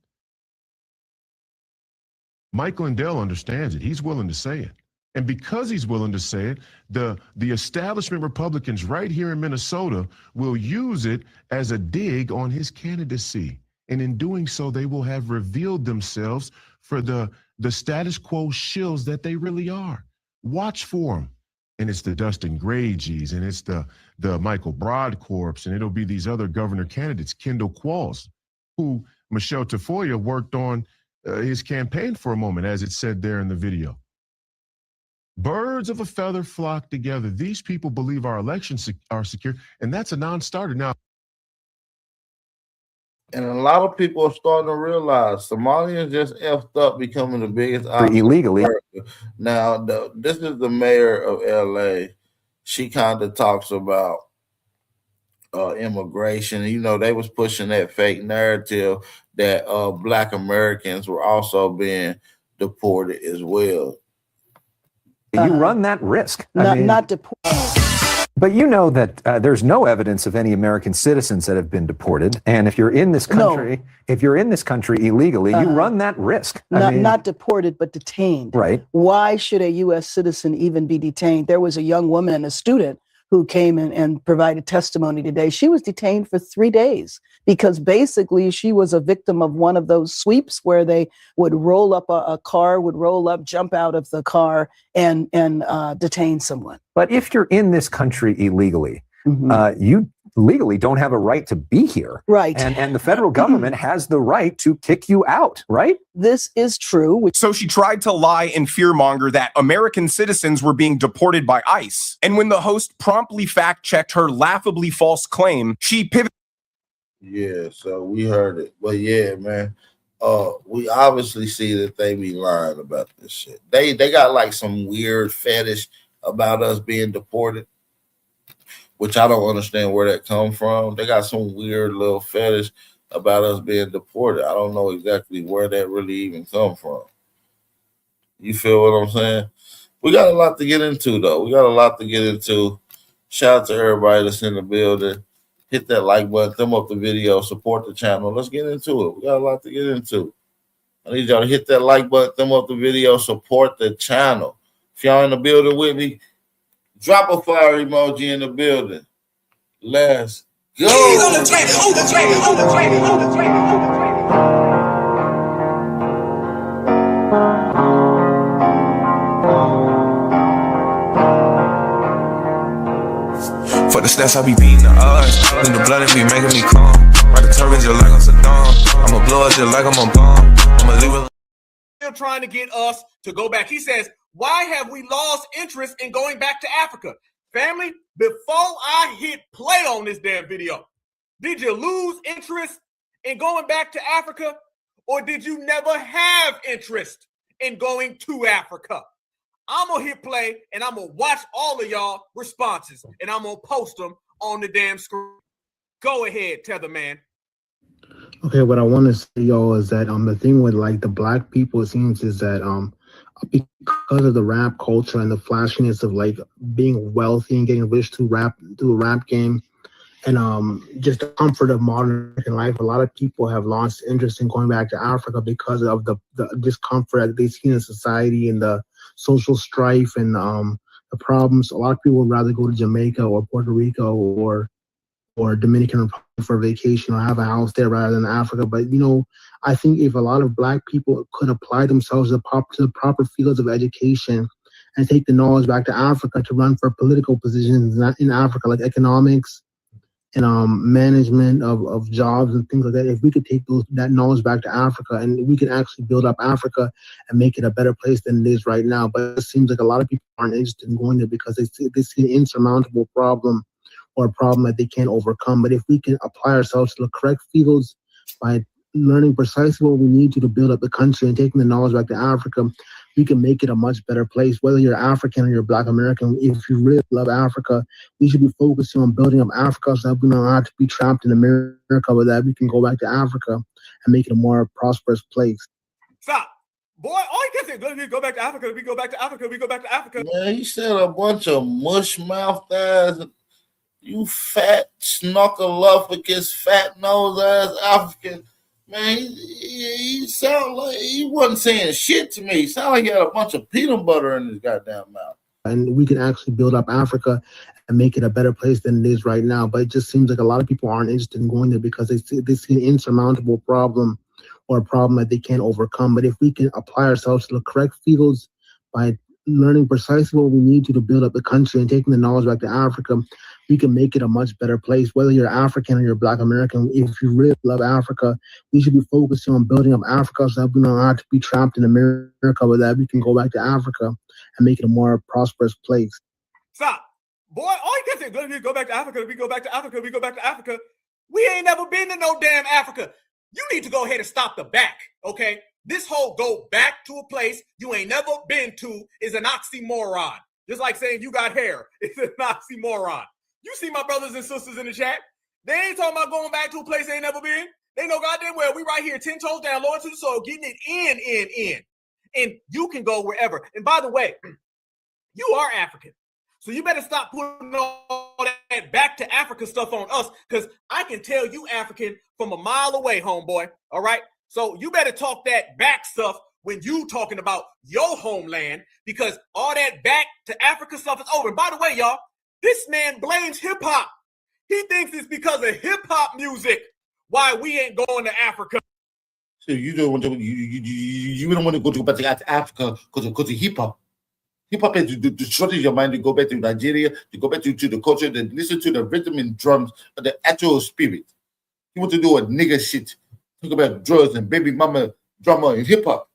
Mike Lindell understands it. He's willing to say it. And because he's willing to say it, the establishment Republicans right here in Minnesota will use it as a dig on his candidacy. And in doing so, they will have revealed themselves for the status quo shills that they really are. Watch for them. And it's the Dustin Grages, and it's the Michael Broadcorps, and it'll be these other governor candidates, Kendall Qualls, who Michelle Tafoya worked on his campaign for a moment, as it said there in the video. Birds of a feather flock together. These people believe our elections are secure, and that's a non-starter. Now, and a lot of people are starting to realize Somalians just effed up becoming the biggest illegally. Now, this is the mayor of LA. She kind of talks about immigration. You know, they was pushing that fake narrative that Black Americans were also being deported as well. You run that risk. Not deported. But you know that there's no evidence of any American citizens that have been deported. And if you're in this country, illegally, you run that risk. Not deported, but detained. Right. Why should a U.S. citizen even be detained? There was a young woman, a student, who came in and provided testimony today. She was detained for 3 days because basically she was a victim of one of those sweeps where they would roll up a car, would roll up, jump out of the car and detain someone. But if you're in this country illegally, you legally don't have a right to be here. Right. And the federal government has the right to kick you out, right? This is true. So she tried to lie and fearmonger that American citizens were being deported by ICE. And when the host promptly fact-checked her laughably false claim, she pivoted. Yeah, so we heard it. But yeah, man, we obviously see that they be lying about this shit. They got like some weird fetish about us being deported, which I don't understand where that comes from. They got some weird little fetish about us being deported. I don't know exactly where that really even come from. You feel what I'm saying? We got a lot to get into, though. We got a lot to get into. Shout out to everybody that's in the building. Hit that like button, thumb up the video, support the channel. Let's get into it. We got a lot to get into. I need y'all to hit that like button, thumb up the video, support the channel. If y'all in the building with me, drop a fire emoji in the building. Let's go. For the stats, I be beating the odds. Then the blood, it be making me calm. Ride the turbines just like I'm Saddam. I'ma blow it just like I'm a bomb. I'ma leave it. Still trying to get us to go back. He says, why have we lost interest in going back to Africa? Family, before I hit play on this damn video, did you lose interest in going back to Africa? Or did you never have interest in going to Africa? I'm going to hit play and I'm going to watch all of y'all responses and I'm going to post them on the damn screen. Go ahead, Tether Man. Okay, what I want to say, y'all, is that the thing with like the Black people, it seems, is that because of the rap culture and the flashiness of like being wealthy and getting rich through the rap game, and just the comfort of modern American life. A lot of people have lost interest in going back to Africa because of the discomfort that they see in society and the social strife and the problems. A lot of people would rather go to Jamaica or Puerto Rico or Dominican Republic for vacation or have a house there rather than Africa. But, you know, I think if a lot of Black people could apply themselves to the proper fields of education and take the knowledge back to Africa to run for political positions in Africa, like economics and management of jobs and things like that, if we could take that knowledge back to Africa and we can actually build up Africa and make it a better place than it is right now. But it seems like a lot of people aren't interested in going there because they see an insurmountable problem or a problem that they can't overcome. But if we can apply ourselves to the correct fields by learning precisely what we need to build up the country and taking the knowledge back to Africa, we can make it a much better place. Whether you're African or you're Black American, if you really love Africa, we should be focusing on building up Africa so that we don't have to be trapped in America, but that we can go back to Africa and make it a more prosperous place. Stop. Boy, all you can say, we go back to Africa, we go back to Africa, we go back to Africa. Man, he said a bunch of mush mouth ass, you fat snuckleupicus, fat nose ass African. Man, he sound like he wasn't saying shit to me. He sounded like he had a bunch of peanut butter in his goddamn mouth. And we can actually build up Africa and make it a better place than it is right now. But it just seems like a lot of people aren't interested in going there because they see an insurmountable problem or a problem that they can't overcome. But if we can apply ourselves to the correct fields by learning precisely what we need to build up the country and taking the knowledge back to Africa, we can make it a much better place. Whether you're African or you're Black American, if you really love Africa, we should be focusing on building up Africa so that we don't have to be trapped in America, but that we can go back to Africa and make it a more prosperous place. Stop. Boy, all you can say, we go back to Africa, we go back to Africa, we go back to Africa. We ain't never been to no damn Africa. You need to go ahead and stop the back, okay? This whole go back to a place you ain't never been to is an oxymoron. Just like saying you got hair. It's an oxymoron. You see my brothers and sisters in the chat. They ain't talking about going back to a place they ain't never been. They know goddamn well we right here 10 toes down, lower to the soil, getting it in. And you can go wherever. And by the way, you are African. So you better stop putting all that back to Africa stuff on us, because I can tell you African from a mile away, homeboy. All right? So you better talk that back stuff when you talking about your homeland, because all that back to Africa stuff is over. And by the way, y'all, this man blames hip-hop. He thinks it's because of hip-hop music why we ain't going to Africa. So you don't want to you don't want to go back to Africa because of hip-hop. Hip-hop is destroys your mind to go back to Nigeria, to go back to the culture, to listen to the rhythm and drums of the actual spirit. You want to do a nigga shit. Talk about drugs and baby mama drama and hip-hop.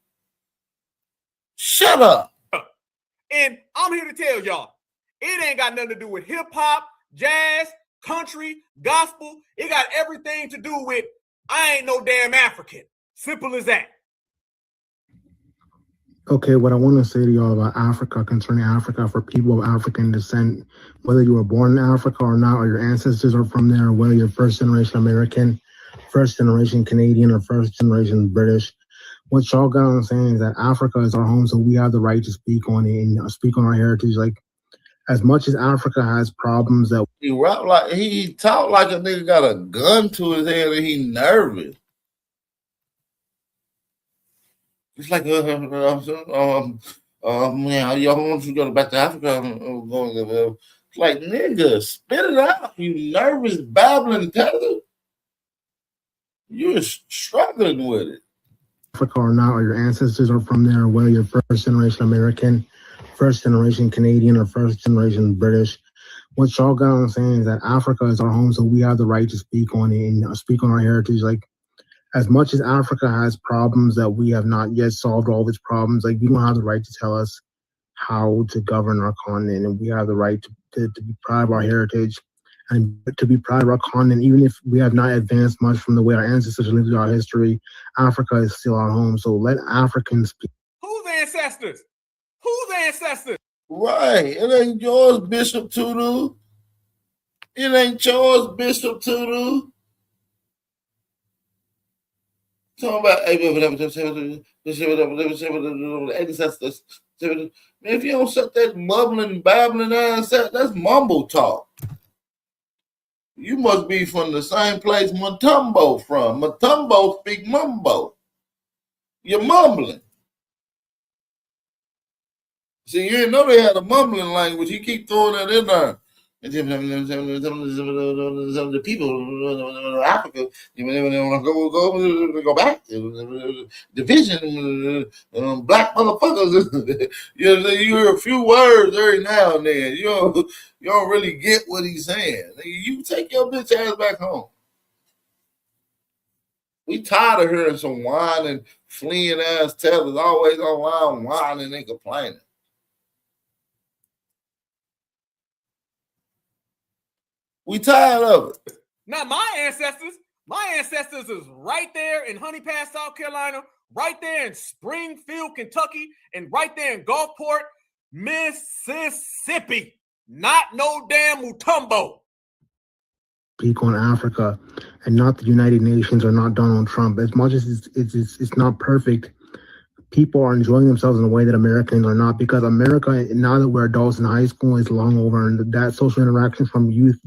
Shut up. And I'm here to tell y'all, it ain't got nothing to do with hip-hop, jazz, country, gospel. It got everything to do with I ain't no damn African. Simple as that. Okay, what I want to say to y'all about Africa, concerning Africa, for people of African descent, whether you were born in Africa or not, or your ancestors are from there, or whether you're first generation American, first generation Canadian, or first generation British, what y'all got on saying is that Africa is our home, so we have the right to speak on it and speak on our heritage. Like, as much as Africa has problems that he rap like he talk like a nigga got a gun to his head and he nervous. It's like man, y'all want to go back to Africa? It's like, nigga, spit it out. You nervous, babbling tether. You're struggling with it. Africa or not, or your ancestors are from there, or whether you're first generation American, first generation Canadian, or first generation British, what y'all got on saying is that Africa is our home, so we have the right to speak on it and speak on our heritage. Like, as much as Africa has problems that we have not yet solved all of its problems, like, you don't have the right to tell us how to govern our continent, and we have the right to be proud of our heritage and to be proud of our continent. Even if we have not advanced much from the way our ancestors lived through our history, Africa is still our home. So let Africans speak. Whose ancestors? Whose ancestors? Right. It ain't yours, Bishop Tudu. It ain't yours, Bishop Tudu. Talking about ancestors. Man, if you don't shut that mumbling, babbling ass up, that's mumble talk. You must be from the same place Matumbo from. Matumbo speak mumbo. You're mumbling. See, you didn't know they had a mumbling language. You keep throwing that in there. And some of the people in Africa, they want to go back. Division, black motherfuckers. You hear a few words every now and then. You don't really get what he's saying. You take your bitch ass back home. We tired of hearing some whining, fleeing ass tethers always online whining and complaining. We tired of it. Now my ancestors is right there in Honey Pass, South Carolina, right there in Springfield, Kentucky, and right there in Gulfport, Mississippi. Not no damn Mutombo. Speak on Africa and not the United Nations or not Donald Trump. As much as it's not perfect, people are enjoying themselves in a way that Americans are not, because America, now that we're adults in high school, is long over, and that social interaction from youth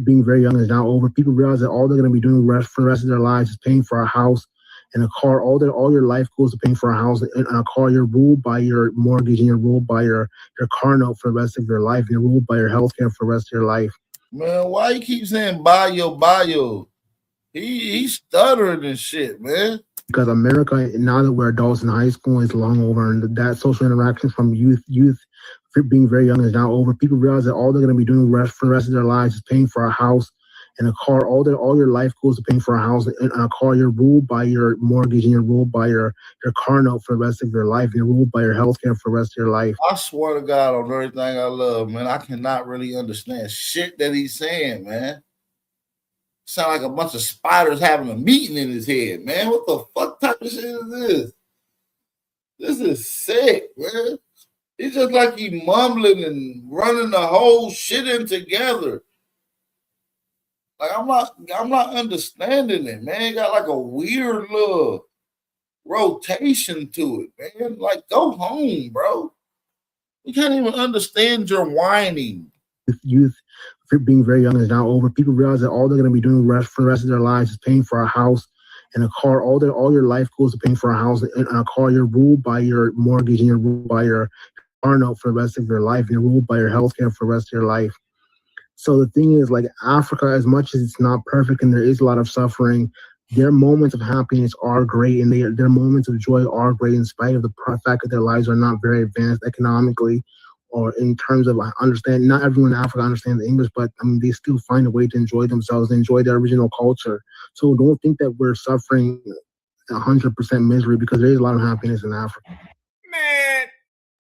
being very young is now over. People realize that all they're going to be doing for the rest of their lives is paying for a house and a car. All your life goes to paying for a house and a car. You're ruled by your mortgage and you're ruled by your car note for the rest of your life. You're ruled by your health care for the rest of your life. Man, why you keep saying bio? He's stuttering and shit, man. Because America, now that we're adults in high school, is long over, and that social interaction from youth being very young is now over. People realize that all they're going to be doing for the rest of their lives is paying for a house and a car. All your life goes to paying for a house and a car. You're ruled by your mortgage and you're ruled by your car note for the rest of your life. You're ruled by your health care for the rest of your life. I swear to God on everything I love, man, I cannot really understand shit that he's saying, man. Sound like a bunch of spiders having a meeting in his head, man. What the fuck type of shit is this? This is sick, man. It's just like he mumbling and running the whole shit in together. Like I'm not understanding it, man. It got like a weird little rotation to it, man. Like, go home, bro. We can't even understand your whining. Youth being very young is now over. People realize that all they're going to be doing for the rest of their lives is paying for a house and a car. All your life goes to paying for a house and a car. You're ruled by your mortgage and you're ruled by your car note for the rest of your life. You're ruled by your health care for the rest of your life. So the thing is, like, Africa, as much as it's not perfect and there is a lot of suffering, their moments of happiness are great, and their moments of joy are great in spite of the fact that their lives are not very advanced economically or in terms of understanding. Not everyone in Africa understands English, but I mean, they still find a way to enjoy themselves, enjoy their original culture. So don't think that we're suffering 100% misery, because there is a lot of happiness in Africa. Man,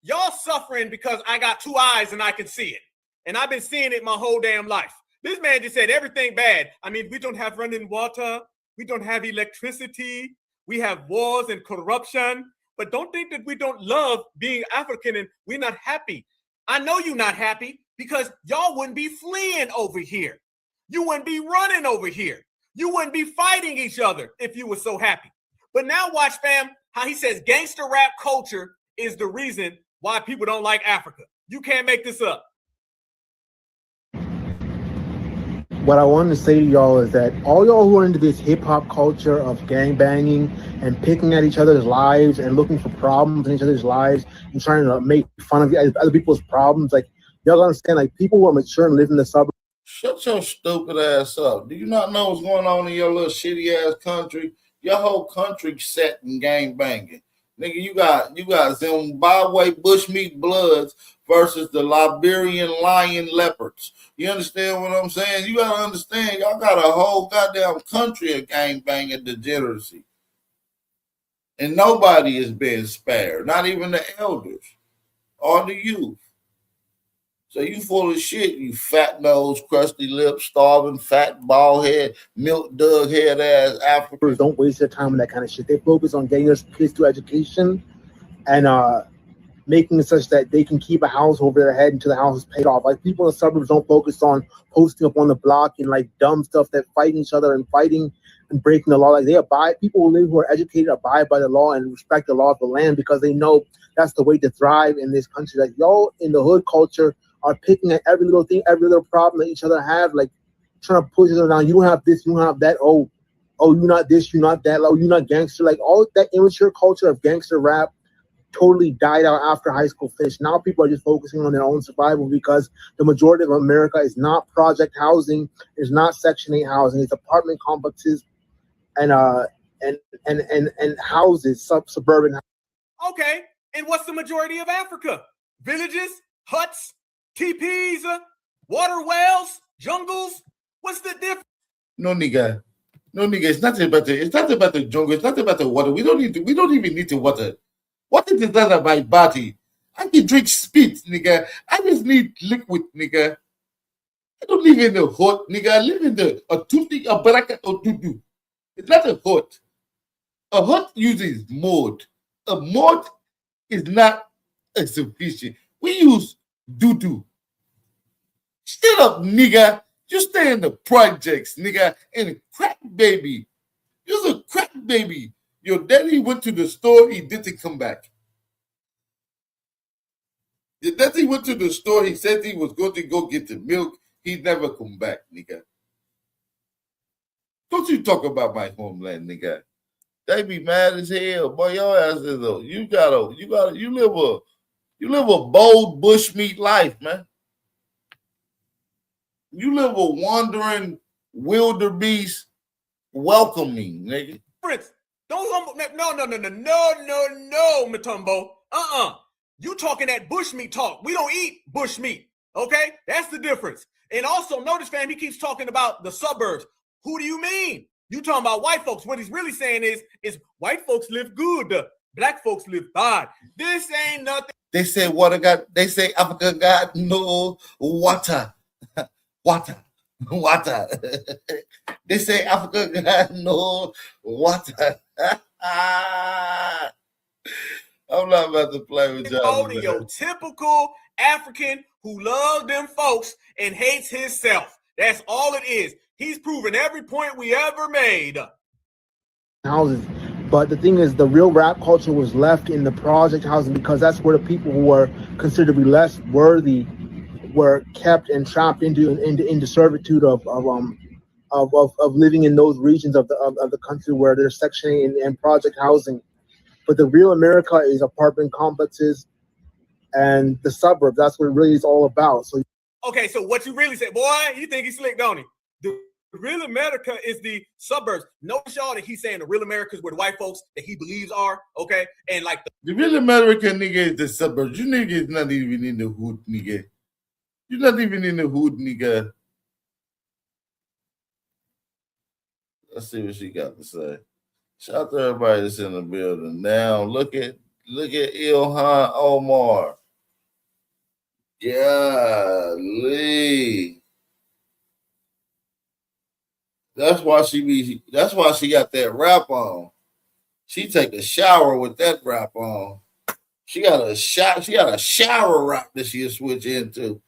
y'all suffering because I got two eyes and I can see it. And I've been seeing it my whole damn life. This man just said everything bad. I mean, we don't have running water. We don't have electricity. We have wars and corruption. But don't think that we don't love being African and we're not happy. I know you're not happy because y'all wouldn't be fleeing over here. You wouldn't be running over here. You wouldn't be fighting each other if you were so happy. But now watch, fam, how he says gangster rap culture is the reason why people don't like Africa. You can't make this up. What I wanted to say to y'all is that all y'all who are into this hip-hop culture of gangbanging and picking at each other's lives and looking for problems in each other's lives and trying to make fun of other people's problems, like, y'all understand, like, people who are mature and live in the suburbs. Shut your stupid ass up. Do you not know what's going on in your little shitty ass country? Your whole country set in gang banging. Nigga, you got Zimbabwe bushmeat bloods versus the Liberian lion leopards. You understand what I'm saying? You gotta understand, y'all got a whole goddamn country of gang banging degeneracy. And nobody is being spared, not even the elders or the youth. So you full of shit, you fat nose, crusty lips, starving, fat, bald head, milk dug head ass Africans. Don't waste their time on that kind of shit. They focus on getting their kids to education and making it such that they can keep a house over their head until the house is paid off. Like, people in the suburbs don't focus on posting up on the block and like dumb stuff that fighting each other and fighting and breaking the law. Like people who are educated abide by the law and respect the law of the land because they know that's the way to thrive in this country. Like y'all in the hood culture are picking at every little thing, every little problem that each other have, like trying to push it around. You don't have this, you don't have that. Oh, you're not this, you're not that. Oh, you're not gangster. Like all that immature culture of gangster rap totally died out after high school finished. Now people are just focusing on their own survival because the majority of America is not project housing, it's not Section 8 housing, it's apartment complexes and houses, suburban. Okay, and what's the majority of Africa? Villages, huts, teepees, water wells, jungles. What's the difference? No, nigga. It's not about the jungle. It's not about the water. We don't even need the water. Water is not about my body. I can drink spit, nigga. I just need liquid, nigga. I don't live in the hut, nigga. I live in a tutti, a baraka, or tutu. It's not a hut. A hut uses mud. A mud is not sufficient. We use doo-doo. Shut up, nigga. You stay in the projects, nigga, and a crack baby. You're a crack baby. Your daddy went to the store, he didn't come back. Your daddy went to the store, he said he was going to go get the milk. He never come back, nigga. Don't you talk about my homeland, nigga. They be mad as hell. Boy, your ass is you live a bold bushmeat life, man. You live a wandering wildebeest welcoming, nigga. No, Matumbo. You talking that bushmeat talk. We don't eat bushmeat. Okay? That's the difference. And also, notice, fam, he keeps talking about the suburbs. Who do you mean? You talking about white folks. What he's really saying is white folks live good. Black folks live bad. This ain't nothing. They say Africa got no water. Water. They say Africa got no water. I'm not about to play with y'all. Only your typical African who loves them folks and hates himself. That's all it is. He's proven every point we ever made. Houses. But the thing is, the real rap culture was left in the project housing because that's where the people who were considered to be less worthy were kept and trapped into servitude of living in those regions of the country where there's Section 8 and project housing. But the real America is apartment complexes and the suburbs. That's what it really is all about. So okay, so what you really said, boy, you think he's slick, don't he? The real America is the suburbs. Notice y'all that he's saying the real America is where the white folks that he believes are, okay? And like the real America, nigga, is the suburbs. You nigga is not even in the hood, nigga. You're not even in the hood, nigga. Let's see what she got to say. Shout out to everybody that's in the building. Now look at Ilhan Omar. Golly. That's why she got that rap on. She take a shower with that rap on. She got a shower rap that she'll switch into.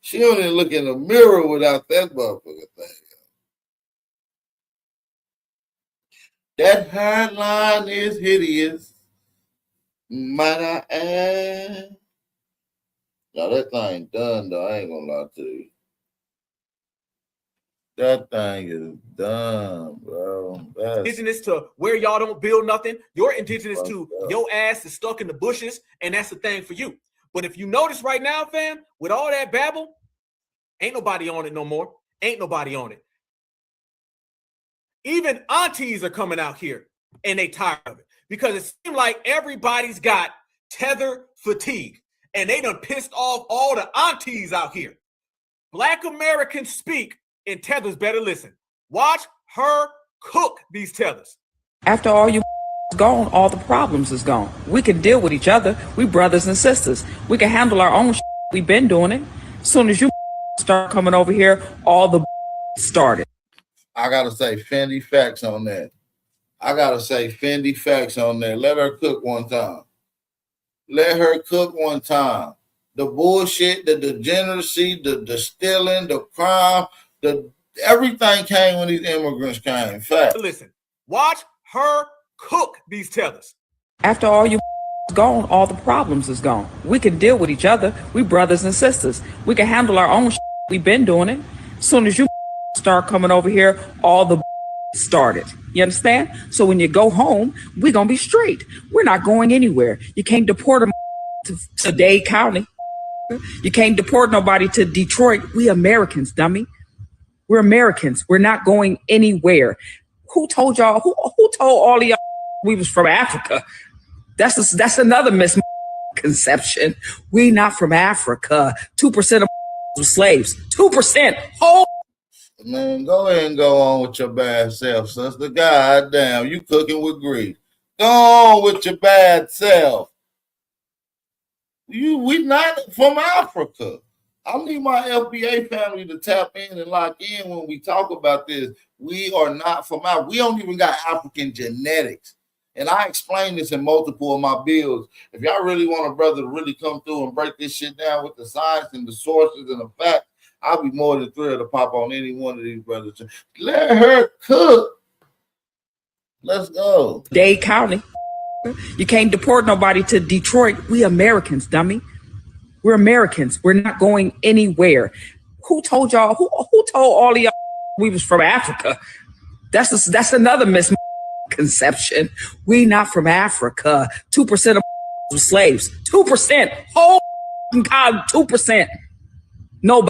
She don't even look in the mirror without that motherfucker thing. That hairline is hideous. Might I add? No, that thing done, though. I ain't gonna lie to you. That thing is done, bro. Indigenous to where y'all don't build nothing. You're indigenous to your ass is stuck in the bushes, and that's the thing for you. But if you notice right now, fam, with all that babble, ain't nobody on it no more. Ain't nobody on it. Even aunties are coming out here, and they tired of it because it seems like everybody's got tether fatigue, and they done pissed off all the aunties out here. Black Americans speak, and Tethers better listen. Watch her cook these Tethers. After all you gone, all the problems is gone. We can deal with each other. We brothers and sisters. We can handle our own shit. We've been doing it. As soon as you start coming over here, all the started. I gotta say Fendi facts on that. Let her cook one time. The bullshit, the degeneracy, the stealing, the crime, the Everything came when these immigrants came. Fact. Listen, watch her cook these tethers. After all you gone, all the problems is gone. We can deal with each other. We brothers and sisters. We can handle our own. We've been doing it. As soon as you start coming over here, all the started. You understand? So when you go home, we're gonna be straight. We're not going anywhere. You can't deport them to Dade County. You can't deport nobody to Detroit. We Americans, dummy. We're Americans. We're not going anywhere. Who told y'all? Who told all of y'all we was from Africa? That's another misconception. We not from Africa. 2% of were slaves. 2%. Oh. Man, go ahead and go on with your bad self, sister. God damn, you cooking with grease. Go on with your bad self. We not from Africa. I need my FBA family to tap in and lock in when we talk about this. We are not from Africa. We don't even got African genetics. And I explain this in multiple of my builds. If y'all really want a brother to really come through and break this shit down with the science and the sources and the facts, I'll be more than thrilled to pop on any one of these brothers. Let her cook. Let's go. Dade County. You can't deport nobody to Detroit. We Americans, dummy. We're Americans. We're not going anywhere. Who told y'all? Who told all of y'all we was from Africa? That's another misconception. We not from Africa. 2% of were slaves. 2%. Oh God, 2%. Nobody.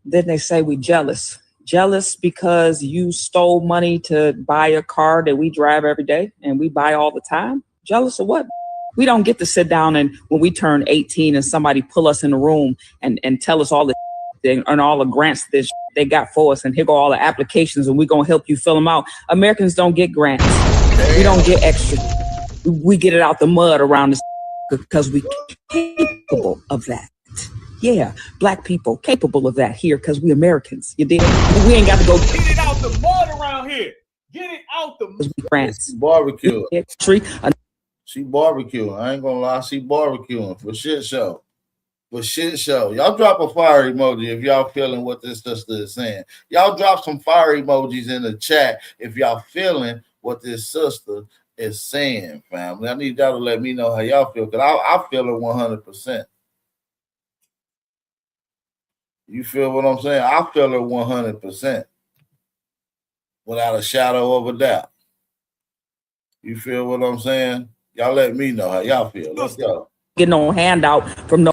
Then they say we jealous. Jealous because you stole money to buy a car that we drive every day and we buy all the time. Jealous of what? We don't get to sit down and when we turn 18 and somebody pull us in the room and tell us all the and all the grants that they got for us and here go all the applications and we're going to help you fill them out. Americans don't get grants. We don't get extra. We get it out the mud around this because we're capable of that. Yeah, black people capable of that here because we Americans. You did. We ain't got to go get it out the mud around here. Get it out the mud. She barbecue. She barbecuing. I ain't gonna lie. She barbecuing for shit show. For shit show. Y'all drop a fire emoji if y'all feeling what this sister is saying. Y'all drop some fire emojis in the chat if y'all feeling what this sister is saying, family. I need y'all to let me know how y'all feel because I feel it 100%. You feel what I'm saying? I feel it 100%. Without a shadow of a doubt. You feel what I'm saying? Y'all let me know how y'all feel. Let's go. Get no handout from no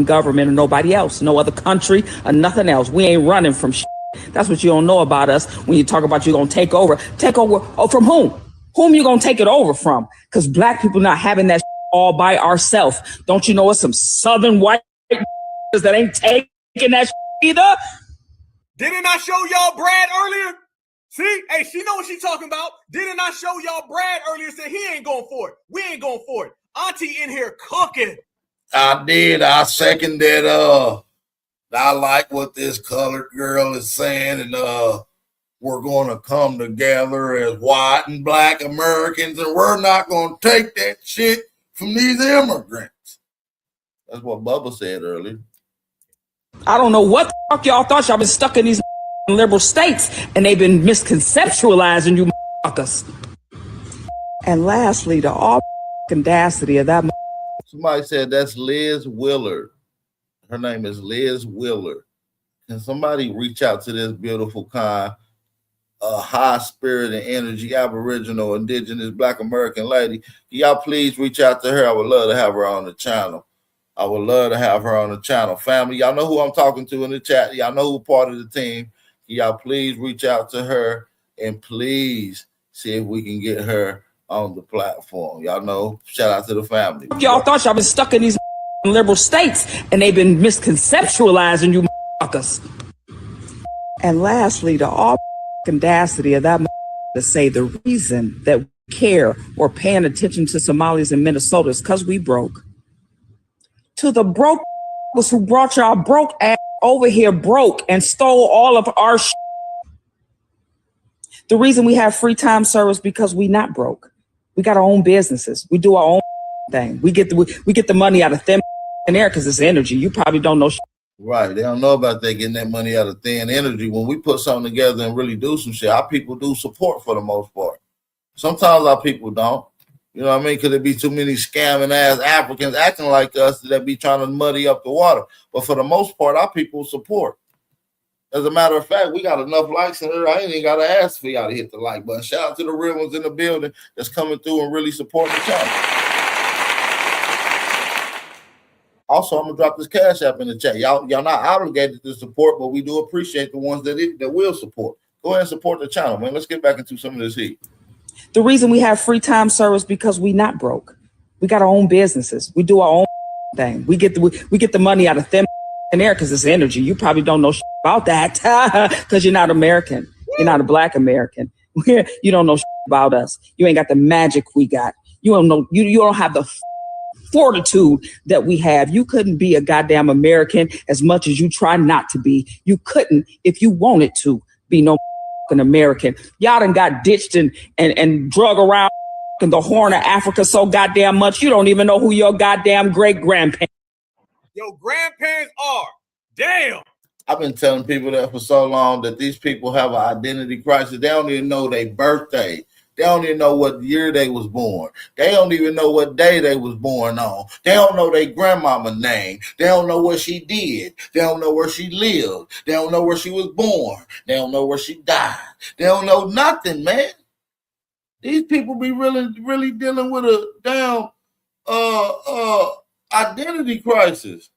government or nobody else, no other country or nothing else. We ain't running from shit. That's what you don't know about us when you talk about you gonna take over. Take over from whom? Whom you gonna take it over from? Because black people not having that all by ourselves. Don't you know it's some southern white that ain't taking that either? Didn't I show y'all Brad earlier? See, hey, she know what she talking about. Didn't I show y'all Brad earlier? Said he ain't going for it. We ain't going for it. Auntie in here cooking. I did. I second that. I like what this colored girl is saying, and we're going to come together as white and black Americans, and we're not going to take that shit from these immigrants. That's what Bubba said earlier. I don't know what the fuck y'all thought. Y'all been stuck in these liberal states and they've been misconceptualizing you motherfuckers. And lastly, the audacity of that. Somebody said that's Liz Willard. Her name is Liz Willard. Can somebody reach out to this beautiful, kind, high spirit and energy, Aboriginal, Indigenous, Black American lady? Y'all please reach out to her. I would love to have her on the channel. I would love to have her on the channel. Family, y'all know who I'm talking to in the chat. Y'all know who part of the team. Y'all please reach out to her and please see if we can get her on the platform. Y'all know, shout out to the family. Y'all thought y'all been stuck in these liberal states and they've been misconceptualizing you motherfuckers. And lastly, the audacity of that to say the reason that we care or paying attention to Somalis in Minnesota is because we broke. To the broke who brought y'all broke ass over here broke and stole all of our shit. The reason we have free time service because we not broke. We got our own businesses. We do our own thing. We get the money out of thin air because it's energy. You probably don't know shit Right. They don't know about that getting that money out of thin energy. When we put something together and really do some shit, our people do support for the most part. Sometimes our people don't. You know what I mean? Because there be too many scamming ass Africans acting like us that be trying to muddy up the water. But for the most part, our people support. As a matter of fact, we got enough likes in here. I ain't even got to ask for y'all to hit the like button. Shout out to the real ones in the building that's coming through and really supporting the channel. Also, I'm gonna drop this Cash App in the chat. Y'all not obligated to support, but we do appreciate the ones that will support. Go ahead and support the channel, man. Let's get back into some of this heat. The reason we have free time service because we not broke. We got our own businesses. We do our own thing. We get the money out of thin air because it's energy. You probably don't know about that because you're not American. You're not a Black American. You don't know about us. You ain't got the magic we got. You don't know. You don't have the fortitude that we have. You couldn't be a goddamn American as much as you try not to be. You couldn't if you wanted to be no an American. Y'all done got ditched and drug around in the Horn of Africa so goddamn much you don't even know who your goddamn great grandparents. Your grandparents are. Damn. I've been telling people that for so long that these people have an identity crisis. They don't even know their birthday. They don't even know what year they was born. They don't even know what day they was born on. They don't know their grandmama's name. They don't know what she did. They don't know where she lived. They don't know where she was born. They don't know where she died. They don't know nothing, man. These people be really dealing with a damn identity crisis.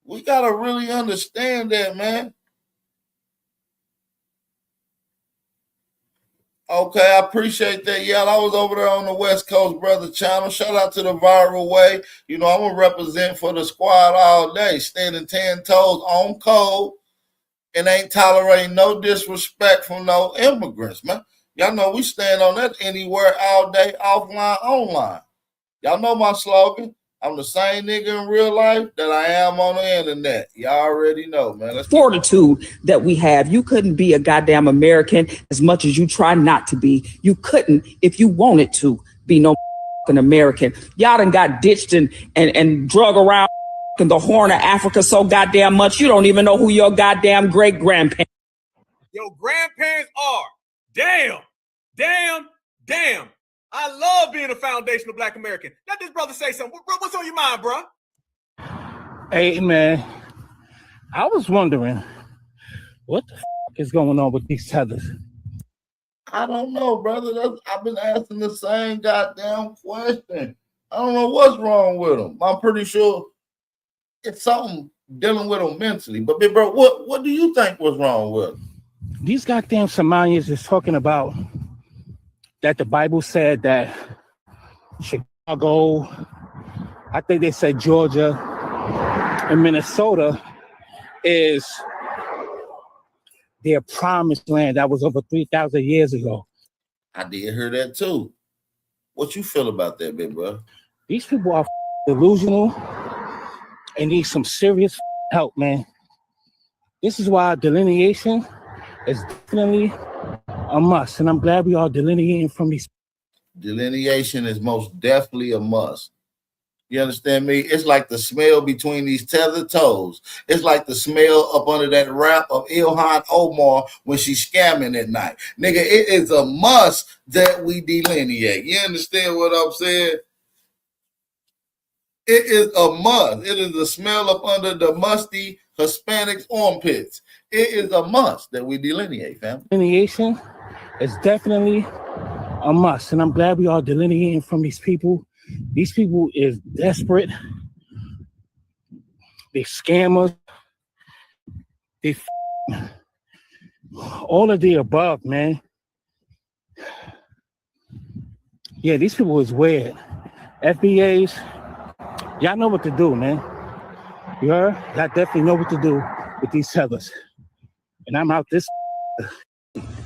We gotta really understand that, man. Okay, I appreciate that. Yeah, I was over there on the West Coast Brother channel. Shout out to the Viral Way. You know, I'm gonna represent for the squad all day, standing 10 toes on code and ain't tolerating no disrespect from no immigrants, man. Y'all know we stand on that anywhere, all day, offline, online. Y'all know my slogan. I'm the same nigga in real life that I am on the internet. Y'all already know, man. Fortitude that we have. You couldn't be a goddamn American as much as you try not to be. You couldn't if you wanted to be no an American. Y'all done got ditched and drug around in the Horn of Africa so goddamn much you don't even know who your goddamn great grandparents. Your grandparents are. Damn. Damn. Damn. I love being a foundational Black American. Let this brother say something. What's on your mind, bro? Hey, man, I was wondering what the is going on with these tethers. I don't know, brother. I've been asking the same goddamn question. I don't know what's wrong with them. I'm pretty sure it's something dealing with them mentally. But, big bro, what do you think was wrong with them? These goddamn Somalians is talking about that the Bible said that Chicago, I think they said Georgia and Minnesota is their promised land. That was over 3,000 years ago. I did hear that too. What you feel about that, big bro? These people are delusional and need some serious help, man. This is why delineation is definitely a must, and I'm glad we are delineating from these. Delineation is most definitely a must. You understand me? It's like the smell between these tethered toes. It's like the smell up under that wrap of Ilhan Omar when she's scamming at night. Nigga, it is a must that we delineate. You understand what I'm saying? It is a must. It is the smell up under the musty Hispanics armpits. It is a must that we delineate, fam. Delineation is definitely a must, and I'm glad we are delineating from these people. These people is desperate. They scammers. They all of the above, man. Yeah, these people is weird. FBAs, y'all know what to do, man. You heard? Y'all definitely know what to do with these tethers. And I'm out this.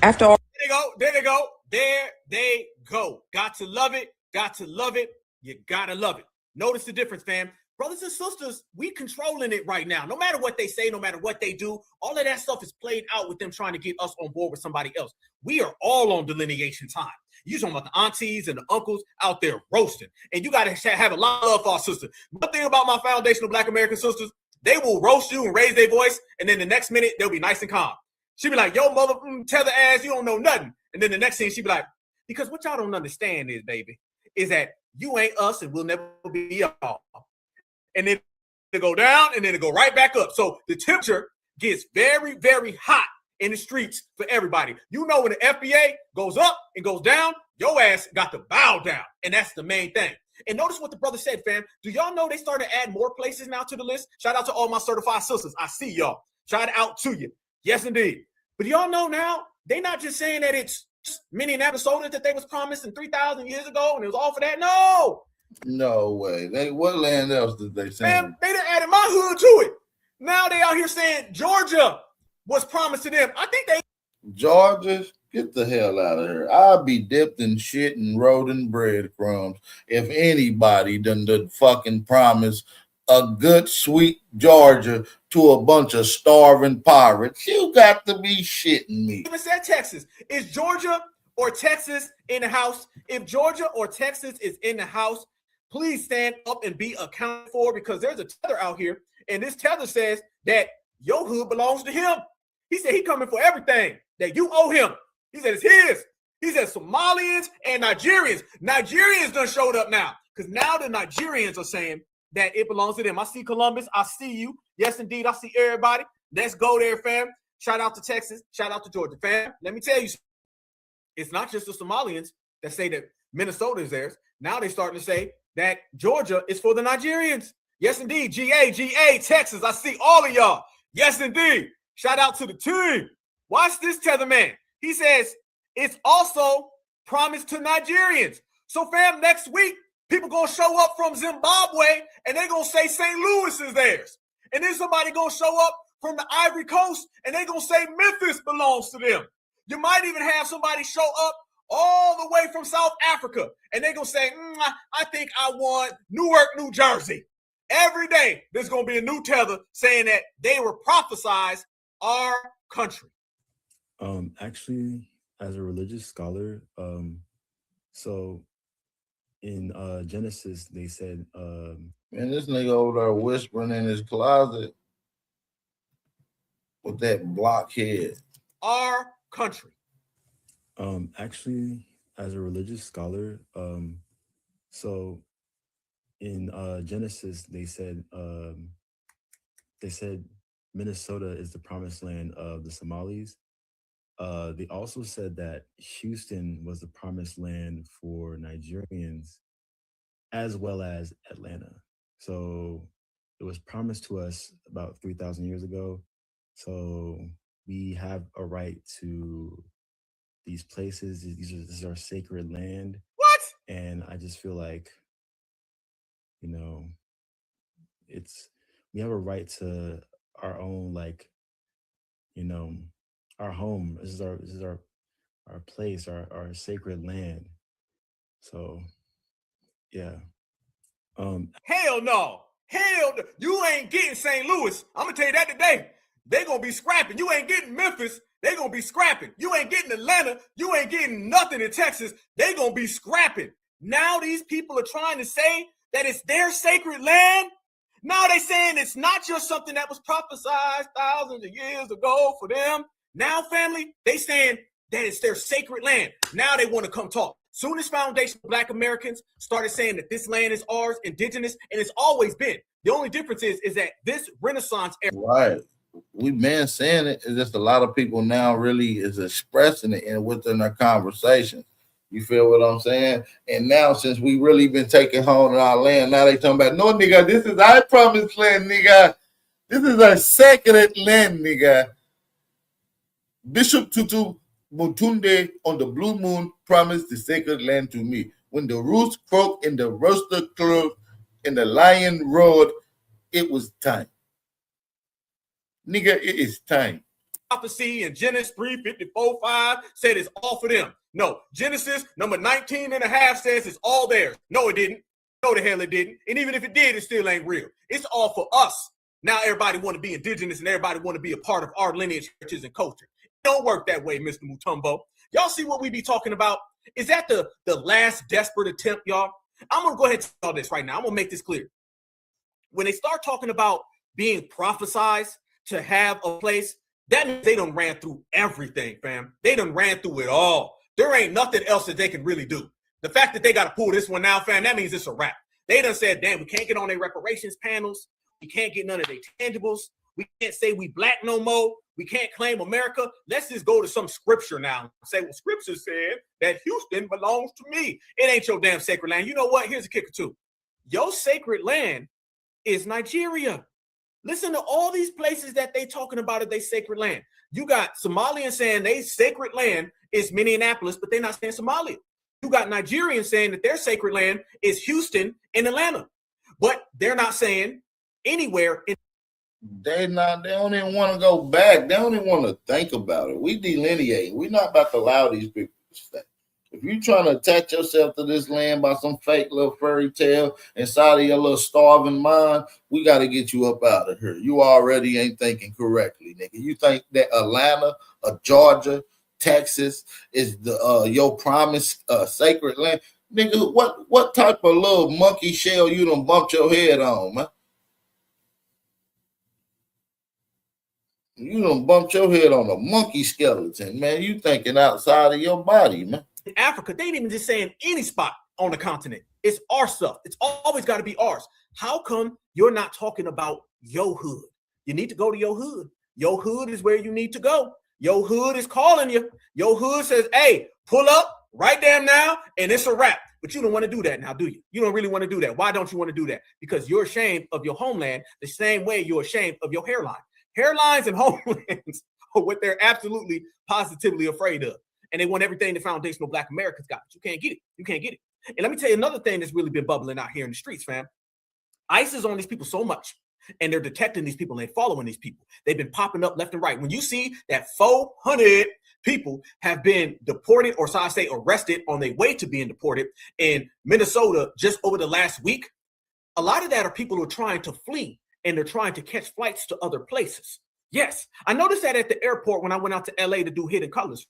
After all. There they go. There they go. There they go. Got to love it. Got to love it. You gotta love it. Notice the difference, fam. Brothers and sisters, we controlling it right now. No matter what they say, no matter what they do, all of that stuff is played out with them trying to get us on board with somebody else. We are all on delineation time. You talking about the aunties and the uncles out there roasting. And you got to have a lot of love for our sisters. One thing about my foundational Black American sisters, they will roast you and raise their voice, and then the next minute, they'll be nice and calm. She'll be like, yo, mother, tether ass, you don't know nothing. And then the next thing, she'll be like, because what y'all don't understand is, baby, is that you ain't us and we'll never be y'all. And then it go down, and then it go right back up. So the temperature gets very, very hot in the streets for everybody. You know, when the FBA goes up and goes down, your ass got to bow down. And that's the main thing. And notice what the brother said, fam. Do y'all know they started to add more places now to the list? Shout out to all my certified sisters. I see y'all. Shout out to you. Yes, indeed. But y'all know now, they not just saying that it's Minneapolis that they was promised in 3,000 years ago and it was all for that. No. No way. What land else did they say? Man, they done added my hood to it. Now they out here saying Georgia was promised to them. I think they Georgia, get the hell out of here. I'll be dipped in shit and rolled in breadcrumbs if anybody done fucking promise a good, sweet Georgia to a bunch of starving pirates. You got to be shitting me. even said Texas. Is Georgia or Texas in the house? If Georgia or Texas is in the house, please stand up and be accounted for, because there's a tether out here, and this tether says that your hood belongs to him. He said he coming for everything that you owe him. He said it's his. He said Somalians and Nigerians. Nigerians done showed up now, because now the Nigerians are saying that it belongs to them. I see Columbus. I see you. Yes, indeed. I see everybody. Let's go there, fam. Shout out to Texas. Shout out to Georgia, fam. Let me tell you, it's not just the Somalians that say that Minnesota is theirs. Now they're starting to say that Georgia is for the Nigerians. Yes, indeed. GA, Texas. I see all of y'all. Yes, indeed. Shout out to the team. Watch this, Tether Man. He says it's also promised to Nigerians. So, fam, next week, people going to show up from Zimbabwe, and they're going to say St. Louis is theirs. And then somebody going to show up from the Ivory Coast, and they're going to say Memphis belongs to them. You might even have somebody show up all the way from South Africa, and they're going to say, I think I want Newark, New Jersey. Every day, there's going to be a new tether saying that they were prophesized our country. Actually, as a religious scholar, so in Genesis, they said, Man, this nigga over there whispering in his closet with that blockhead. Our country. Actually, as a religious scholar, so in Genesis, they said Minnesota is the promised land of the Somalis. They also said that Houston was the promised land for Nigerians, as well as Atlanta. So it was promised to us about 3,000 years ago. So we have a right to these places. This is our sacred land. What? And I just feel like, we have a right to our own, our home. This is our place, our sacred land. So, yeah. Hell no. Hell no. You ain't getting St. Louis. I'm going to tell you that today. They're going to be scrapping. You ain't getting Memphis. They're going to be scrapping. You ain't getting Atlanta. You ain't getting nothing in Texas. They're going to be scrapping. Now these people are trying to say that it's their sacred land. Now they're saying it's not just something that was prophesied thousands of years ago for them. Now, family, they saying that it's their sacred land. Now they want to come talk. Soon as foundational Black Americans started saying that this land is ours, indigenous, and it's always been. The only difference is that this Renaissance era. Right. We've been saying it. It's just a lot of people now really is expressing it within their conversations. You feel what I'm saying? And now, since we really been taking hold of our land, now they talking about, no, nigga, this is our promised land, nigga. This is our sacred land, nigga. Bishop Tutu Mutunde on the blue moon promised the sacred land to me. When the rooster croaked and the rooster crowed and the lion roared, it was time. Nigga, it is time. Prophecy in Genesis 3:54-5 said it's all for them. No, Genesis number 19.5 says it's all theirs. No, it didn't. No, the hell it didn't. And even if it did, it still ain't real. It's all for us. Now everybody want to be indigenous and everybody want to be a part of our lineage, heritage, and culture. It don't work that way, Mr. Mutombo. Y'all see what we be talking about? Is that the last desperate attempt, y'all? I'm going to go ahead and tell this right now. I'm going to make this clear. When they start talking about being prophesized to have a place, that means they done ran through everything, fam. They done ran through it all. There ain't nothing else that they can really do. The fact that they got to pull this one out, fam, that means it's a wrap. They done said, damn, we can't get on their reparations panels. We can't get none of their tangibles. We can't say we black no more. We can't claim America. Let's just go to some scripture now and say, well, scripture said that Houston belongs to me. It ain't your damn sacred land. You know what? Here's a kicker too. Your sacred land is Nigeria. Listen to all these places that they talking about as they sacred land. You got Somalians saying they sacred land is Minneapolis, but they're not saying Somalia. You got Nigerians saying that their sacred land is Houston and Atlanta, but they're not saying anywhere in. They don't even want to go back. They don't even want to think about it. We delineate. We're not about to allow these people to stay. If you're trying to attach yourself to this land by some fake little fairy tale inside of your little starving mind, we got to get you up out of here. You already ain't thinking correctly, nigga. You think that Atlanta, Georgia, Texas is the your promised sacred land, nigga? What type of little monkey shell you done bumped your head on, man? You done bumped your head on a monkey skeleton, man. You thinking outside of your body, man. In Africa, they ain't even just saying any spot on the continent. It's our stuff. It's always got to be ours. How come you're not talking about your hood? You need to go to your hood. Your hood is where you need to go. Your hood is calling you. Your hood says, hey, pull up right damn now, and it's a wrap. But you don't want to do that now, do you? You don't really want to do that. Why don't you want to do that? Because you're ashamed of your homeland the same way you're ashamed of your hairline. Hairlines and homelands are what they're absolutely, positively afraid of. And they want everything the foundational Black Americans got. But you can't get it. You can't get it. And let me tell you another thing that's really been bubbling out here in the streets, fam. ICE is on these people so much, and they're detecting these people and they're following these people. They've been popping up left and right. When you see that 400 people have been deported, or so I say arrested on their way to being deported in Minnesota just over the last week, a lot of that are people who are trying to flee and they're trying to catch flights to other places. Yes, I noticed that at the airport when I went out to LA to do Hidden Colors.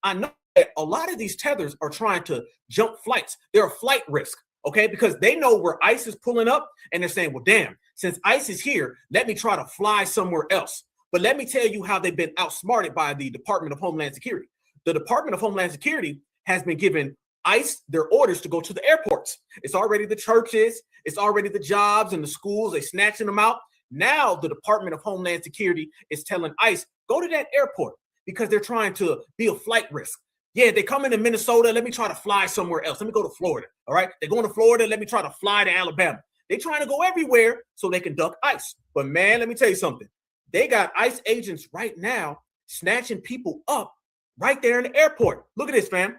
I know that a lot of these tethers are trying to jump flights. They're a flight risk, okay? Because they know where ICE is pulling up and they're saying, well, damn, since ICE is here, let me try to fly somewhere else. But let me tell you how they've been outsmarted by the Department of Homeland Security. The Department of Homeland Security has been giving ICE their orders to go to the airports. It's already the churches, it's already the jobs and the schools, they're snatching them out. Now the Department of Homeland Security is telling ICE, go to that airport, because they're trying to be a flight risk. Yeah, they come into Minnesota, let me try to fly somewhere else. Let me go to Florida, all right? They're going to Florida, let me try to fly to Alabama. They're trying to go everywhere so they can duck ICE. But man, let me tell you something. They got ICE agents right now snatching people up right there in the airport. Look at this, fam.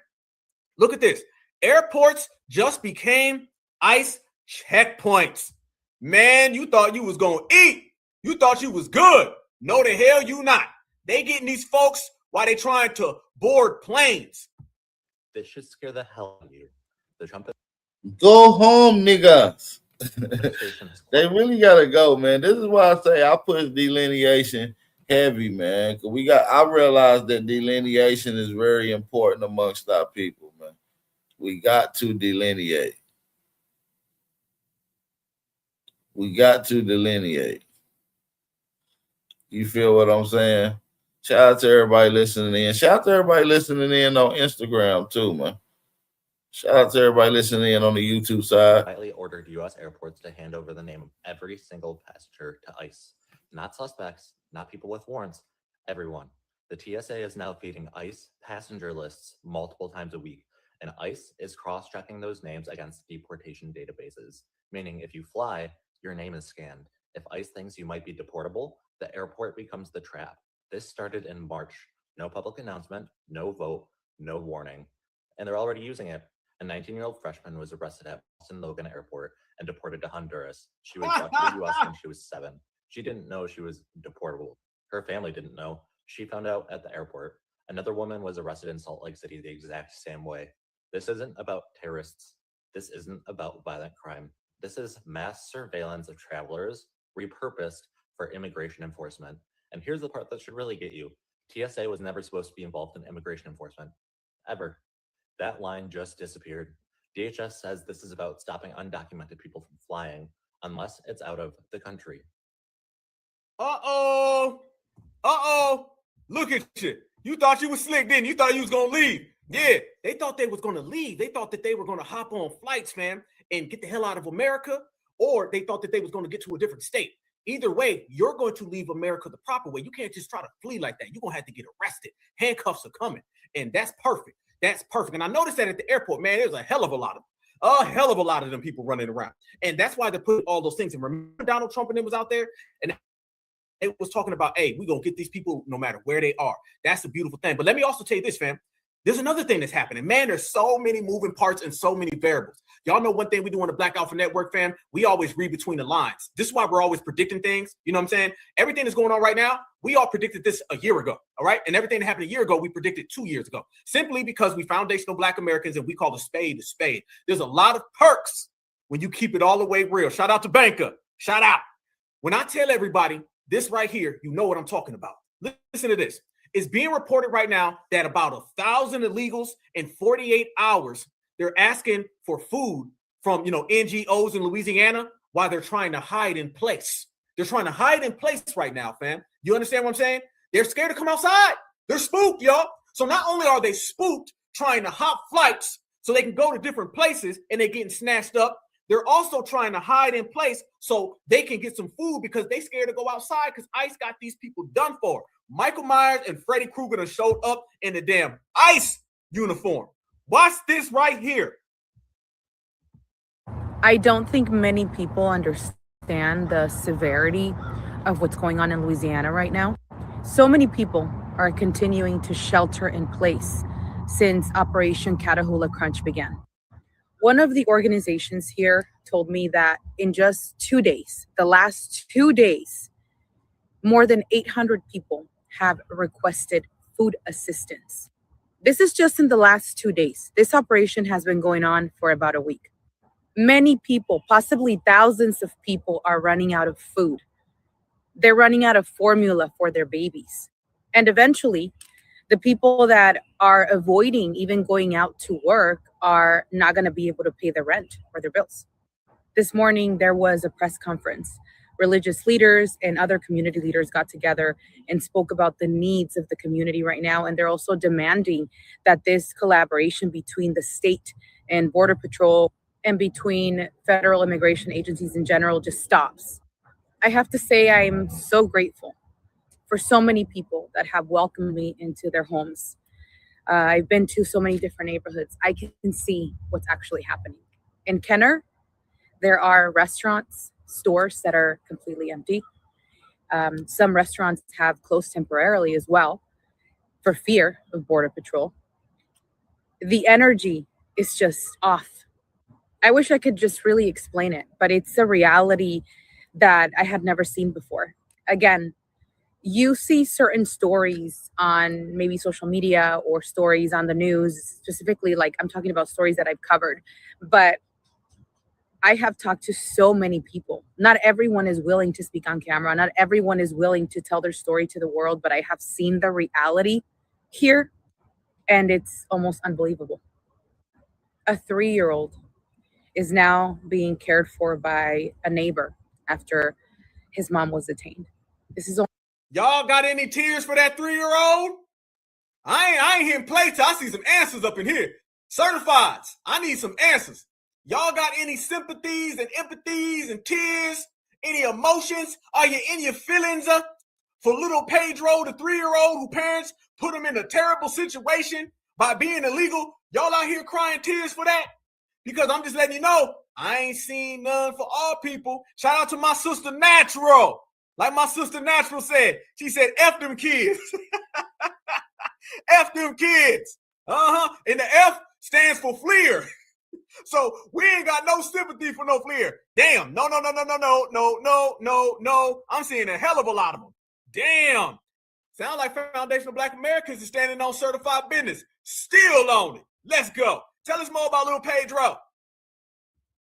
Look at this. Airports just became ICE checkpoints. Man, you thought you was going to eat. You thought you was good. No, the hell you not. They getting these folks while they trying to board planes. This should scare the hell out of you. The Trump. Go home, niggas. They really gotta go, man. This is why I say I push delineation heavy, man. Cause I realize that delineation is very important amongst our people, man. We got to delineate. We got to delineate. You feel what I'm saying? Shout out to everybody listening in. Shout out to everybody listening in on Instagram too, man. Shout out to everybody listening in on the YouTube side. Quietly ordered U.S. airports to hand over the name of every single passenger to ICE. Not suspects, not people with warrants, everyone. The TSA is now feeding ICE passenger lists multiple times a week, and ICE is cross-checking those names against deportation databases, meaning if you fly, your name is scanned. If ICE thinks you might be deportable, the airport becomes the trap. This started in March. No public announcement, no vote, no warning. And they're already using it. A 19-year-old freshman was arrested at Boston Logan Airport and deported to Honduras. She was brought to the U.S. when she was 7. She didn't know she was deportable. Her family didn't know. She found out at the airport. Another woman was arrested in Salt Lake City the exact same way. This isn't about terrorists. This isn't about violent crime. This is mass surveillance of travelers repurposed for immigration enforcement. And here's the part that should really get you. TSA was never supposed to be involved in immigration enforcement. ever. That line just disappeared. DHS says this is about stopping undocumented people from flying unless it's out of the country. Uh-oh. Look at you. You thought you was slick, didn't you? You thought you was going to leave. Yeah, they thought they was going to leave. They thought that they were going to hop on flights, man, and get the hell out of America, or they thought that they was going to get to a different state. Either way, you're going to leave America the proper way. You can't just try to flee like that. You're going to have to get arrested. Handcuffs are coming, and that's perfect. That's perfect. And I noticed that at the airport, man, there's a hell of a lot of them people running around. And that's why they put all those things. And remember Donald Trump and them was out there, and it was talking about, hey, we're going to get these people no matter where they are. That's a beautiful thing. But let me also tell you this, fam. There's another thing that's happening. Man, there's so many moving parts and so many variables. Y'all know one thing we do on the Black Alpha Network, fam? We always read between the lines. This is why we're always predicting things. You know what I'm saying? Everything that's going on right now, we all predicted this a year ago, all right? And everything that happened a year ago, we predicted 2 years ago. Simply because we foundational Black Americans and we call a spade a spade. There's a lot of perks when you keep it all the way real. Shout out to Banker. Shout out. When I tell everybody this right here, you know what I'm talking about. Listen to this. It's being reported right now that about 1,000 illegals in 48 hours, they're asking for food from, NGOs in Louisiana while they're trying to hide in place. They're trying to hide in place right now, fam. You understand what I'm saying? They're scared to come outside. They're spooked, y'all. So not only are they spooked trying to hop flights so they can go to different places and they're getting snatched up, they're also trying to hide in place so they can get some food because they scared to go outside because ICE got these people done for. Michael Myers and Freddy Krueger done showed up in the damn ICE uniform. Watch this right here. I don't think many people understand the severity of what's going on in Louisiana right now. So many people are continuing to shelter in place since Operation Catahoula Crunch began. One of the organizations here told me that in just 2 days, the last 2 days, more than 800 people have requested food assistance. This is just in the last 2 days. This operation has been going on for about a week. Many people, possibly thousands of people, are running out of food. They're running out of formula for their babies. And eventually, the people that are avoiding even going out to work are not going to be able to pay their rent or their bills. This morning, there was a press conference. Religious leaders and other community leaders got together and spoke about the needs of the community right now. And they're also demanding that this collaboration between the state and Border Patrol and between federal immigration agencies in general just stops. I have to say I'm so grateful for so many people that have welcomed me into their homes. I've been to so many different neighborhoods. I can see what's actually happening. In Kenner, there are restaurants, stores that are completely empty. Some restaurants have closed temporarily as well for fear of Border Patrol. The energy is just off. I wish I could just really explain it, but it's a reality that I had never seen before. Again, you see certain stories on maybe social media or stories on the news, specifically, like I'm talking about stories that I've covered, but I have talked to so many people. Not everyone is willing to speak on camera. Not everyone is willing to tell their story to the world, but I have seen the reality here, and it's almost unbelievable. A 3-year-old is now being cared for by a neighbor after his mom was detained. This is Y'all got any tears for that 3-year-old? I ain't hearing plates. I see some answers up in here. Certifieds, I need some answers. Y'all got any sympathies and empathies and tears? Any emotions? Are you in your feelings for little Pedro, the 3-year-old who parents put him in a terrible situation by being illegal? Y'all out here crying tears for that? Because I'm just letting you know, I ain't seen none for all people. Shout out to my sister Natural. Like my sister Natural said, she said, F them kids. F them kids. And the F stands for Fleer. So we ain't got no sympathy for no Fleer. Damn. No. I'm seeing a hell of a lot of them. Damn. Sound like foundational Black Americans is standing on certified business. Still on it. Let's go. Tell us more about little Pedro.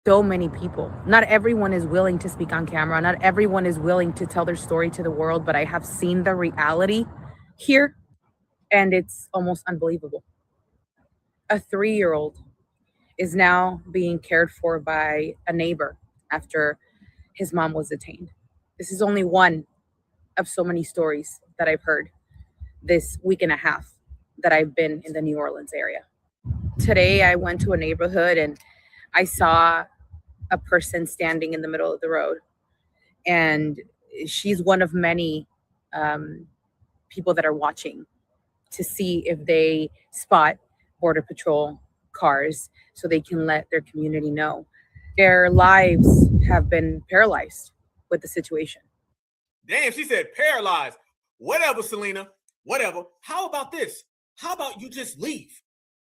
so many people. Not everyone is willing to speak on camera. Not everyone is willing to tell their story to the world, but I have seen the reality here, and it's almost unbelievable. A 3-year-old is now being cared for by a neighbor after his mom was detained. This is only one of so many stories that I've heard this week and a half that I've been in the New Orleans area. Today, I went to a neighborhood and I saw a person standing in the middle of the road. And she's one of many people that are watching to see if they spot Border Patrol cars so they can let their community know. Their lives have been paralyzed with the situation. Damn, she said paralyzed. Whatever, Selena. Whatever. How about this? How about you just leave?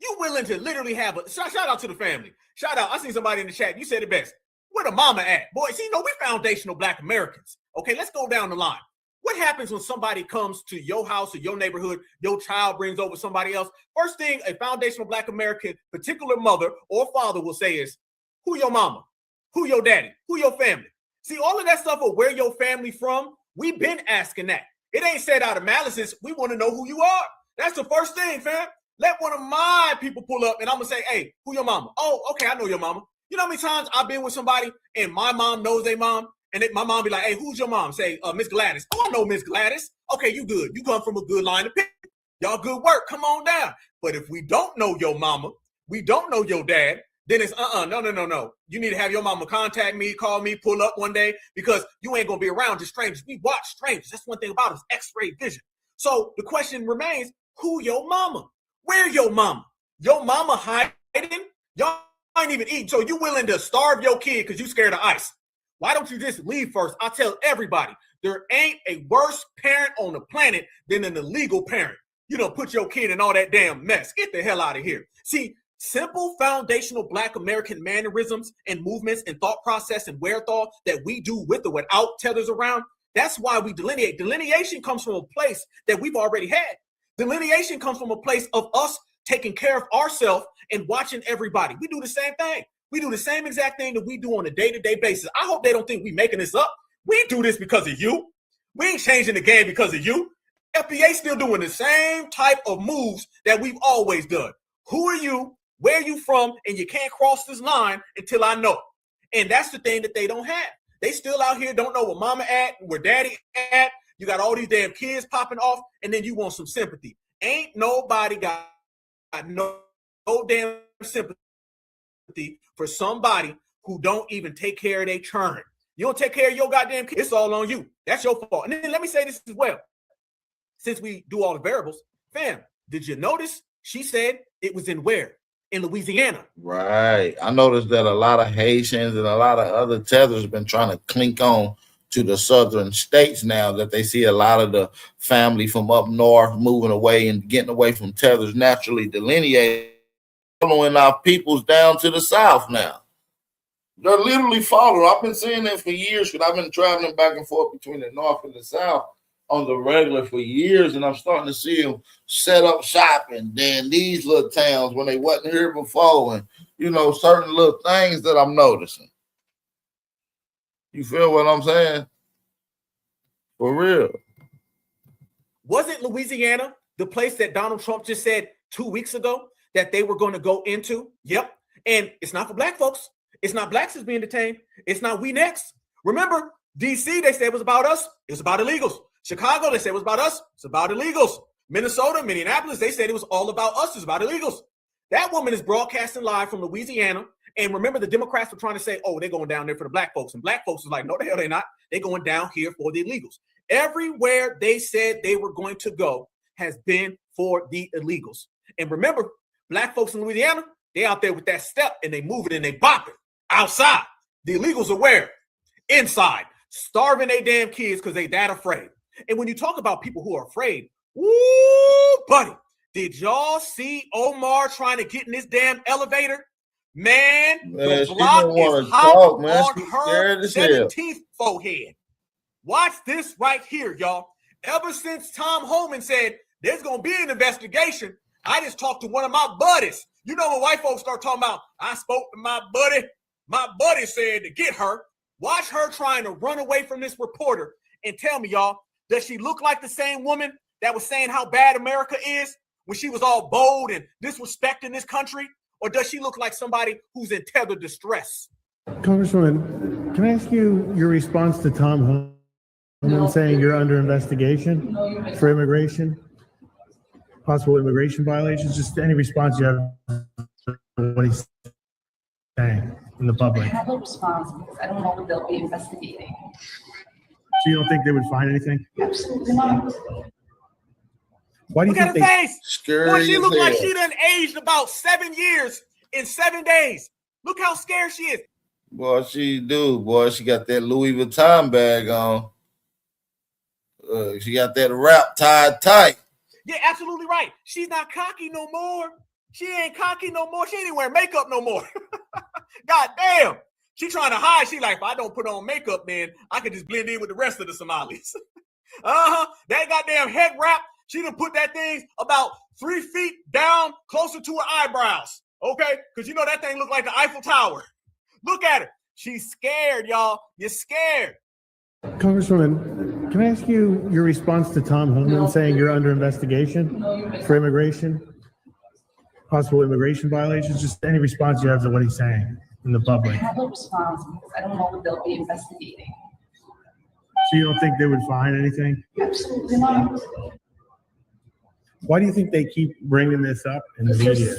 You willing to literally have a shout out to the family. Shout out. I seen somebody in the chat. You said it best. Where the mama at? Boy, see, we foundational Black Americans. Okay, let's go down the line. What happens when somebody comes to your house or your neighborhood, your child brings over somebody else? First thing a foundational Black American, particular mother or father will say is, who your mama? Who your daddy? Who your family? See, all of that stuff of where your family from, we've been asking that. It ain't said out of malice. We want to know who you are. That's the first thing, fam. Let one of my people pull up and I'm going to say, hey, who your mama? Oh, okay, I know your mama. You know how many times I've been with somebody and my mom knows their mom? And my mom be like, hey, who's your mom? Say, Miss Gladys. Oh, I know Miss Gladys. Okay, you good. You come from a good line of people. Y'all good work. Come on down. But if we don't know your mama, we don't know your dad, then it's no. You need to have your mama contact me, call me, pull up one day, because you ain't going to be around just strangers. We watch strangers. That's one thing about us, X-ray vision. So the question remains, who your mama? Where your mama? Your mama hiding? Y'all ain't even eating. So you willing to starve your kid because you scared of ICE? Why don't you just leave first? I tell everybody, there ain't a worse parent on the planet than an illegal parent. You don't put your kid in all that damn mess. Get the hell out of here. See, simple foundational Black American mannerisms and movements and thought process and wherewithal that we do with or without tethers around, that's why we delineate. Delineation comes from a place that we've already had. Delineation comes from a place of us taking care of ourselves and watching everybody. We do the same thing. We do the same exact thing that we do on a day-to-day basis. I hope they don't think we making this up. We do this because of you. We ain't changing the game because of you. FBA still doing the same type of moves that we've always done. Who are you? Where are you from? And you can't cross this line until I know. And that's the thing that they don't have. They still out here don't know where mama at, where daddy at. You got all these damn kids popping off, and then you want some sympathy. Ain't nobody got no damn sympathy for somebody who don't even take care of their churn. You don't take care of your goddamn kids, it's all on you. That's your fault. And then let me say this as well. Since we do all the variables, fam, did you notice she said it was in where? In Louisiana. Right. I noticed that a lot of Haitians and a lot of other tethers have been trying to clink on to the southern states now that they see a lot of the family from up north moving away and getting away from tethers naturally delineated, following our peoples down to the south now. They're literally following. I've been seeing that for years because I've been traveling back and forth between the north and the south on the regular for years, and I'm starting to see them set up shop and then these little towns when they wasn't here before, and certain little things that I'm noticing. You feel what I'm saying? For real. Wasn't Louisiana the place that Donald Trump just said 2 weeks ago that they were going to go into? Yep. And it's not for Black folks. It's not Blacks that's being detained. It's not we next. Remember, DC, they said it was about us. It was about illegals. Chicago, they said it was about us. It's about illegals. Minnesota, Minneapolis, they said it was all about us. It's about illegals. That woman is broadcasting live from Louisiana. And remember, the Democrats were trying to say, oh, they're going down there for the Black folks. And Black folks was like, no, the hell they're not. They're going down here for the illegals. Everywhere they said they were going to go has been for the illegals. And remember, Black folks in Louisiana, they out there with that step and they move it and they bop it outside. The illegals are where? Inside, starving their damn kids because they that afraid. And when you talk about people who are afraid, woo, buddy, did y'all see Omar trying to get in this damn elevator? Man, the block is hot on her 17th forehead. Watch this right here, y'all. Ever since Tom Homan said there's going to be an investigation, I just talked to one of my buddies. You know when white folks start talking about, I spoke to my buddy said to get her. Watch her trying to run away from this reporter and tell me, y'all, does she look like the same woman that was saying how bad America is when she was all bold and disrespecting this country? Or does she look like somebody who's in tether distress? Congresswoman, can I ask you your response to Tom Homan saying you're under investigation for immigration, possible immigration violations? Just any response you have to what he's saying in the I public. have a response because I don't know what they'll be investigating. So you don't think they would find anything? Absolutely not. Why do you Look at think her they? face. Scary Boy, she as looked like hell. she done aged about 7 years in 7 days. Look how scared she is. Boy, she do. Boy, she got that Louis Vuitton bag on. She got that wrap tied tight. Yeah, absolutely right. She's not cocky no more. She ain't cocky no more. She ain't even wearing makeup no more. God damn. She trying to hide. She like, if I don't put on makeup, then I can just blend in with the rest of the Somalis. That goddamn head wrap, she done put that thing about 3 feet down closer to her eyebrows. Okay? Because you know that thing look like the Eiffel Tower. Look at her. She's scared, y'all. You're scared. Congresswoman, can I ask you your response to Tom Homan saying you're under investigation for immigration, possible immigration violations? Just any response you have to what he's saying in the I public. have a response because I don't know what they'll be investigating. So you don't think they would find anything? Absolutely not. Why do you think they keep bringing this up in the media?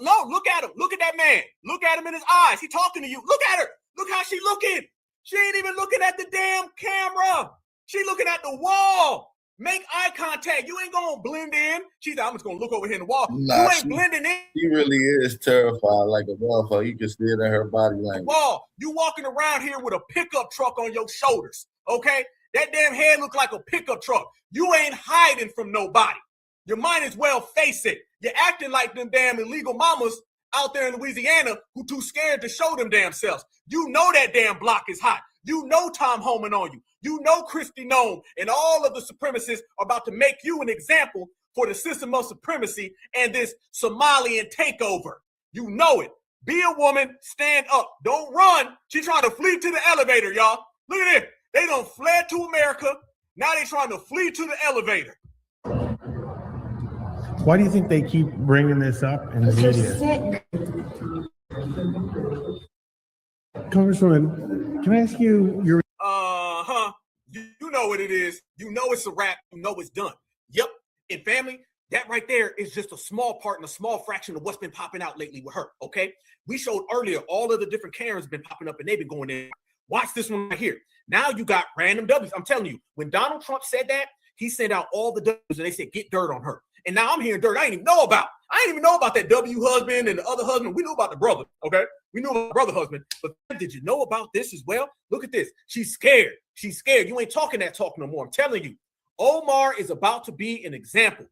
No, look at him. Look at that man. Look at him in his eyes. He talking to you. Look at her. Look how she looking. She ain't even looking at the damn camera. She looking at the wall. Make eye contact. You ain't gonna blend in. She's like, I'm just gonna look over here in the wall. Nah, You ain't blending in. She really is terrified like a motherfucker. You can see it in her body language. Wall. You walking around here with a pickup truck on your shoulders. Okay? That damn head look like a pickup truck. You ain't hiding from nobody. You might as well face it. You're acting like them damn illegal mamas out there in Louisiana who too scared to show them damn selves. You know that damn block is hot. You know Tom Homan on you. You know Christy Nome and all of the supremacists are about to make you an example for the system of supremacy and this Somalian takeover. You know it. Be a woman, stand up. Don't run. She's trying to flee to the elevator, y'all. Look at it. They done fled to America. Now they trying to flee to the elevator. Why do you think they keep bringing this up in the media? Congresswoman, can I ask you your... You know what it is. You know it's a wrap. You know it's done. Yep. And family, that right there is just a small part and a small fraction of what's been popping out lately with her, okay? We showed earlier all of the different Karens been popping up and they've been going in. Watch this one right here. Now you got random W's. I'm telling you, when Donald Trump said that, he sent out all the W's and they said, get dirt on her. And now I'm hearing dirt I didn't even know about. I didn't even know about that W husband and the other husband. We knew about the brother, okay? We knew about the brother husband. But did you know about this as well? Look at this. She's scared. She's scared. You ain't talking that talk no more. I'm telling you. Omar is about to be an example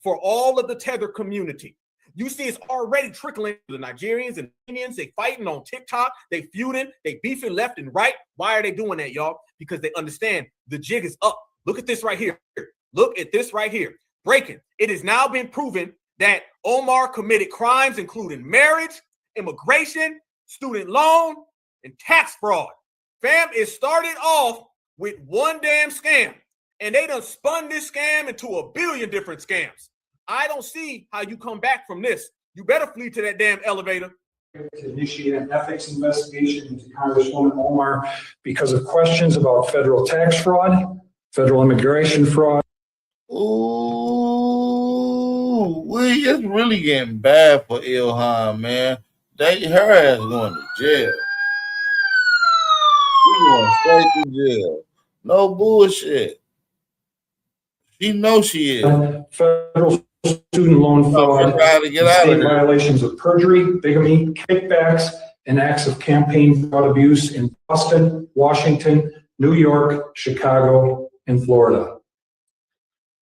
for all of the Tether community. You see it's already trickling to the Nigerians and Indians. They fighting on TikTok. They feuding. They beefing left and right. Why are they doing that, y'all? Because they understand the jig is up. Look at this right here. Look at this right here. Breaking. It has now been proven that Omar committed crimes including marriage, immigration, student loan, and tax fraud. Fam, it started off with one damn scam, and they done spun this scam into a billion different scams. I don't see how you come back from this. You better flee to that damn elevator. To initiate an ethics investigation into Congresswoman Omar because of questions about federal tax fraud, federal immigration fraud. Ooh, it's really getting bad for Ilhan, man. Her ass going to jail. She going straight to jail. No bullshit. She knows she is. Federal student loan fraud, state violations of perjury, bigamy, kickbacks, and acts of campaign fraud abuse in Boston, Washington, New York, Chicago, and Florida.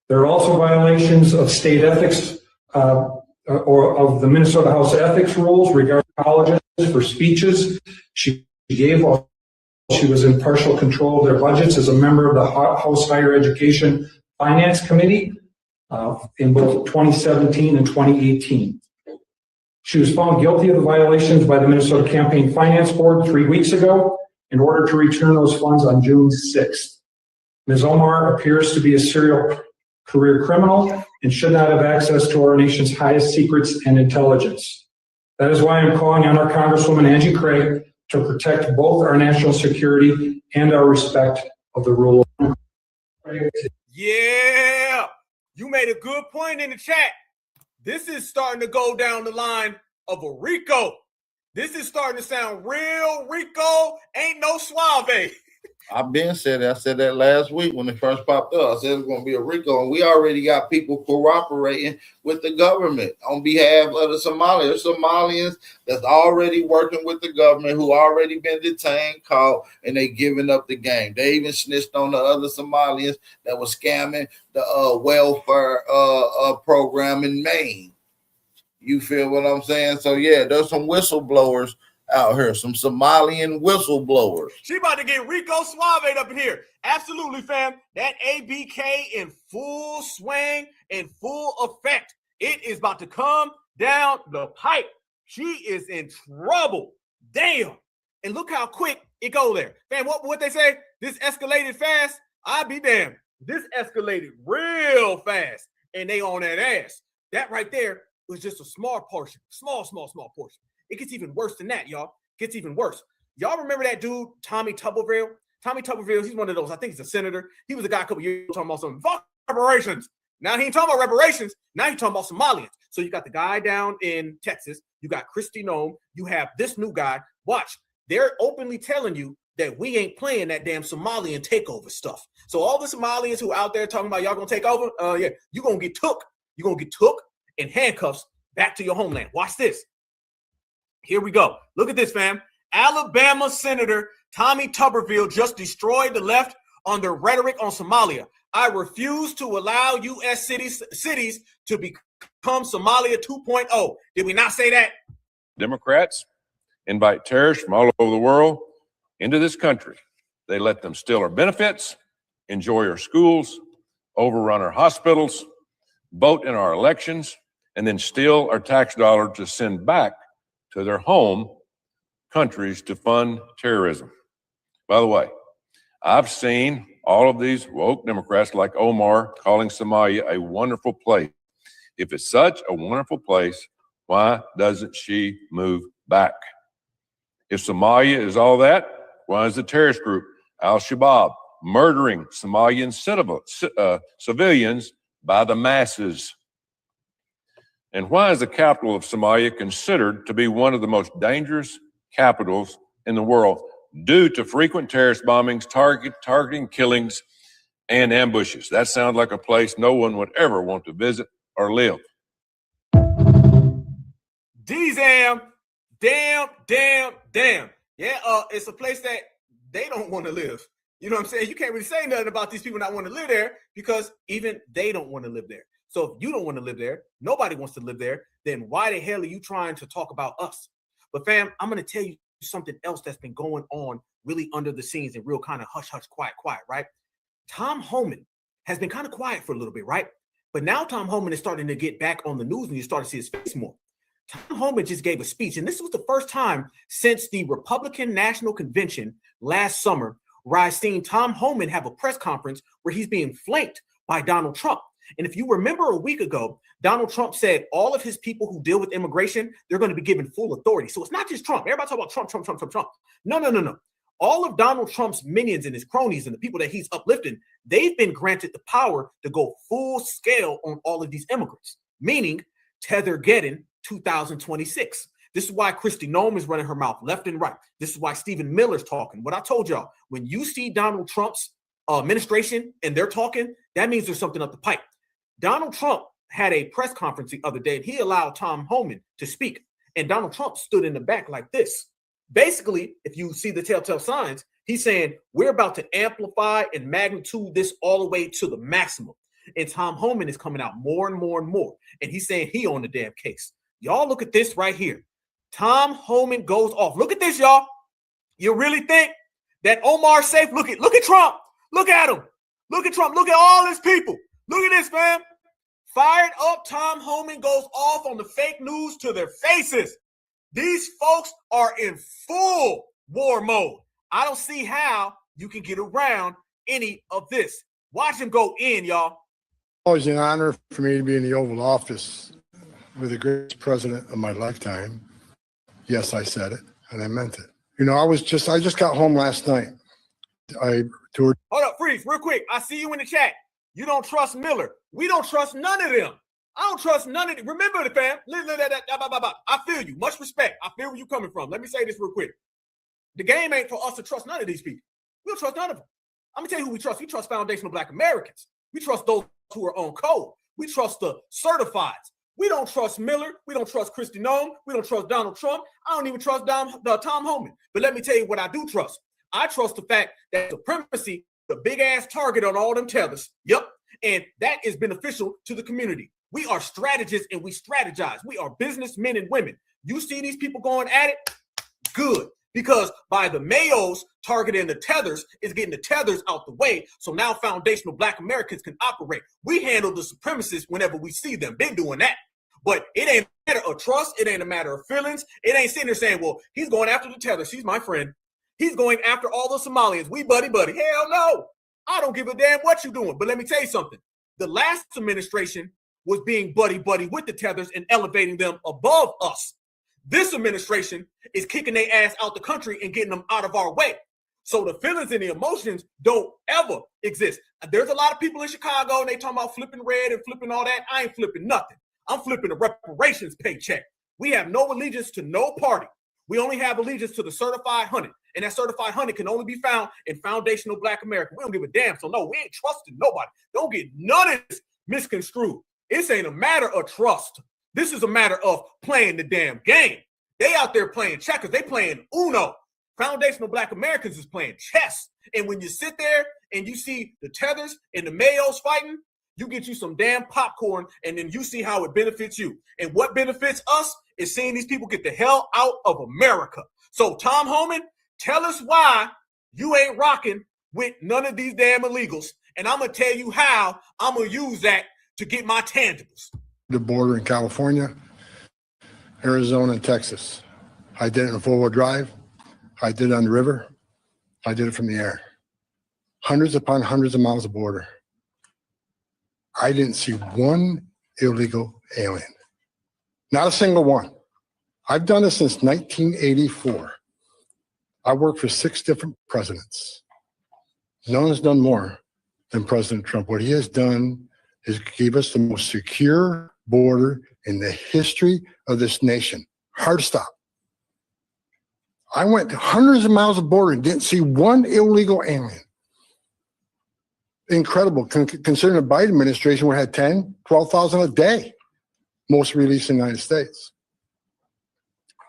There are also violations of state ethics or of the Minnesota House ethics rules regarding colleges for speeches she gave while she was in partial control of their budgets as a member of the House Higher Education Finance Committee in both 2017 and 2018. She was found guilty of the violations by the Minnesota Campaign Finance Board 3 weeks ago in order to return those funds on June 6th. Ms. Omar appears to be a serial career criminal, and should not have access to our nation's highest secrets and intelligence. That is why I'm calling on our Congresswoman Angie Craig to protect both our national security and our respect of the rule of law. Yeah, you made a good point in the chat. This is starting to go down the line of a RICO. This is starting to sound real RICO, ain't no suave. I've been said that. I said that last week when it first popped up. I said it's going to be a RICO, and we already got people cooperating with the government on behalf of the Somalians. There's Somalians that's already working with the government who already been detained, caught, and they giving up the game. They even snitched on the other Somalians that was scamming the welfare program in Maine. You feel what I'm saying? So yeah, there's some whistleblowers out here, some Somalian whistleblowers. She about to get Rico Suave up in here. Absolutely, fam. That ABK in full swing, in full effect. It is about to come down the pipe. She is in trouble. Damn. And look how quick it go there. Fam, what they say? This escalated fast? I'll be damned. This escalated real fast. And they on that ass. That right there was just a small portion. Small portion. It gets even worse than that, y'all. Gets even worse. Y'all remember that dude, Tommy Tuberville? Tommy Tuberville, he's one of those, I think he's a senator. He was a guy a couple years ago talking about some reparations. Now he ain't talking about reparations. Now he's talking about Somalians. So you got the guy down in Texas. You got Kristi Noem. You have this new guy. Watch. They're openly telling you that we ain't playing that damn Somalian takeover stuff. So all the Somalians who out there talking about y'all gonna take over, yeah, you're gonna get took. You're gonna get took in handcuffs back to your homeland. Watch this. Here we go. Look at this, fam. Alabama Senator Tommy Tuberville just destroyed the left on their rhetoric on Somalia. I refuse to allow U.S. cities to become Somalia 2.0. Did we not say that? Democrats invite terrorists from all over the world into this country. They let them steal our benefits, enjoy our schools, overrun our hospitals, vote in our elections, and then steal our tax dollar to send back to their home countries to fund terrorism. By the way, I've seen all of these woke Democrats like Omar calling Somalia a wonderful place. If it's such a wonderful place, why doesn't she move back? If Somalia is all that, why is the terrorist group Al-Shabaab murdering Somalian civilians by the masses? And why is the capital of Somalia considered to be one of the most dangerous capitals in the world due to frequent terrorist bombings, targeting killings, and ambushes? That sounds like a place no one would ever want to visit or live. Damn. Yeah, it's a place that they don't want to live. You know what I'm saying? You can't really say nothing about these people not want to live there because even they don't want to live there. So if you don't want to live there, nobody wants to live there, then why the hell are you trying to talk about us? But fam, I'm going to tell you something else that's been going on really under the scenes and real kind of hush, quiet, right? Tom Homan has been kind of quiet for a little bit, right? But now Tom Homan is starting to get back on the news and you start to see his face more. Tom Homan just gave a speech, and this was the first time since the Republican National Convention last summer where I seen Tom Homan have a press conference where he's being flanked by Donald Trump. And if you remember a week ago, Donald Trump said all of his people who deal with immigration, they're going to be given full authority. So it's not just Trump. Everybody talk about Trump. No. All of Donald Trump's minions and his cronies and the people that he's uplifting, they've been granted the power to go full scale on all of these immigrants, meaning Tether-geddon 2026. This is why Kristi Noem is running her mouth left and right. This is why Stephen Miller's talking. What I told y'all, when you see Donald Trump's administration and they're talking, that means there's something up the pipe. Donald Trump had a press conference the other day and he allowed Tom Homan to speak. And Donald Trump stood in the back like this. Basically, if you see the telltale signs, he's saying we're about to amplify and magnitude this all the way to the maximum. And Tom Homan is coming out more and more and more. And he's saying he on the damn case. Y'all look at this right here. Tom Homan goes off. Look at this, y'all. You really think that Omar's safe? Look at Trump. Look at him. Look at Trump. Look at all his people. Look at this, fam. Fired up, Tom Homan goes off on the fake news to their faces. These folks are in full war mode. I don't see how you can get around any of this. Watch him go in, y'all. Always an honor for me to be in the Oval Office with the greatest president of my lifetime. Yes, I said it, and I meant it. You know, I just got home last night. I toured. Hold up, freeze, real quick. I see you in the chat. You don't trust Miller. We don't trust none of them. I don't trust none of them. Remember the fam. I feel you. Much respect. I feel where you're coming from. Let me say this real quick. The game ain't for us to trust none of these people. We don't trust none of them. I'm going to tell you who we trust. We trust foundational Black Americans. We trust those who are on code. We trust the certifieds. We don't trust Miller. We don't trust Kristi Noem. We don't trust Donald Trump. I don't even trust Tom Homan. But let me tell you what I do trust. I trust the fact that supremacy, the big ass target on all them tethers. Yep. And that is beneficial to the community. We are strategists and we strategize. We are businessmen and women. You see these people going at it? Good. Because by the Mayos targeting the tethers is getting the tethers out the way. So now foundational Black Americans can operate. We handle the supremacists whenever we see them. Been doing that. But it ain't a matter of trust. It ain't a matter of feelings. It ain't sitting there saying, well, he's going after the tethers. She's my friend. He's going after all the Somalians. We buddy. Hell no. I don't give a damn what you're doing. But let me tell you something. The last administration was being buddy with the tethers and elevating them above us. This administration is kicking their ass out the country and getting them out of our way. So the feelings and the emotions don't ever exist. There's a lot of people in Chicago and they talking about flipping red and flipping all that. I ain't flipping nothing. I'm flipping a reparations paycheck. We have no allegiance to no party. We only have allegiance to the certified 100. And that certified 100 can only be found in foundational Black America. We don't give a damn. So no, we ain't trusting nobody. Don't get none of this misconstrued. This ain't a matter of trust. This is a matter of playing the damn game. They out there playing checkers. They playing Uno. Foundational Black Americans is playing chess. And when you sit there and you see the tethers and the Mayos fighting, you get you some damn popcorn and then you see how it benefits you. And what benefits us is seeing these people get the hell out of America. So Tom Homan, tell us why you ain't rocking with none of these damn illegals. And I'm going to tell you how I'm going to use that to get my tangibles. The border in California, Arizona, and Texas. I did it in four-wheel drive. I did it on the river. I did it from the air. Hundreds upon hundreds of miles of border. I didn't see one illegal alien. Not a single one. I've done this since 1984. I worked for 6 different presidents. No one's done more than President Trump. What he has done is give us the most secure border in the history of this nation. Hard stop. I went hundreds of miles of border and didn't see one illegal alien. Incredible, considering the Biden administration, we had 10, 12,000 a day, most released in the United States.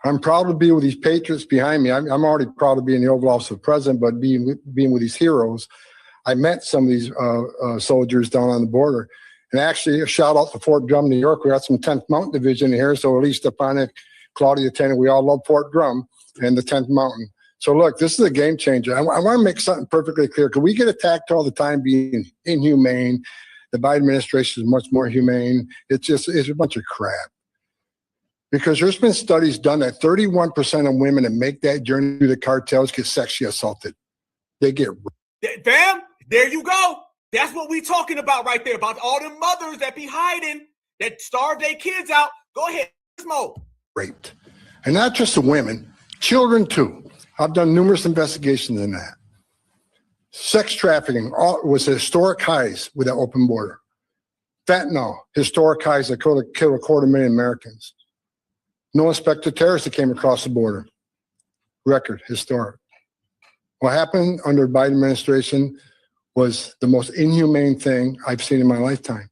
I'm proud to be with these patriots behind me. I'm already proud to be in the Oval Office of the President, but being with these heroes, I met some of these soldiers down on the border. And actually, a shout out to Fort Drum, New York. We got some 10th Mountain Division here, so at least Stepanek, Claudia Tennant, we all love Fort Drum and the 10th Mountain. So look, this is a game changer. I want to make something perfectly clear, because we get attacked all the time being inhumane. The Biden administration is much more humane. It's a bunch of crap. Because there's been studies done that 31% of women that make that journey through the cartels get sexually assaulted. They get Bam, there you go. That's what we talking about right there, about all the mothers that be hiding, that starve their kids out. Go ahead, Smoke. raped. And not just the women, children too. I've done numerous investigations in that. Sex trafficking was at historic highs with that open border. Fentanyl, historic highs that killed 250,000 Americans. No inspector terrorists that came across the border. Record, historic. What happened under the Biden administration was the most inhumane thing I've seen in my lifetime.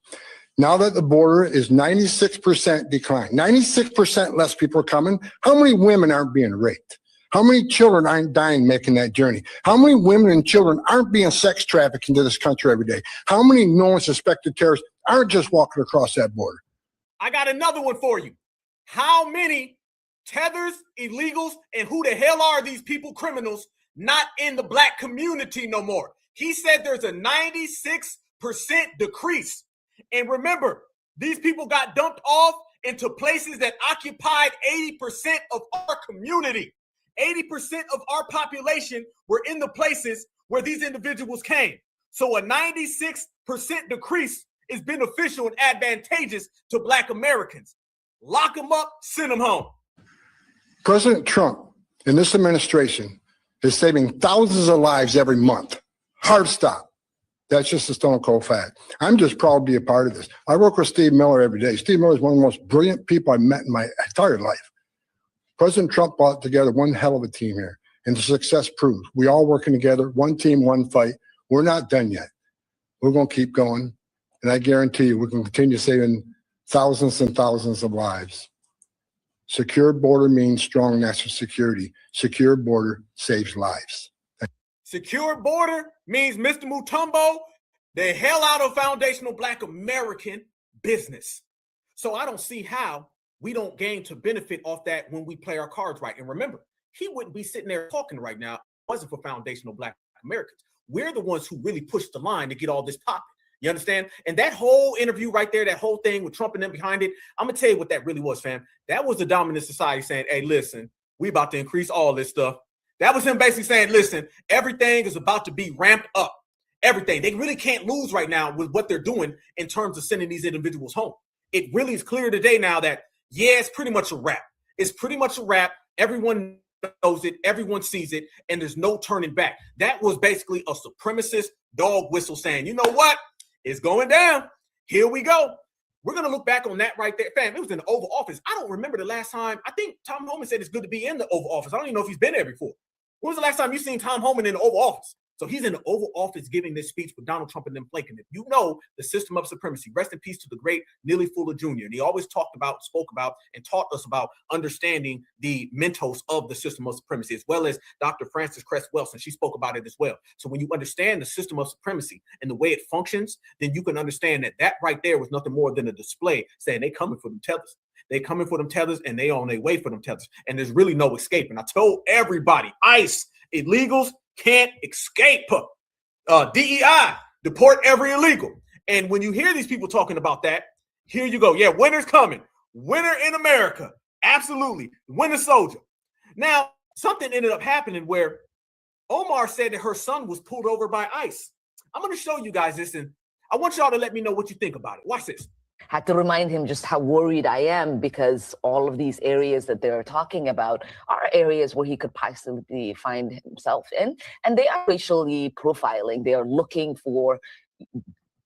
Now that the border is 96% decline, 96% less people are coming, how many women aren't being raped? How many children aren't dying making that journey? How many women and children aren't being sex trafficked into this country every day? How many known suspected terrorists aren't just walking across that border? I got another one for you. How many tethers, illegals, and who the hell are these people, criminals, not in the Black community no more? He said there's a 96% decrease. And remember, these people got dumped off into places that occupied 80% of our community. 80% of our population were in the places where these individuals came. So a 96% decrease is beneficial and advantageous to Black Americans. Lock them up, send them home. President Trump and this administration is saving thousands of lives every month. Hard stop. That's just a stone cold fact. I'm just proud to be a part of this. I work with Steve Miller every day. Steve Miller is one of the most brilliant people I've met in my entire life. President Trump brought together one hell of a team here, and the success proves we all working together, one team, one fight. We're not done yet. We're going to keep going, and I guarantee you we can continue saving thousands and thousands of lives. Secure border means strong national security. Secure border saves lives. Secure border means Mr. Mutombo, the hell out of foundational Black American business. So I don't see how we don't gain to benefit off that when we play our cards right. And remember, he wouldn't be sitting there talking right now if it wasn't for foundational Black Americans. We're the ones who really pushed the line to get all this popping. You understand? And that whole interview right there, that whole thing with Trump and them behind it, I'm going to tell you what that really was, fam. That was the dominant society saying, hey, listen, we about to increase all this stuff. That was him basically saying, listen, everything is about to be ramped up. Everything. They really can't lose right now with what they're doing in terms of sending these individuals home. It really is clear today now that, yeah, it's pretty much a wrap. It's pretty much a wrap. Everyone knows it. Everyone sees it. And there's no turning back. That was basically a supremacist dog whistle saying, you know what? It's going down. Here we go. We're going to look back on that right there. Fam, it was in the Oval Office. I don't remember the last time. I think Tom Homan said it's good to be in the Oval Office. I don't even know if he's been there before. When was the last time you seen Tom Homan in the Oval Office? So he's in the Oval Office giving this speech with Donald Trump and them flanking it. You know the system of supremacy. Rest in peace to the great Neely Fuller Jr. And he always spoke about, and taught us about understanding the mentos of the system of supremacy, as well as Dr. Frances Cress Welsing. She spoke about it as well. So when you understand the system of supremacy and the way it functions, then you can understand that that right there was nothing more than a display saying they coming for them tethers. They coming for them tethers and they on their way for them tethers. And there's really no escape. And I told everybody, ICE, illegals, can't escape. DEI, deport every illegal. And when you hear these people talking about that, here you go. Yeah, winter's coming. Winter in America. Absolutely. Winter soldier. Now, something ended up happening where Omar said that her son was pulled over by ICE. I'm going to show you guys this, and I want y'all to let me know what you think about it. Watch this. Had to remind him just how worried I am because all of these areas that they're talking about are areas where he could possibly find himself in. And they are racially profiling. They are looking for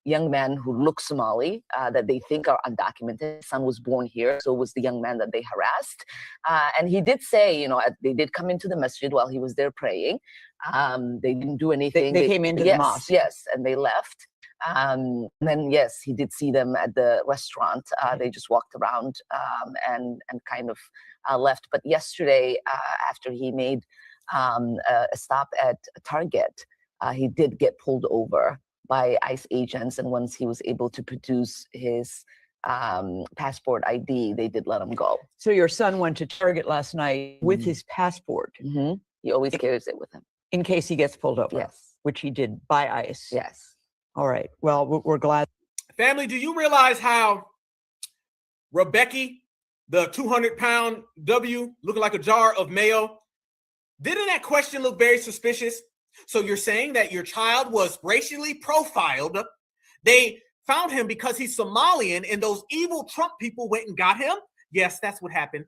young men who look Somali that they think are undocumented. His son was born here, so was the young man that they harassed. And he did say, you know, they did come into the masjid while he was there praying. They didn't do anything. They came into the mosque. Yes, and they left. And then, yes, he did see them at the restaurant. They just walked around and kind of left. But yesterday, after he made a stop at Target, he did get pulled over by ICE agents. And once he was able to produce his passport ID, they did let him go. So your son went to Target last night with his passport. Mm-hmm. He always carries it with him. In case he gets pulled over. Yes. Which he did by ICE. Yes. All right. Well, we're glad. Family, do you realize how Rebecca, the 200-pound W, looking like a jar of mayo, didn't that question look very suspicious? So you're saying that your child was racially profiled. They found him because he's Somalian, and those evil Trump people went and got him? Yes, that's what happened.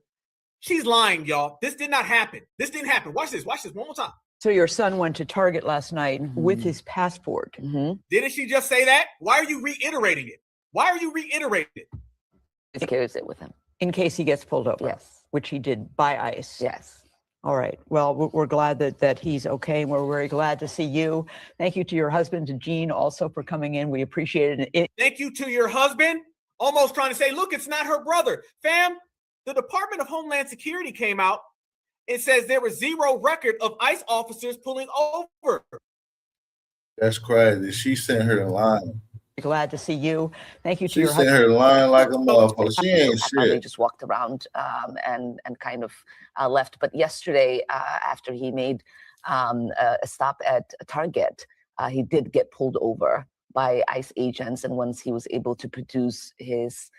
She's lying, y'all. This did not happen. This didn't happen. Watch this. Watch this one more time. So your son went to Target last night with his passport. Didn't she just say that? Why are you reiterating it? Why are you reiterating it? He carries it with him. In case he gets pulled over. Yes. Which he did by ICE. Yes. All right. Well, we're glad that he's okay, and we're very glad to see you. Thank you to your husband, to Gene, also for coming in. We appreciate it. Thank you to your husband. Almost trying to say, look, it's not her brother. Fam, the Department of Homeland Security came out. It says there was zero record of ICE officers pulling over. That's crazy. She sent her the line. Glad to see you. Thank you to She your sent husband. her the line like a motherfucker. She ain't They shit. just walked around and kind of left. But yesterday, after he made a stop at Target, he did get pulled over by ICE agents. And once he was able to produce his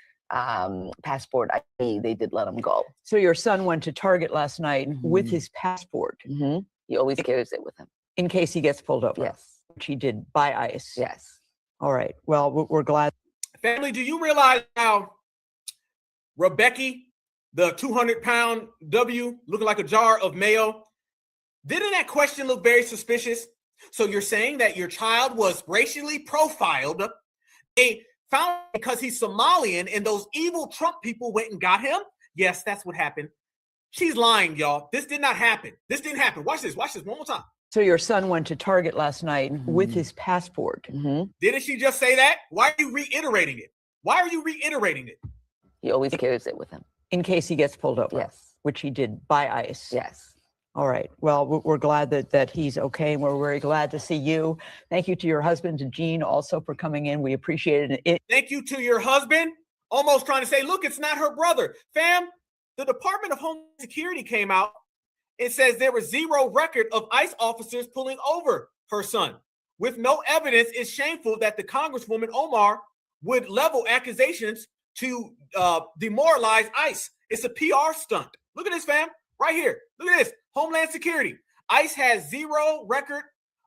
passport ID, they did let him go. So your son went to Target last night with his passport. He always carries it with him. In case he gets pulled over. Yes. Which he did by ICE. Yes. All right. Well, we're glad. Family, do you realize how Rebecca, the 200-pound W, looking like a jar of mayo, didn't that question look very suspicious? So you're saying that your child was racially profiled. They found because he's Somalian and those evil Trump people went and got him? Yes, that's what happened. She's lying, y'all. This did not happen. This didn't happen. Watch this one more time. So your son went to Target last night with his passport. Didn't she just say that? Why are you reiterating it? Why are you reiterating it? He always carries it with him. In case he gets pulled over. Yes. Which he did by ICE. Yes. All right. Well, we're glad that he's okay, and we're very glad to see you. Thank you to your husband, to Gene, also for coming in. We appreciate it. Thank you to your husband. Almost trying to say, look, it's not her brother. Fam, the Department of Homeland Security came out. It says there was zero record of ICE officers pulling over her son. With no evidence, it's shameful that the Congresswoman Omar would level accusations to demoralize ICE. It's a PR stunt. Look at this, fam. Right here. Look at this. Homeland Security. ICE has zero record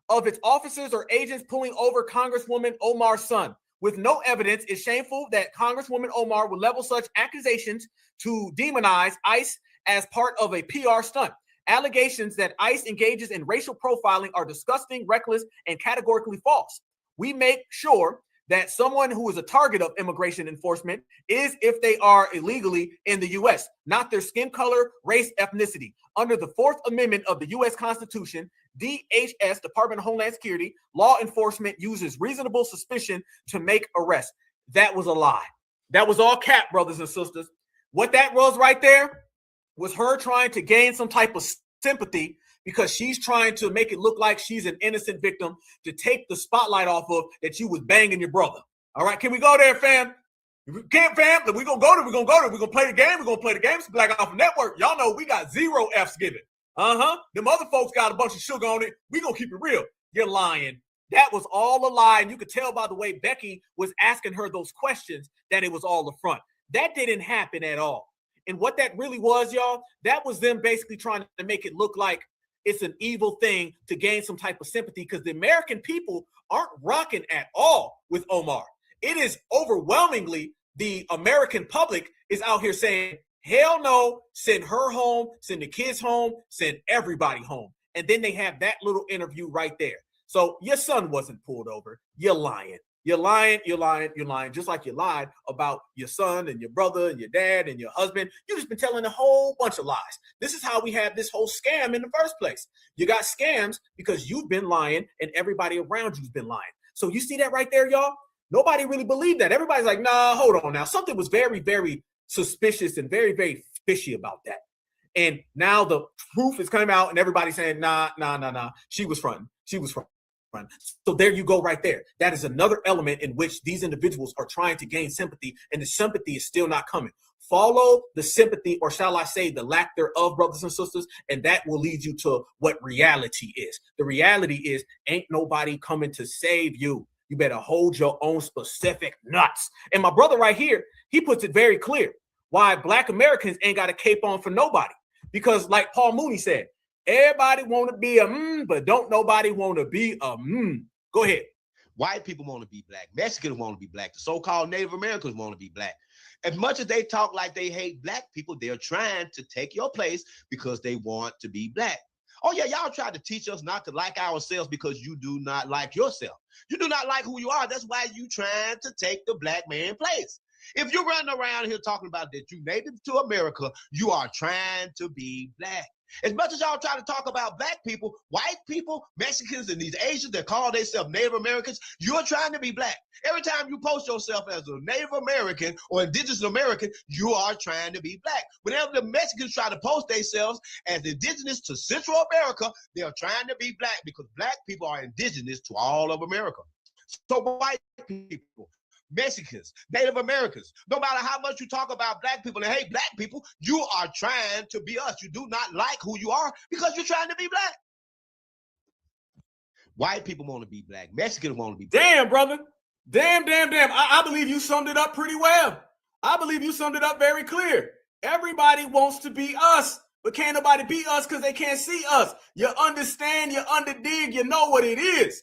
of its officers or agents pulling over Congresswoman Omar's son. With no evidence, it's shameful that Congresswoman Omar would level such accusations to demonize ICE as part of a PR stunt. Allegations that ICE engages in racial profiling are disgusting, reckless, and categorically false. We make sure that someone who is a target of immigration enforcement is if they are illegally in the U.S., not their skin color, race, ethnicity. Under the Fourth Amendment of the U.S. Constitution, DHS, Department of Homeland Security, law enforcement uses reasonable suspicion to make arrests. That was a lie. That was all cap, brothers and sisters. What that was right there was her trying to gain some type of sympathy because she's trying to make it look like she's an innocent victim to take the spotlight off of that you was banging your brother. All right, can we go there, fam? If we can't, fam, then we're going to go there. We're going to go there. We're going to play the game. We're going to play the game. It's Black Alpha Network. Y'all know we got 0 F's given. Them other folks got a bunch of sugar on it. We going to keep it real. You're lying. That was all a lie. And you could tell by the way Becky was asking her those questions that it was all a front. That didn't happen at all. And what that really was, y'all, that was them basically trying to make it look like it's an evil thing to gain some type of sympathy because the American people aren't rocking at all with Omar. It is overwhelmingly the American public is out here saying, hell no, send her home, send the kids home, send everybody home. And then they have that little interview right there. So your son wasn't pulled over. You're lying. You're lying, you're lying, you're lying. Just like you lied about your son and your brother and your dad and your husband. You've just been telling a whole bunch of lies. This is how we have this whole scam in the first place. You got scams because you've been lying and everybody around you's been lying. So you see that right there, y'all? Nobody really believed that. Everybody's like, nah, hold on now. Something was very, very suspicious and very, very fishy about that. And now the proof is coming out and everybody's saying, nah. She was fronting. She was fronting. So there you go right there. That is another element in which these individuals are trying to gain sympathy, and the sympathy is still not coming. Follow the sympathy, or shall I say the lack thereof, brothers and sisters, and that will lead you to what reality is. The reality is ain't nobody coming to save you. You better hold your own specific nuts. And my brother right here, he puts it very clear why Black Americans ain't got a cape on for nobody. Because like Paul Mooney said, everybody want to be a but don't nobody want to be a Go ahead. White people want to be Black. Mexicans want to be Black. The so-called Native Americans want to be Black. As much as they talk like they hate Black people, they're trying to take your place because they want to be Black. Oh, yeah, y'all tried to teach us not to like ourselves because you do not like yourself. You do not like who you are. That's why you trying to take the Black man place. If you're running around here talking about that you native to America, you are trying to be Black. As much as y'all try to talk about Black people, white people, Mexicans, and these Asians that call themselves Native Americans, you're trying to be Black. Every time you post yourself as a Native American or Indigenous American, you are trying to be Black. Whenever the Mexicans try to post themselves as indigenous to Central America, they are trying to be Black because Black people are indigenous to all of America. So white people, Mexicans, Native Americans, no matter how much you talk about Black people and hate Black people, you are trying to be us. You do not like who you are because you're trying to be Black. White people want to be Black. Mexicans want to be Black. Damn, brother. Damn. I believe you summed it up pretty well. I believe you summed it up very clear. Everybody wants to be us, but can't nobody be us because they can't see us. You understand, you underdig, you know what it is.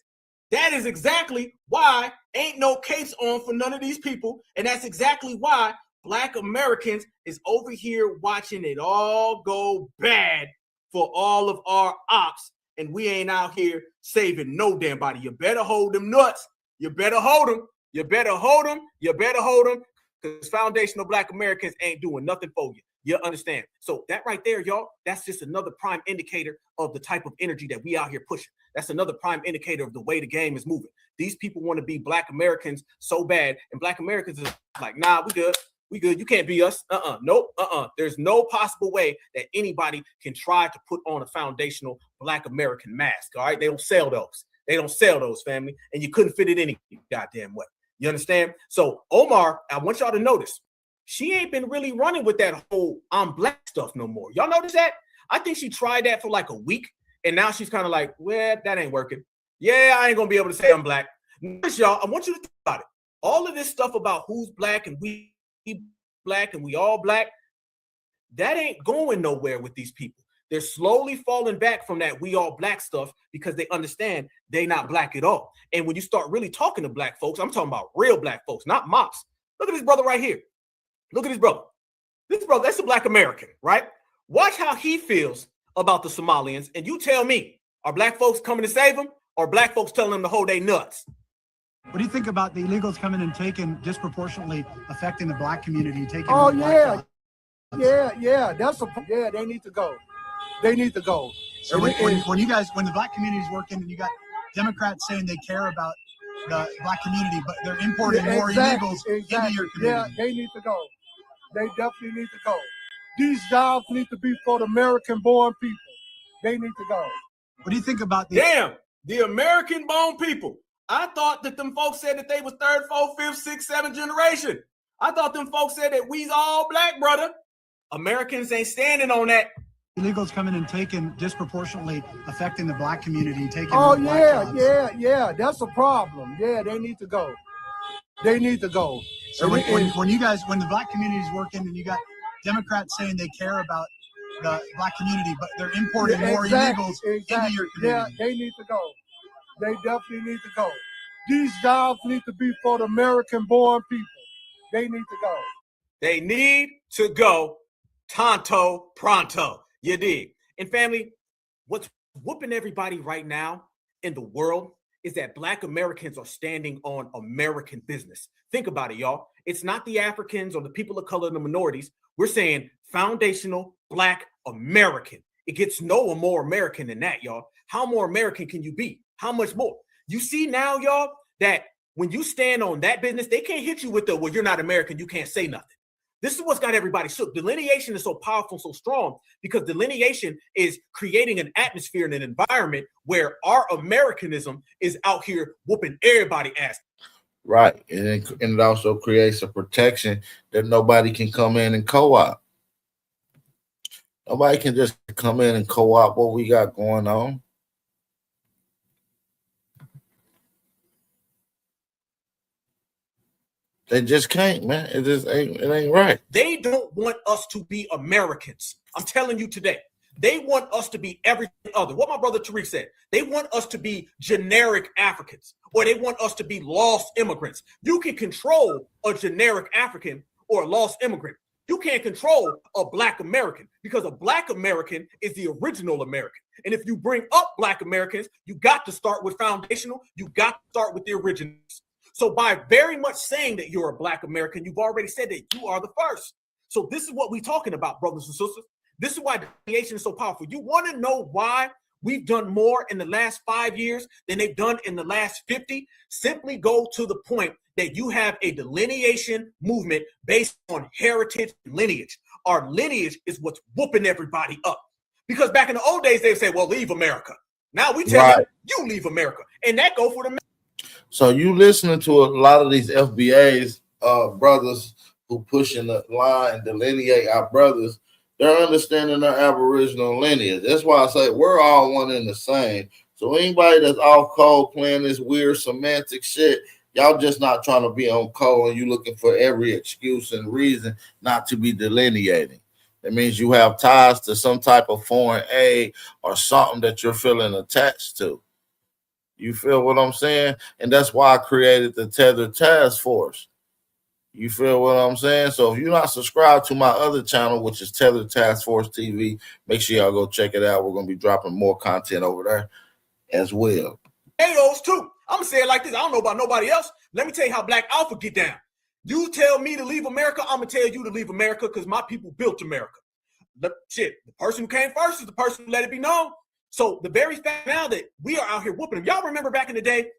That is exactly why Ain't no case on for none of these people. And that's exactly why Black Americans is over here watching it all go bad for all of our ops. And we ain't out here saving no damn body. You better hold them nuts. You better hold them. You better hold them. You better hold them. Because foundational Black Americans ain't doing nothing for you. You understand? So that right there, y'all, that's just another prime indicator of the type of energy that we out here pushing. That's another prime indicator of the way the game is moving. These people want to be Black Americans so bad, and Black Americans is like, nah, we good. We good. You can't be us. Nope. There's no possible way that anybody can try to put on a foundational Black American mask. All right. They don't sell those. They don't sell those, family. And you couldn't fit it any goddamn way. You understand? So Omar, I want y'all to notice, she ain't been really running with that whole I'm Black stuff no more. Y'all notice that? I think she tried that for like a week. And now she's kind of like, well, that ain't working. Yeah, I ain't going to be able to say I'm Black. Notice, y'all, I want you to think about it. All of this stuff about who's Black and we Black and we all Black, that ain't going nowhere with these people. They're slowly falling back from that we all Black stuff because they understand they not Black at all. And when you start really talking to Black folks, I'm talking about real Black folks, not mops. Look at this brother right here. Look at this brother. This brother, that's a Black American, right? Watch how he feels about the Somalians, and you tell me, are Black folks coming to save them, or Black folks telling them to hold their nuts? What do you think about the illegals coming and taking, disproportionately affecting the Black community? Taking Oh, the yeah. Black Yeah, they need to go. They need to go. So when the Black community is working, and you got Democrats saying they care about the Black community, but they're importing more illegals into your community. Yeah, they need to go. They definitely need to go. These jobs need to be for the American-born people. They need to go. What do you think about the American-born people? I thought that them folks said that they was third, fourth, fifth, sixth, seventh generation. I thought them folks said that we's all Black, brother. Americans ain't standing on that. Illegals coming and taking, disproportionately affecting the Black community. Taking Oh, Black yeah, jobs. that's a problem. Yeah, they need to go. They need to go. So when the Black community is working, and you got Democrats saying they care about the Black community, but they're importing more illegals into your community. Yeah, they need to go. They definitely need to go. These jobs need to be for the American-born people. They need to go. They need to go tanto pronto. You dig? And family, what's whooping everybody right now in the world is that Black Americans are standing on American business. Think about it, y'all. It's not the Africans or the people of color and the minorities. We're saying foundational Black American. It gets no more American than that, y'all. How more American can you be? How much more? You see now, y'all, that when you stand on that business, they can't hit you with the, well, you're not American, you can't say nothing. This is what's got everybody shook. Delineation is so powerful, so strong, because delineation is creating an atmosphere and an environment where our Americanism is out here whooping everybody ass. Right. And it also creates a protection that nobody can come in and co-op. Nobody can just come in and co-op what we got going on. They just can't, man. It ain't right. They don't want us to be Americans. I'm telling you today. They want us to be everything other. What my brother Tariq said. They want us to be generic Africans, or they want us to be lost immigrants. You can control a generic African or a lost immigrant. You can't control a Black American, because a Black American is the original American. And if you bring up Black Americans, you got to start with foundational. You got to start with the originals. So by very much saying that you're a Black American, you've already said that you are the first. So this is what we're talking about, brothers and sisters. This is why delineation is so powerful. You want to know why we've done more in the last 5 years than they've done in the last 50? Simply go to the point that you have a delineation movement based on heritage and lineage. Our lineage is what's whooping everybody up. Because back in the old days, they'd say, well, leave America. Now we tell you leave America. And that go for the. So you listening to a lot of these FBAs, brothers who pushing the line, delineate our brothers, they're understanding their Aboriginal lineage. That's why I say we're all one and the same. So anybody that's off code playing this weird semantic shit, y'all just not trying to be on code, and you looking for every excuse and reason not to be delineating. That means you have ties to some type of foreign aid or something that you're feeling attached to. You feel what I'm saying? And that's why I created the Tether Task Force. You feel what I'm saying? So if you're not subscribed to my other channel, which is Tether Task Force TV, make sure y'all go check it out. We're going to be dropping more content over there as well. Potatoes too. I'm gonna say it like this. I don't know about nobody else. Let me tell you how Black Alpha get down. You tell me to leave America, I'm gonna tell you to leave America because my people built America. The person who came first is the person who let it be known. So the very fact now that we are out here whooping them. Y'all remember back in the day?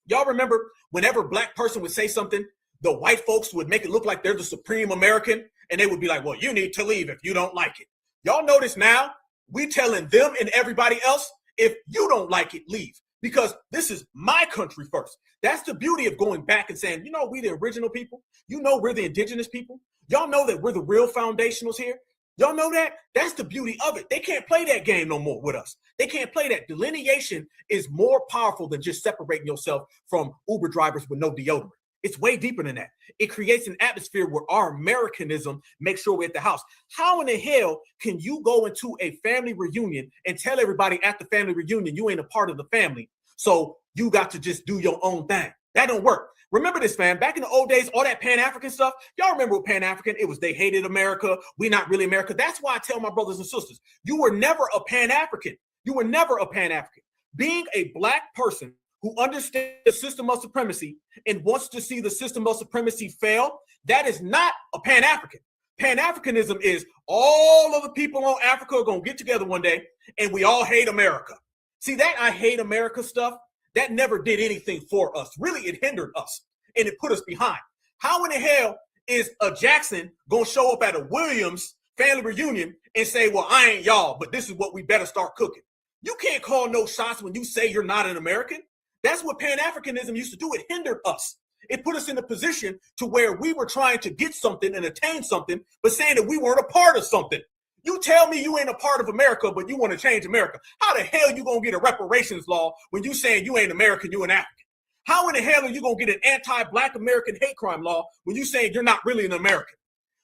Y'all remember whenever Black person would say something, the white folks would make it look like they're the supreme American, and they would be like, well, you need to leave if you don't like it. Y'all notice now, we telling them and everybody else, if you don't like it, leave. Because this is my country first. That's the beauty of going back and saying, you know, we the original people. You know, we're the indigenous people. Y'all know that we're the real foundationals here. Y'all know that? That's the beauty of it. They can't play that game no more with us. They can't play that. Delineation is more powerful than just separating yourself from Uber drivers with no deodorant. It's way deeper than that. It creates an atmosphere where our Americanism makes sure we're at the house. How in the hell can you go into a family reunion and tell everybody at the family reunion you ain't a part of the family, so you got to just do your own thing? That don't work. Remember this, fam. Back in the old days, all that Pan-African stuff, y'all remember what Pan-African? It was they hated America. We not really America. That's why I tell my brothers and sisters, you were never a Pan-African. You were never a Pan-African. Being a Black person who understands the system of supremacy and wants to see the system of supremacy fail, that is not a Pan-African. Pan-Africanism is all of the people on Africa are going to get together one day and we all hate America. See, that I hate America stuff, that never did anything for us. Really, it hindered us and it put us behind. How in the hell is a Jackson going to show up at a Williams family reunion and say, well, I ain't y'all, but this is what we better start cooking? You can't call no shots when you say you're not an American. That's what Pan-Africanism used to do. It hindered us. It put us in a position to where we were trying to get something and attain something, but saying that we weren't a part of something. You tell me you ain't a part of America, but you want to change America. How the hell you going to get a reparations law when you saying you ain't American, you an African? How in the hell are you going to get an anti-Black American hate crime law when you saying you're not really an American?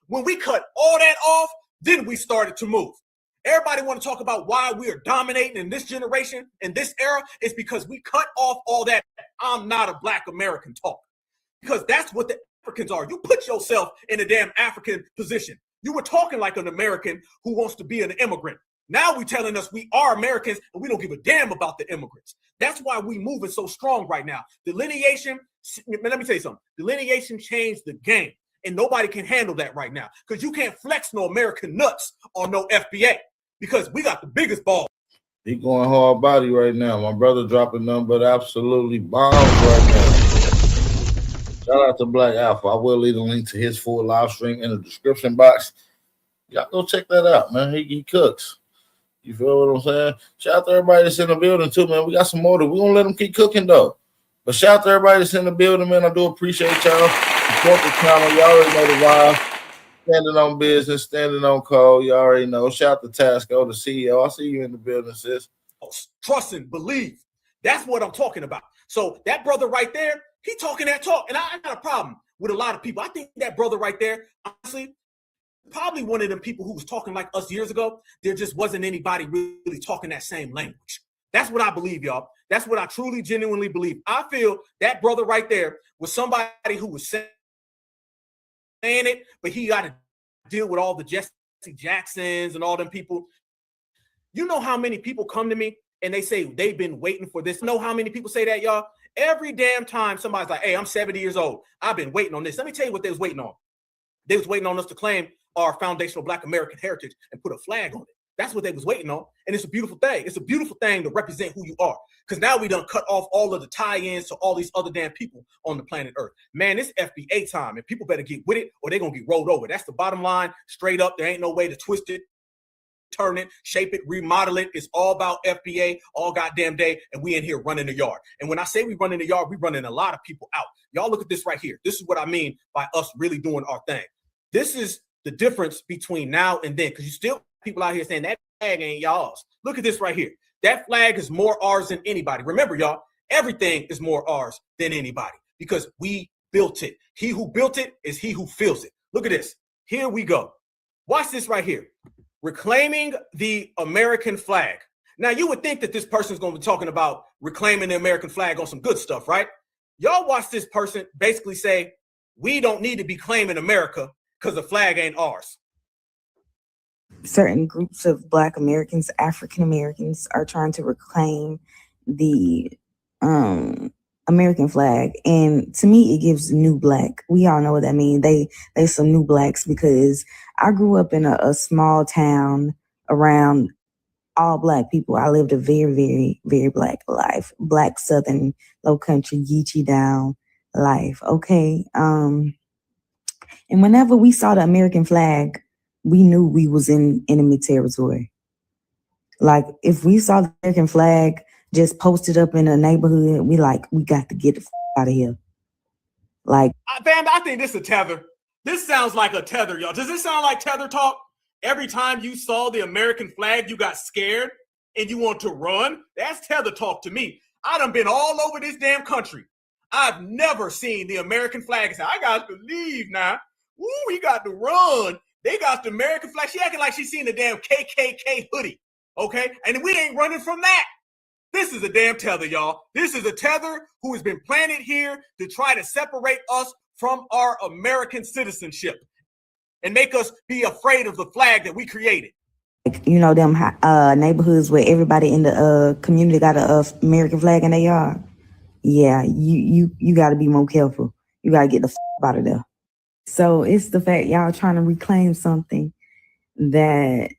When we cut all that off, then we started to move. Everybody want to talk about why we are dominating in this generation, in this era. It's because we cut off all that I'm not a Black American talk. Because that's what the Africans are. You put yourself in a damn African position. You were talking like an American who wants to be an immigrant. Now we telling us we are Americans and we don't give a damn about the immigrants. That's why we moving so strong right now. Delineation, let me tell you something. Delineation changed the game and nobody can handle that right now because you can't flex no American nuts on no FBA because we got the biggest ball. He going hard body right now. My brother dropping nothing but absolutely bombs right now. Shout out to Black Alpha. I will leave a link to his full live stream in the description box. Y'all go check that out, man. He cooks. You feel what I'm saying? Shout out to everybody that's in the building too, man. We got some more. We're gonna let them keep cooking though. But shout out to everybody that's in the building, man. I do appreciate y'all. Support the channel. Y'all already know the vibe. Standing on business, standing on code. You already know. Shout out to Tasco, the CEO. I see you in the building, sis. Trust and believe. That's what I'm talking about. So that brother right there, he talking that talk. And I got a problem with a lot of people. I think that brother right there, honestly, probably one of them people who was talking like us years ago. There just wasn't anybody really talking that same language. That's what I believe, y'all. That's what I truly, genuinely believe. I feel that brother right there was somebody who was saying it, but he got to deal with all the Jesse Jacksons and all them people. You know how many people come to me and they say they've been waiting for this? You know how many people say that, y'all? Every damn time somebody's like, hey, I'm 70 years old. I've been waiting on this. Let me tell you what they was waiting on. They was waiting on us to claim our foundational Black American heritage and put a flag on it. That's what they was waiting on. And it's a beautiful thing. It's a beautiful thing to represent who you are. Because now we done cut off all of the tie-ins to all these other damn people on the planet Earth. Man, it's FBA time, and people better get with it or they're going to get rolled over. That's the bottom line. Straight up, there ain't no way to twist it, turn it, shape it, remodel it. It's all about FBA all goddamn day, and we in here running the yard. And when I say we running the yard, we running a lot of people out. Y'all look at this right here. This is what I mean by us really doing our thing. This is the difference between now and then, because you still people out here saying that flag ain't y'all's. Look at this right here. That flag is more ours than anybody. Remember, y'all, everything is more ours than anybody because we built it. He who built it is he who feels it. Look at this. Here we go. Watch this right here. Reclaiming the American flag. Now, you would think that this person's going to be talking about reclaiming the American flag on some good stuff, right? Y'all watch this person basically say, we don't need to be claiming America because the flag ain't ours. Certain groups of Black Americans, African Americans, are trying to reclaim the American flag, and to me, it gives new Black. We all know what that means. They some new Blacks, because I grew up in a small town around all Black people. I lived a very, very, very Black life, Black Southern, low country, Geechee down life. Okay, and whenever we saw the American flag, we knew we was in enemy territory. Like, if we saw the American flag just posted up in a neighborhood, we got to get the out of here. Like, Fam, I think this is a tether. This sounds like a tether, y'all. Does this sound like tether talk? Every time you saw the American flag, you got scared and you want to run? That's tether talk to me. I done been all over this damn country. I've never seen the American flag and say, I got to leave now. Woo, we got to run. They got the American flag. She acting like she's seen the damn KKK hoodie, okay? And we ain't running from that. This is a damn tether, y'all. This is a tether who has been planted here to try to separate us from our American citizenship and make us be afraid of the flag that we created. you know, them neighborhoods where everybody in the community got a American flag in their yard. Yeah, you got to be more careful. You got to get the out of there. So it's the fact y'all trying to reclaim something that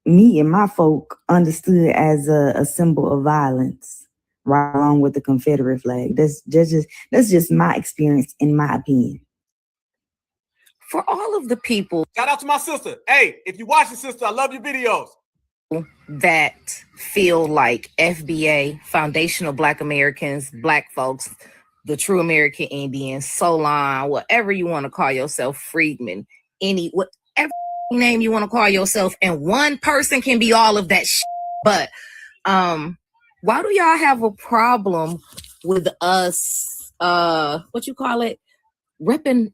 me and my folk understood as a symbol of violence, right along with the Confederate flag. That's just my experience, in my opinion. For all of the people, shout out to my sister. Hey, if you watch it, sister, I love your videos. That feel like FBA, Foundational Black Americans, Black folks, the True American Indians, Solon, whatever you want to call yourself, Freedmen, whatever name you want to call yourself, and one person can be all of that shit. But why do y'all have a problem with us repping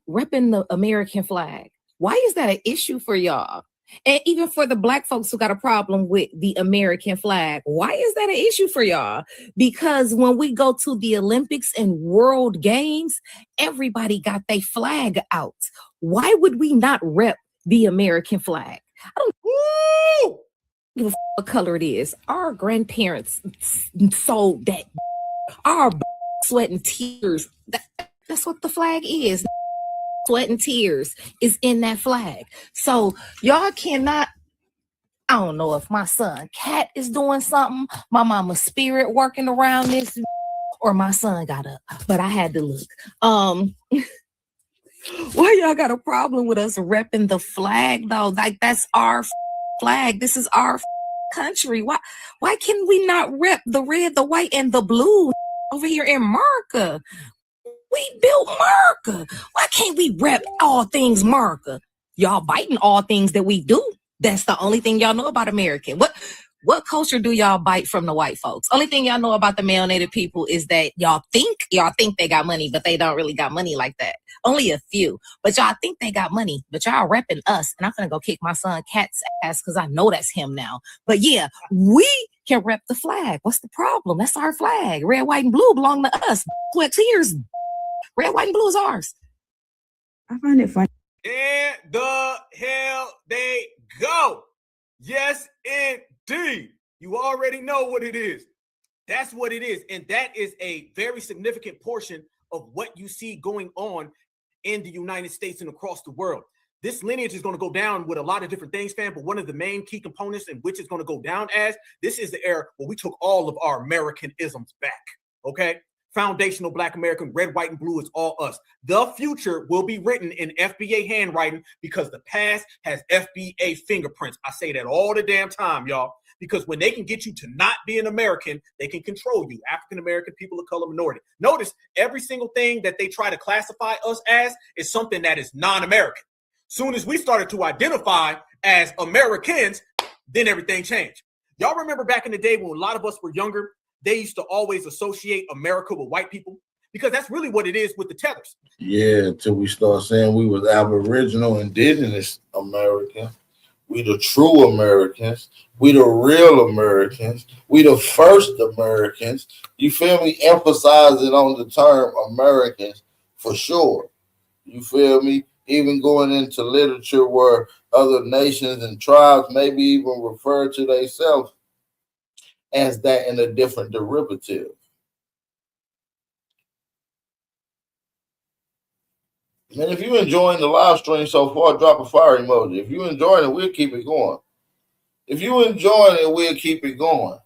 the American flag? Why is that an issue for y'all? And even for the Black folks who got a problem with the American flag, why is that an issue for y'all? Because when we go to the Olympics and World Games, everybody got their flag out. Why would we not rep the American flag? I don't give a what color it is. Our grandparents sold that. Our sweat and tears. That's what the flag is. Sweat and tears is in that flag. So y'all cannot, I don't know if my son Cat is doing something, my mama's spirit working around this, or my son got up, but I had to look. Why y'all got a problem with us repping the flag though? Like, that's our flag. This is our country. Why can we not rep the red, the white, and the blue over here in America? We built America. Why can't we rep all things America? Y'all biting all things that we do. That's the only thing y'all know about American. What culture do y'all bite from the white folks? Only thing y'all know about the melanated people is that y'all think they got money, but they don't really got money like that. Only a few. But y'all think they got money, but y'all repping us. And I'm gonna go kick my son Cat's ass because I know that's him now. But yeah, we can rep the flag. What's the problem? That's our flag. Red, white, and blue belong to us. Sweat, tears. Red, white, and blue is ours. I find it funny. In the hell they go. Yes, indeed. You already know what it is. That's what it is. And that is a very significant portion of what you see going on in the United States and across the world. This lineage is going to go down with a lot of different things, fam, but one of the main key components in which it's going to go down as, this is the era where we took all of our Americanisms back, okay? Foundational Black American, red, white, and blue is all us. The future will be written in FBA handwriting because the past has FBA fingerprints. I say that all the damn time, y'all, because when they can get you to not be an American, they can control you. African American, people of color, minority. Notice every single thing that they try to classify us as is something that is non-American. Soon as we started to identify as Americans, then everything changed. Y'all remember back in the day when a lot of us were younger, they used to always associate America with white people, because that's really what it is with the Tethers. Yeah, until we start saying we was Aboriginal, indigenous American. We the true Americans. We the real Americans. We the first Americans. You feel me? Emphasizing on the term Americans for sure. You feel me? Even going into literature where other nations and tribes maybe even refer to themselves as that in a different derivative. And if you're enjoying the live stream so far, drop a fire emoji. If you're enjoying it, we'll keep it going. If you're enjoying it, we'll keep it going.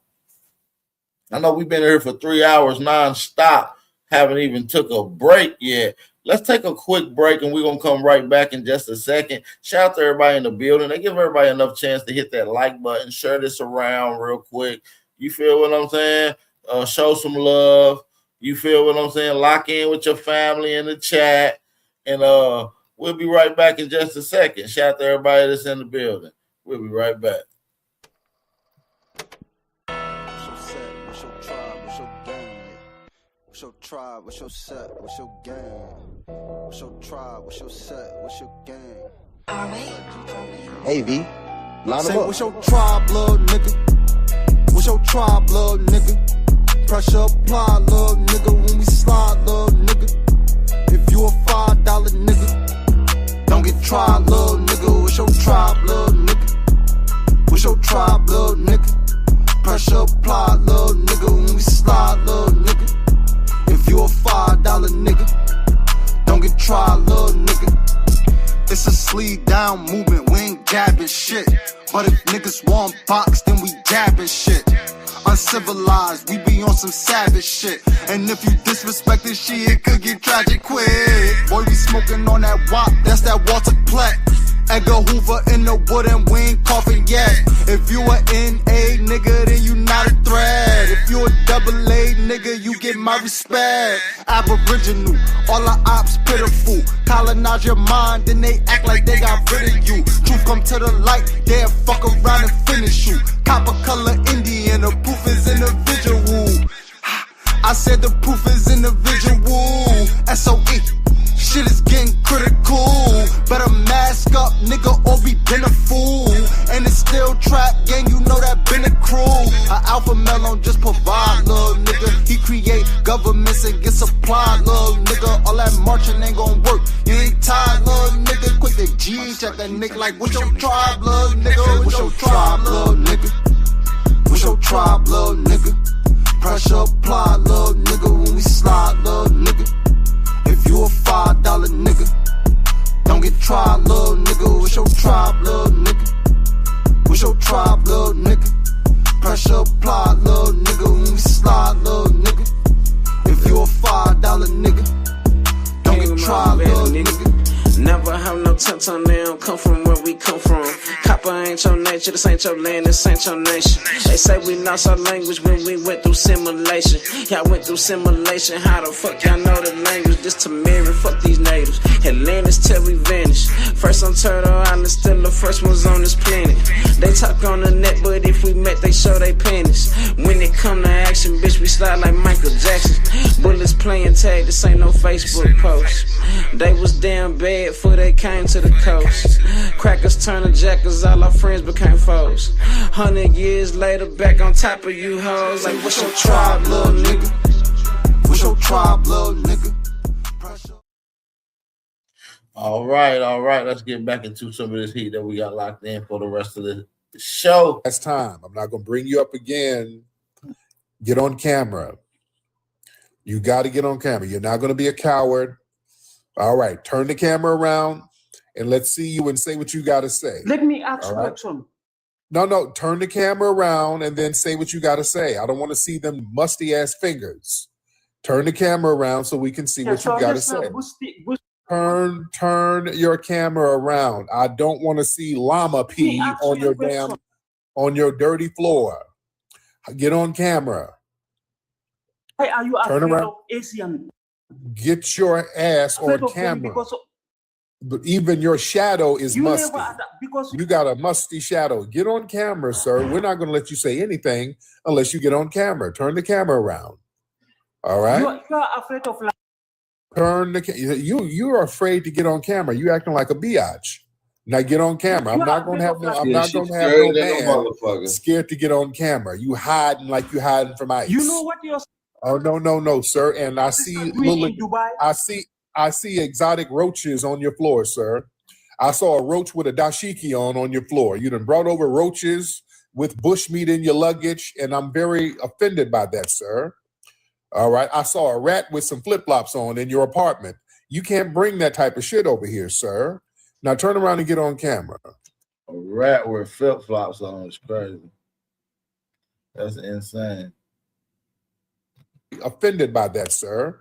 I know we've been here for 3 hours non-stop, haven't even took a break yet. Let's take a quick break, and we're going to come right back in just a second. Shout out to everybody in the building. They give everybody enough chance to hit that like button, share this around real quick. You feel what I'm saying? Show some love. You feel what I'm saying? Lock in with your family in the chat. And we'll be right back in just a second. Shout out to everybody that's in the building. We'll be right back. What's your tribe? What's your set? What's your gang? What's your tribe? What's your set? What's your gang? Hey V, line Say, up. what's your tribe, little nigga? What's your tribe, little nigga? Pressure apply, little nigga. When we slide, little nigga. If you a $5 nigga, don't get tried, little nigga. What's your tribe, little nigga? What's your tribe, little nigga? Pressure apply, little nigga. When we slide, little nigga. If you a $5 nigga, don't get tried, little nigga. It's a sleeve down movement, we ain't gabbing shit. But if niggas want box, then we dabbing shit. Uncivilized, we be on some savage shit. And if you disrespect this shit, it could get tragic quick. Boy, we smoking on that wop, that's that Walter Platt. Edgar Hoover in the wood and we ain't coughing yet. If you a NA nigga, then you not a threat. If you a AA nigga, you get my respect. Aboriginal, all the ops pitiful. Colonize your mind, then they act like they got rid of you. Truth come to the light, they'll fuck around and finish you. Copper color Indian, the proof is individual. I said the proof is individual. SOE, shit is getting critical. Better mask up, nigga, or be been a fool. And it's still trap gang, you know that been a crew. A alpha male don't just provide, little nigga. He create governments and get supplied, little nigga. All that marching ain't gon' work. You ain't tired, little nigga. Quick the G, check that nigga like, what's your tribe, little nigga? What's your tribe, little nigga? What's your tribe, little nigga? Pressure apply, little nigga. When we slide, little nigga. If you a $5 nigga, don't get tried, little nigga. What's your tribe, little nigga? What's your tribe, little nigga? Pressure apply, little nigga. When we slide, little nigga. If you a $5 nigga, don't get tried, little nigga. Never have no touch on them, come from where we come from. Copper ain't your nature, this ain't your land, this ain't your nation. They say we lost our language when we went through simulation. Y'all went through simulation, how the fuck y'all know the language? This to mirror, fuck these natives. Atlantis till we vanish. First on Turtle Island, still the first ones on this planet. They talk on the net, but if we met, they show they panties. When it come to action, bitch, we slide like Michael Jackson. Bullets playing tag, this ain't no Facebook post. They was damn bad before they came to the coast. Crackers turn to jackers, all our friends became foes. 100 years later, back on top of you hoes. Like, what's your tribe, little nigga? What's your tribe, little nigga? All right. Let's get back into some of this heat that we got locked in for the rest of the show. That's time. I'm not going to bring you up again. Get on camera. You got to get on camera. You're not going to be a coward. All right. Turn the camera around and let's see you and say what you got to say. Let me ask All a right? question. No. Turn the camera around and then say what you got to say. I don't want to see them musty ass fingers. Turn the camera around so we can see what you got to say. Turn your camera around. I don't want to see llama pee on your dirty floor. Get on camera. Hey, are you Turn afraid around. of Asian? Get your ass Afraid on of them camera. because But even your shadow is you musty. never because You got a musty shadow. Get on camera, sir. We're not going to let you say anything unless you get on camera. Turn the camera around. All right. you are afraid of Turn the you are afraid to get on camera. You acting like a biatch. Now get on camera. I'm You not are gonna have no. I'm Yeah, not she gonna have no scared than a man motherfucker. scared to get on camera. You hiding like you hiding from ICE. You know what you're Oh no, sir. And I see doing little. in Dubai? I see exotic roaches on your floor, sir. I saw a roach with a dashiki on your floor. You done brought over roaches with bushmeat in your luggage, and I'm very offended by that, sir. All right. I saw a rat with some flip-flops on in your apartment. You can't bring that type of shit over here, sir. Now turn around and get on camera. A rat with flip-flops on is crazy. That's insane. Offended by that, sir.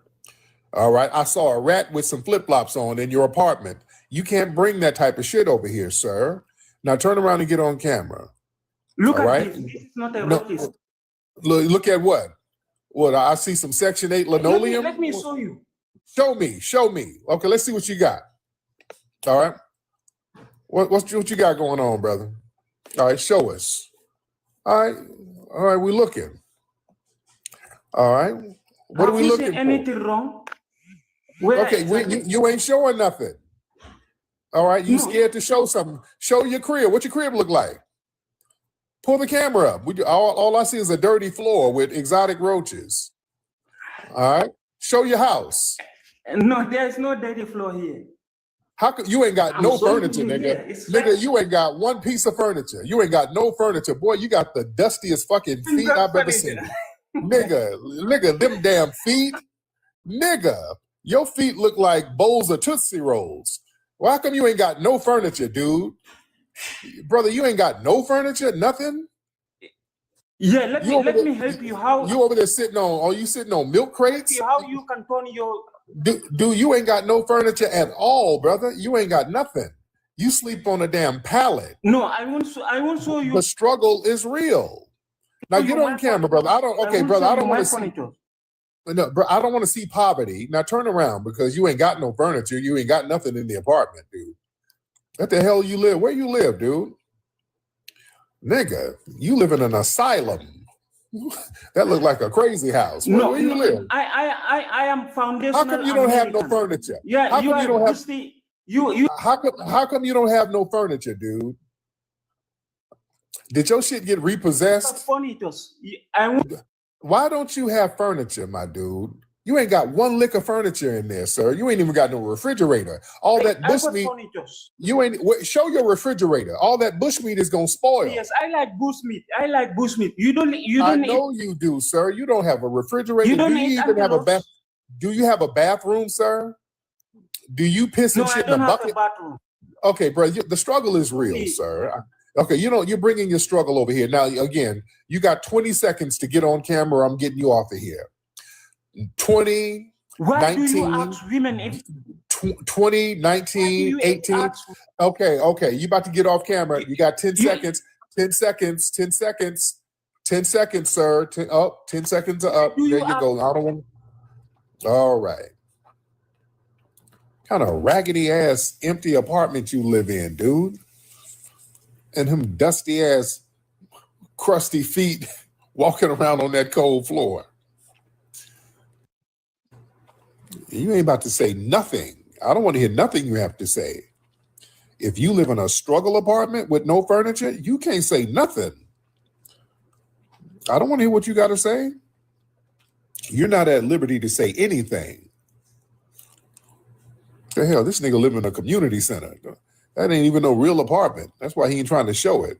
All right. I saw a rat with some flip-flops on in your apartment. You can't bring that type of shit over here, sir. Now turn around and get on camera. Look all at right? this. This is not a No, rocket. look at what? What? I see some Section 8 linoleum. Let me show you. Show me. Okay, let's see what you got. All right. What you got going on, brother? All right, show us. All right, we're looking. All right. What are we looking for? Anything wrong? Okay, you ain't showing nothing. All right, you scared to show something. Show your crib. What your crib look like? Pull the camera up. All I see is a dirty floor with exotic roaches. All right. Show your house. No, there's no dirty floor here. How come you ain't got I'm no showing furniture, you nigga? here. It's Nigga, like- you ain't got one piece of furniture. You ain't got no furniture. Boy, you got the dustiest fucking feet got I've ever furniture. seen. Nigga, them damn feet. Nigga, your feet look like bowls of Tootsie Rolls. Well, how come you ain't got no furniture, dude? Brother, you ain't got no furniture? Nothing? Yeah, let me help you. How you over there sitting on? Are you sitting on milk crates? how you can turn your Do you ain't got no furniture at all, brother? You ain't got nothing. You sleep on a damn pallet. No, I won't show you. The struggle is real. Now get on camera, brother. I don't want to see. No, bro, I don't want to see poverty. Now turn around because you ain't got no furniture. You ain't got nothing in the apartment, dude. What the hell you live? Where you live, dude? Nigga, you live in an asylum. That look like a crazy house. Where you live? I am foundational. How come you don't have no furniture? Yeah, how come you don't have you how come you don't have no furniture, dude? Did your shit get repossessed? Why don't you have furniture, my dude? You ain't got one lick of furniture in there, sir. You ain't even got no refrigerator. All that bushmeat. You ain't show your refrigerator. All that bushmeat is gonna spoil. Yes, I like bushmeat. You don't. I know you do, sir. You don't have a refrigerator. You don't do you even have a bath? Do you have a bathroom, sir? Do you piss and shit in a bucket? Bathroom. Okay, bro. The struggle is real, sir. Okay, you're bringing your struggle over here. Now, again, you got 20 seconds to get on camera. I'm getting you off of here. 20, Why 19, do you ask women if 20, 19, 18. Okay. You about to get off camera. You got 10 seconds. 10 seconds. 10 seconds. 10 seconds, sir. 10 seconds are up. There you go. I don't want. All right. Kind of raggedy ass empty apartment you live in, dude. And them dusty ass crusty feet walking around on that cold floor. You ain't about to say nothing. I don't want to hear nothing you have to say. If you live in a struggle apartment with no furniture, you can't say nothing. I don't want to hear what you got to say. You're not at liberty to say anything. The hell, this nigga live in a community center. That ain't even no real apartment. That's why he ain't trying to show it.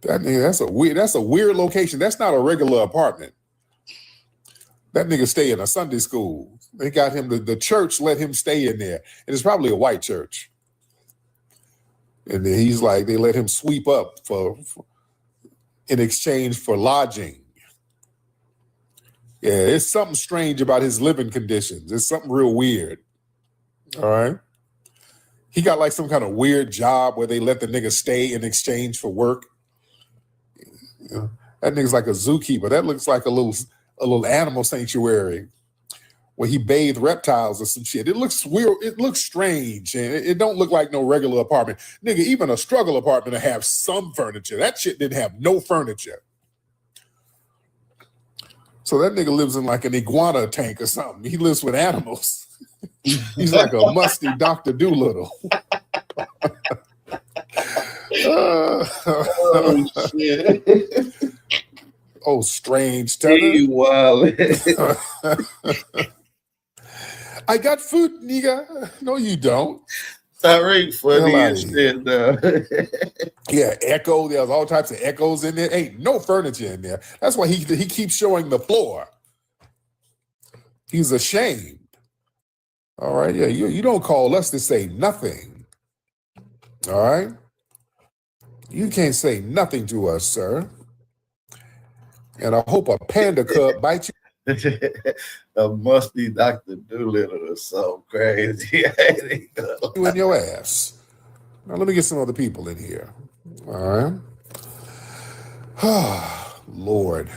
That's a weird location. That's not a regular apartment. That nigga stay in a Sunday school. They got him, the church let him stay in there. And it's probably a white church. And then he's like, they let him sweep up for in exchange for lodging. Yeah, it's something strange about his living conditions. It's something real weird. All right. He got like some kind of weird job where they let the nigga stay in exchange for work. You know, that nigga's like a zookeeper. That looks like a little animal sanctuary where he bathed reptiles or some shit. It looks weird. It looks strange. And it don't look like no regular apartment. Nigga, even a struggle apartment to have some furniture. That shit didn't have no furniture. So that nigga lives in like an iguana tank or something. He lives with animals. He's like a musty Dr. Doolittle. Oh shit. Oh, strange Tether. You wild. I got food, nigga. No, you don't. Tyreek funny Hell as outta shit though. Yeah, echo. There's all types of echoes in there. Ain't no furniture in there. That's why he keeps showing the floor. He's ashamed. All right, yeah, you don't call us to say nothing. All right? You can't say nothing to us, sir. And I hope a panda cub bites you. A musty Dr. Doolittle is so crazy. You in your ass. Now let me get some other people in here. All right. Lord.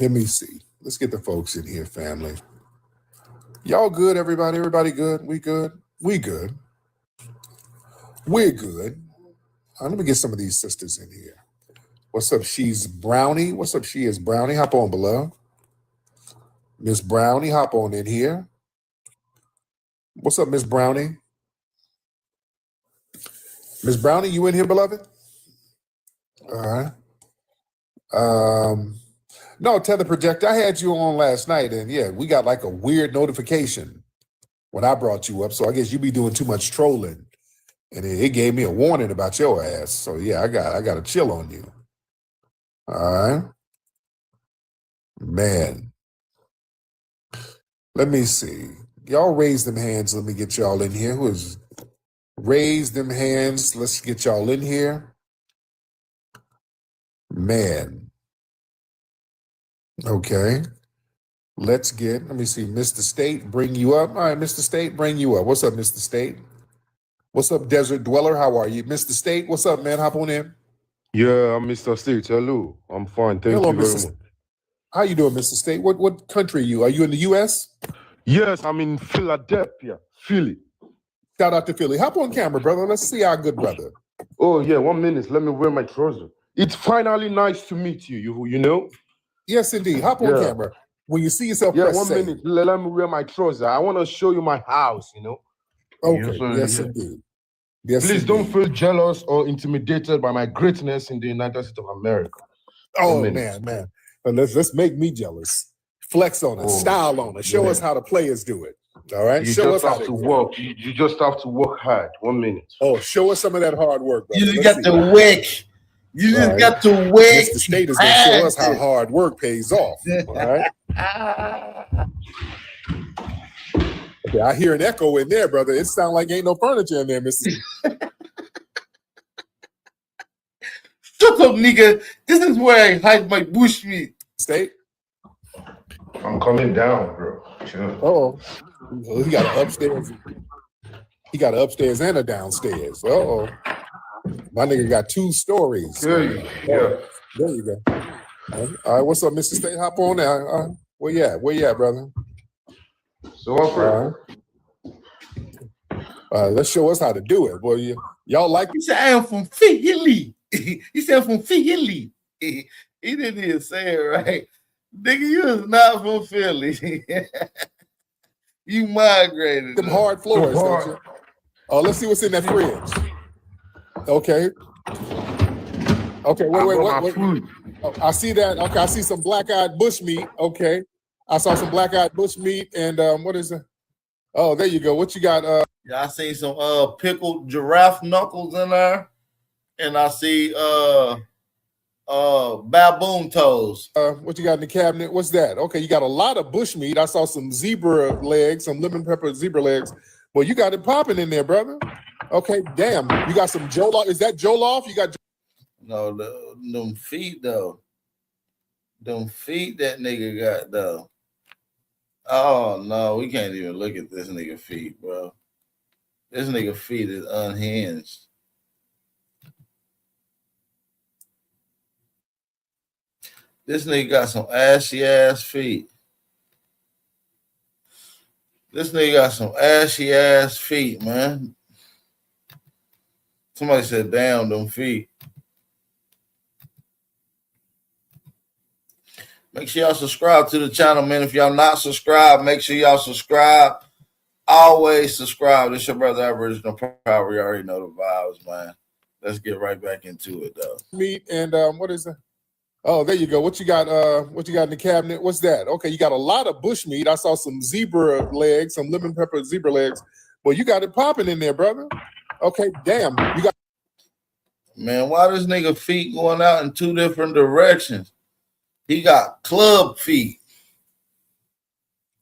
Let me see. Let's get the folks in here, family. Y'all good, everybody? Everybody good? We good? We good. We're good. Let me get some of these sisters in here. What's up? She's Brownie. What's up? She is Brownie. Hop on below. Miss Brownie, hop on in here. What's up, Miss Brownie? Miss Brownie, you in here, beloved? All right. No, Tether Projector, I had you on last night, and yeah, we got like a weird notification when I brought you up. So I guess you be doing too much trolling, and it gave me a warning about your ass. So yeah, I got to chill on you. All right, man. Let me see. Y'all raise them hands. Let me get y'all in here. Who is raise them hands? Let's get y'all in here. Man. Okay. Let me see, Mr. State, bring you up. All right, Mr. State, bring you up. What's up, Mr. State? What's up, Desert Dweller? How are you? Mr. State, what's up, man? Hop on in. Yeah, I'm Mr. State. Hello. I'm fine. Thank Hello, you very Mr. much. How you doing, Mr. State? What country are you? Are you in the U.S.? Yes, I'm in Philadelphia, Philly. Shout out to Philly. Hop on camera, brother. Let's see our good brother. Oh, yeah, 1 minute. Let me wear my trousers. It's finally nice to meet you, you know? Yes, indeed. Hop on camera. When you see yourself, yeah, press 1 save. minute. Let me wear my trousers. I want to show you my house, you know? Okay. Yes, yeah. indeed. Yes, Please don't indeed. feel jealous or intimidated by my greatness in the United States of America. Oh, man. But let's make me jealous. Flex on us. Style on us. Show us how the players do it. All right? You Show just us how have to work. You just have to work hard. 1 minute. Oh, show us some of that hard work, brother. You just Let's got see. to wick. You just All got to wick. Mr. State is going to show us how hard work pays off. All right? Okay, I hear an echo in there, brother. It sounds like ain't no furniture in there, Mr. Shut up, nigga. This is where I hide my bush meat. State? I'm coming down, bro. Chill. Oh, he got an upstairs. He got an upstairs and a downstairs. Uh-oh. My nigga got 2 stories. Okay, yeah. There you go. All right, what's up, Mr. State? Hop on now. Where you at? Where you at, brother? So I'm let's show us how to do it. Boy, y'all like You said I am from Philly. You said from Philly. He didn't even say it right. Nigga, you is not from Philly. You migrated. them hard floors, don't you? Oh, let's see what's in that fridge. Okay. Okay, wait. Oh, I see that. Okay, I see some black-eyed bush meat. Okay. I saw some black-eyed bush meat and what is it? Oh, there you go. What you got? Yeah, I see some pickled giraffe knuckles in there. And I see baboon toes. What you got in the cabinet? What's that? Okay, you got a lot of bush meat. I saw some zebra legs, some lemon pepper zebra legs. Well, you got it popping in there, brother. Okay, damn. You got some jollof. Is that jollof? You got No, them feet though. Them feet that nigga got though. Oh no, we can't even look at this nigga feet, bro. This nigga feet is unhinged. This nigga got some ashy ass feet. This nigga got some ashy ass feet, man. Somebody said, damn them feet. Make sure y'all subscribe to the channel, man. If y'all not subscribed, make sure y'all subscribe. Always subscribe. This your brother Aboriginal Power. You already know the vibes, man. let's get right back into it, though. Meat and what is that? Oh, there you go. What you got? What you got in the cabinet? What's that? Okay, you got a lot of bush meat. I saw some zebra legs, some lemon pepper zebra legs. Well, you got it popping in there, brother. Okay, damn. You got. Man, why this nigga feet going out in two different directions? He got club feet.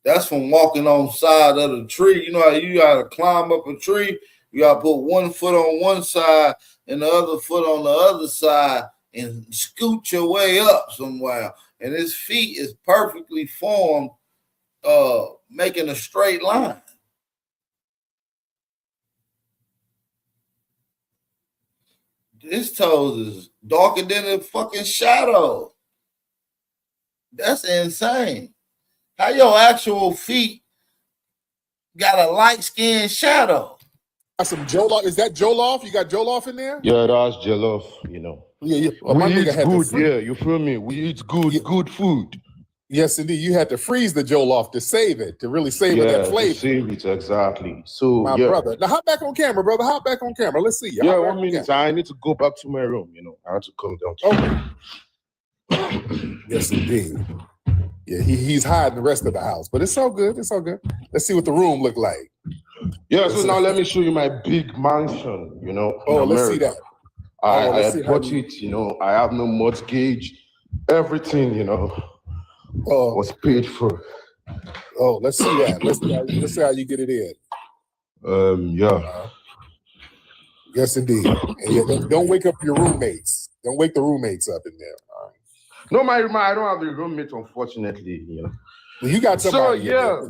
That's from walking on side of the tree. You know how you gotta climb up a tree? You gotta put one foot on one side and the other foot on the other side and scoot your way up somewhere. And his feet is perfectly formed, making a straight line. His toes is darker than a fucking shadow. That's insane. How your actual feet got a light-skinned shadow? Got some Jollof. Is that Jollof? You got Jollof in there? Yeah, that's jollof, you know. Yeah. We eat good, yeah, you feel me? We eat good food. Yes, indeed. You had to freeze the Jollof to save it, to really savor that flavor. To save it, exactly. So, My brother. Now, hop back on camera, brother. Hop back on camera. Let's see you. Yeah, 1 minute. I need to go back to my room, you know. I have to come down. Okay. Yes, indeed. Yeah, he's hiding the rest of the house, but it's all good. It's all good. Let's see what the room look like. Yeah, so now let me show you my big mansion, you know. Oh, let's see that. I bought it, you know. I have no mortgage. Everything, you know, was paid for. Oh, let's see that. Let's see how you get it in. Yeah. Yes, indeed. And yeah, don't wake up your roommates. Don't wake the roommates up in there. All right. No, I don't have the roommate, unfortunately, you know. Well, you got somebody. So, yeah.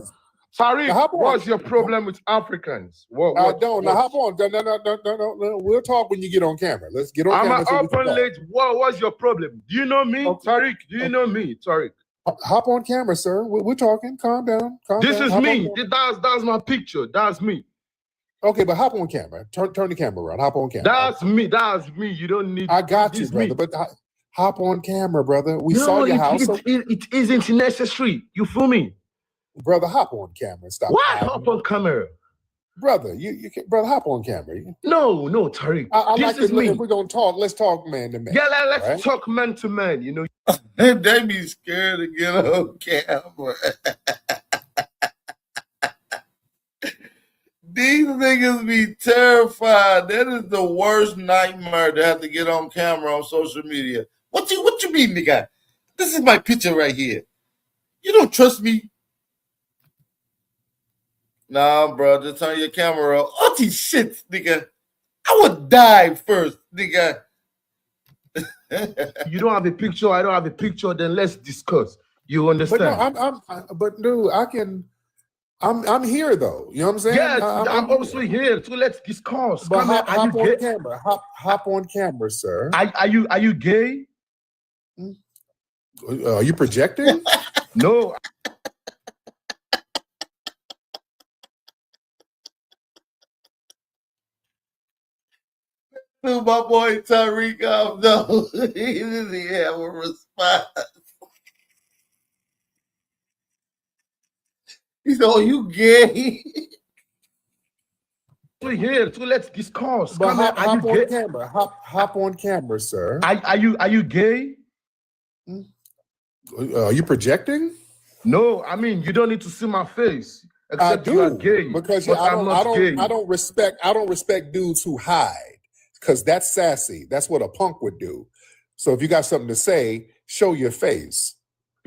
Tariq, what's your problem with Africans? I don't. Now, hop on. No. We'll talk when you get on camera. Let's get on camera. I'm up on late. What's your problem? Do you know me, Tariq? Do you know me, Tariq? Hop on camera, sir. We're talking. Calm down. This is me. That's my picture. That's me. Okay, but hop on camera. Turn the camera around. Hop on camera. That's me. That's me. You don't need. I got you, brother. But hop on camera, brother. We saw your house. It isn't necessary. You feel me? Brother, hop on camera. Stop. Why hop on camera? Brother, you can, brother, hop on camera. No, Tariq. This is me. If we're gonna talk, let's talk man to man. Yeah, let's talk man to man, you know. They be scared to get on camera. These niggas be terrified. That is the worst nightmare to have to get on camera on social media. What you mean, nigga? This is my picture right here. You don't trust me? Nah, bro, just turn your camera off. Oh, these shits, nigga. I would die first, nigga. You don't have a picture, I don't have a picture, then let's discuss. You understand? But dude, I'm here though. You know what I'm saying? Yes, I'm also here. So let's discuss. But hop on camera. Hop on camera, sir. Are you gay? Are you projecting? No. My boy Tariq off though. He didn't have a response. He said, "Oh, you gay?" We're here, so let's discuss. But hop on camera. Hop on camera, sir. Are you gay? Are you projecting? No, I mean you don't need to see my face. Except you are gay. Because but I gay. don't respect dudes who hide. Because that's sassy. That's what a punk would do. So if you got something to say, show your face.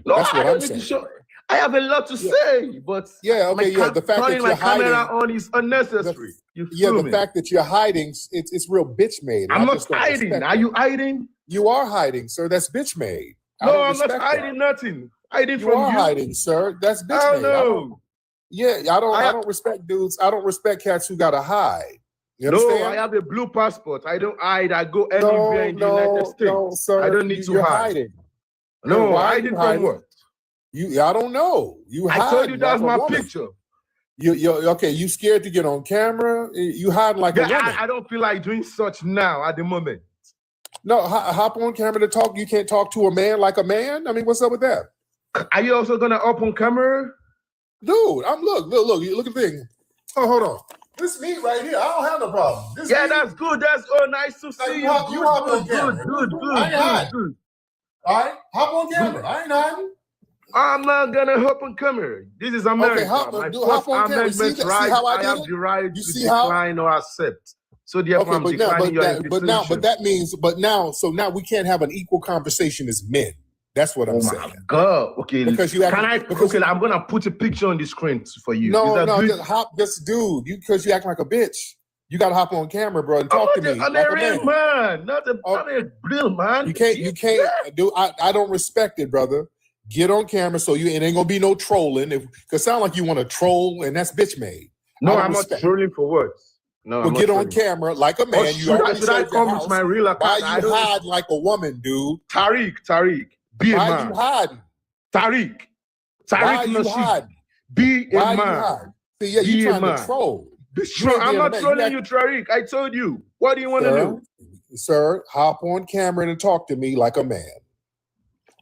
No, that's what I'm saying. I have a lot to say, but the fact that you're hiding on is unnecessary. The fact that you're hiding, it's real bitch made. I'm not hiding. Are you hiding? You are hiding, sir. That's bitch made. No, I'm not hiding nothing. Hiding from you. You are hiding, sir. That's bitch made. No. I don't respect dudes. I don't respect cats who gotta hide. You understand? No, I have a blue passport. I don't hide. I go anywhere in the United States. No, sir. I don't need to hide. Hiding. No, hiding from what? I don't know. I told you that's my picture. You okay? You scared to get on camera? You hiding like a woman. I don't feel like doing such now at the moment. No, hop on camera to talk. You can't talk to a man like a man. I mean, what's up with that? Are you also gonna up on camera? Dude, look at the thing. Oh, hold on. This me right here. I don't have no problem. This Yeah, me. that's good. That's nice to see you. You hop on Good, camera. good. I ain't hiding. All right, hop on camera. I ain't hiding. I'm not gonna hop on camera. This is America. Okay, hop My on camera. Amendment See right. how I I did have it? the right You to see how? decline or accept. So therefore, I'm declining your invitation. But that means, so now we can't have an equal conversation as men. That's what I'm saying. Oh my God. Okay. Because you have, okay, I'm gonna put a picture on the screen for you. No, Just dude. Because you act like a bitch. You gotta hop on camera, bro, and talk to me. I'm a real man, I'm a real man. You can't do. I don't respect it, brother. Get on camera so it ain't gonna be no trolling. Cause sound like you want to troll, and that's bitch made. No, I'm not trolling for what. No, well, get on camera like a man. Should I come with my real account? Why you hide like a woman, dude? Tariq, be a man. Why you hiding? Tariq, why you hiding? Be a why man. You hiding? See, yeah, you trying to troll. I'm not trolling you, Tariq. I told you. What do you want to do? Sir, hop on camera and talk to me like a man.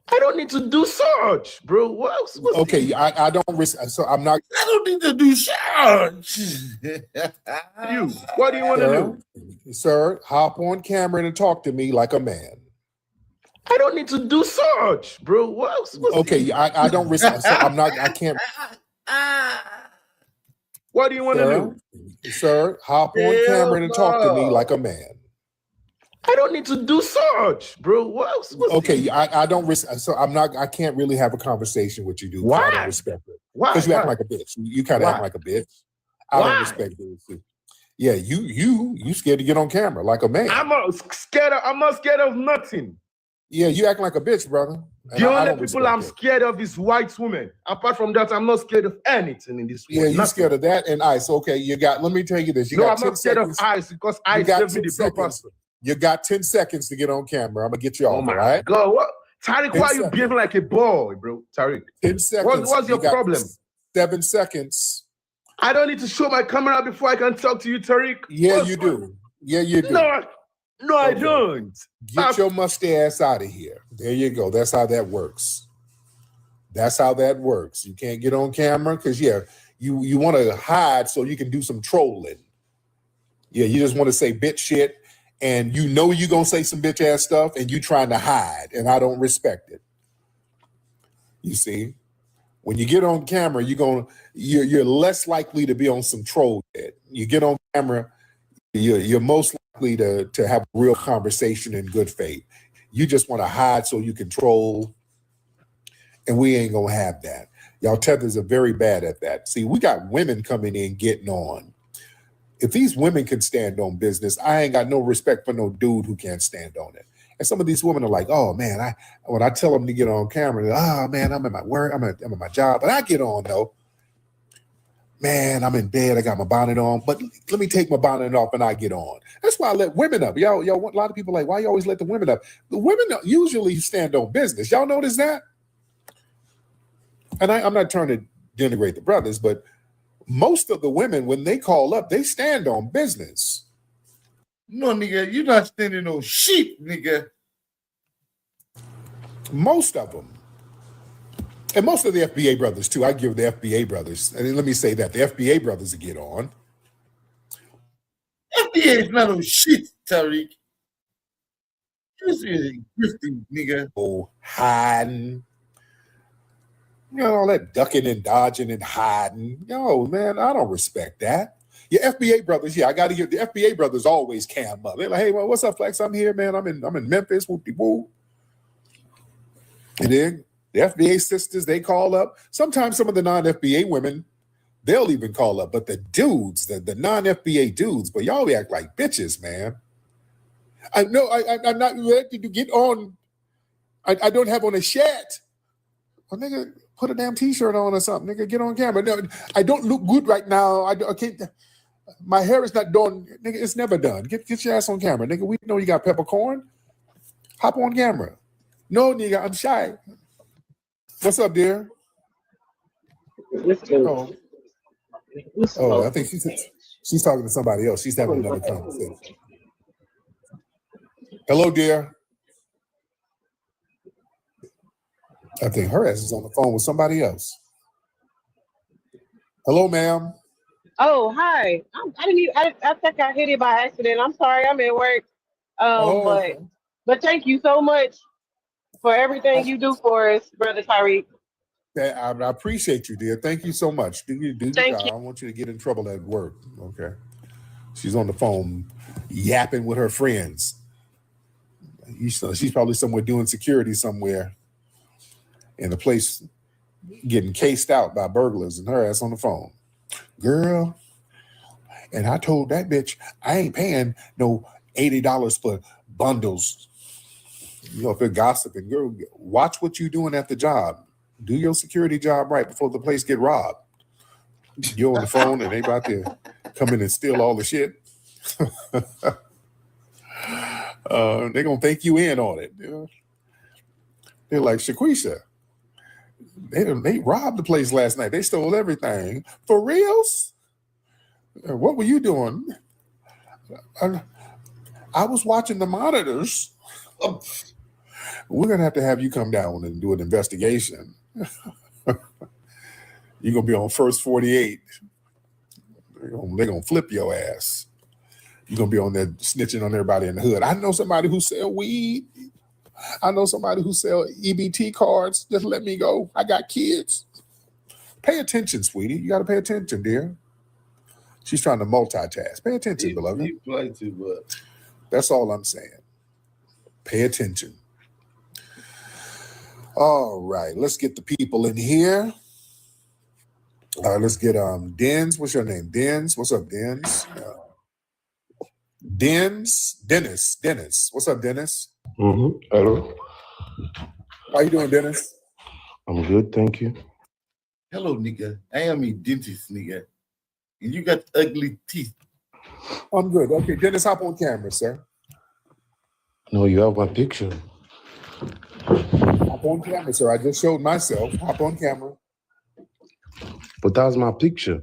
I don't need to do such, bro. What's okay, I don't risk. So I'm not. I don't need to do such. You. What do you want to do? Sir, hop on camera and talk to me like a man. I don't need to do such, bro. What's okay, I don't risk. So I'm not. I can't. What do you want to do? Sir, hop on camera and talk to me like a man. I don't need to do such, bro. What's okay, I don't risk. So I'm not. I can't really have a conversation with you, dude. Why? I don't respect it. Why? Because you act like a bitch. You kind of act like a bitch. I don't respect it. Yeah, you scared to get on camera like a man. I'm not scared of nothing. Yeah, you act like a bitch, brother. And the only people I'm scared of is white women. Apart from that, I'm not scared of anything in this world. Yeah, you're scared of that and ICE. Okay, let me tell you this. You got I'm not scared of ICE because ICE gave me the purpose. You got 10 seconds to get on camera. I'm gonna get you off. Oh my right? God, what? Tariq, why are you behaving like a boy, bro? Tariq. 10 seconds. What's your problem? 7 seconds. I don't need to show my camera before I can talk to you, Tariq. Yeah, you do. Yeah, you do. No, I don't. Get your musty ass out of here. There you go. That's how that works. That's how that works. You can't get on camera because you want to hide so you can do some trolling. Yeah, you just want to say bitch shit, and you know you're gonna say some bitch ass stuff, and you trying to hide, and I don't respect it. You see, when you get on camera, you're less likely to be on some troll shit. You get on camera, you're most likely to have a real conversation in good faith. You just want to hide so you control, and we ain't gonna have that. Y'all Tethers are very bad at that. See, we got women coming in getting on. If these women can stand on business, I ain't got no respect for no dude who can't stand on it. And some of these women are like, oh man, when I tell them to get on camera, oh man, I'm at my work, I'm at my job, but I get on though. Man, I'm in bed, I got my bonnet on, but let me take my bonnet off and I get on. That's why I let women up. Y'all, a lot of people are like, why you always let the women up? The women usually stand on business. Y'all notice that? And I'm not trying to denigrate the brothers, but most of the women, when they call up, they stand on business. No, nigga, you're not standing on shit, nigga. Most of them. And most of the FBA brothers, too. I give the FBA brothers, and let me say that, the FBA brothers will get on. FBA is not on shit, Tariq. This is grifting, nigga. Oh, hiding. You know, all that ducking and dodging and hiding. Yo, man, I don't respect that. Your FBA brothers, I got to give the FBA brothers always cam up. They're like, hey, well, what's up, Flex? I'm here, man. I'm in Memphis. Whoop-de-whoop. And then the FBA sisters, they call up. Sometimes some of the non-FBA women, they'll even call up. But the dudes, the non-FBA dudes, but y'all act like bitches, man. I know I'm not ready to get on. I don't have on a shirt. Well, nigga, put a damn t-shirt on or something. Nigga, get on camera. No, I don't look good right now. I can't. My hair is not done. Nigga, it's never done. Get your ass on camera. Nigga, we know you got peppercorn. Hop on camera. No, nigga, I'm shy. What's up, dear? Oh, I think she's talking to somebody else. She's having another conversation. Hello, dear. I think her ass is on the phone with somebody else. Hello, ma'am. Oh, hi. I didn't even. I think I hit it by accident. I'm sorry. I'm at work. Oh, But okay. thank you so much for everything you do for us, brother Tyreek. I appreciate you, dear. Thank you so much. Do your Thank job. you. I don't want you to get in trouble at work. Okay. She's on the phone yapping with her friends. She's probably somewhere doing security somewhere in a place getting cased out by burglars and her ass on the phone. Girl, and I told that bitch I ain't paying no $80 for bundles. You know, if they're gossiping, girl, watch what you doing at the job. Do your security job right before the place get robbed. You're on the phone and they about to come in and steal all the shit. They're gonna think you in on it. You know? They're like, Shaquisha, they robbed the place last night. They stole everything. For reals? What were you doing? I was watching the monitors. We're gonna have to have you come down and do an investigation. You're gonna be on first 48. They're gonna flip your ass. You're gonna be on there snitching on everybody in the hood. I know somebody who sell weed. I know somebody who sell EBT cards. Just let me go. I got kids. Pay attention, sweetie. You got to pay attention, dear. She's trying to multitask. Pay attention, beloved. You play too much. That's all I'm saying. Pay attention. All right, let's get the people in here. Let's get Dens. What's your name? Dens. What's up, Dens? Dennis. What's up, Dennis? Hello. How you doing, Dennis? I'm good, thank you. Hello, nigga. I am a dentist, nigga. And you got ugly teeth. I'm good. Okay, Dennis, hop on camera, sir. No, you have my picture. Hop on camera, sir. I just showed myself. Hop on camera. But that's my picture.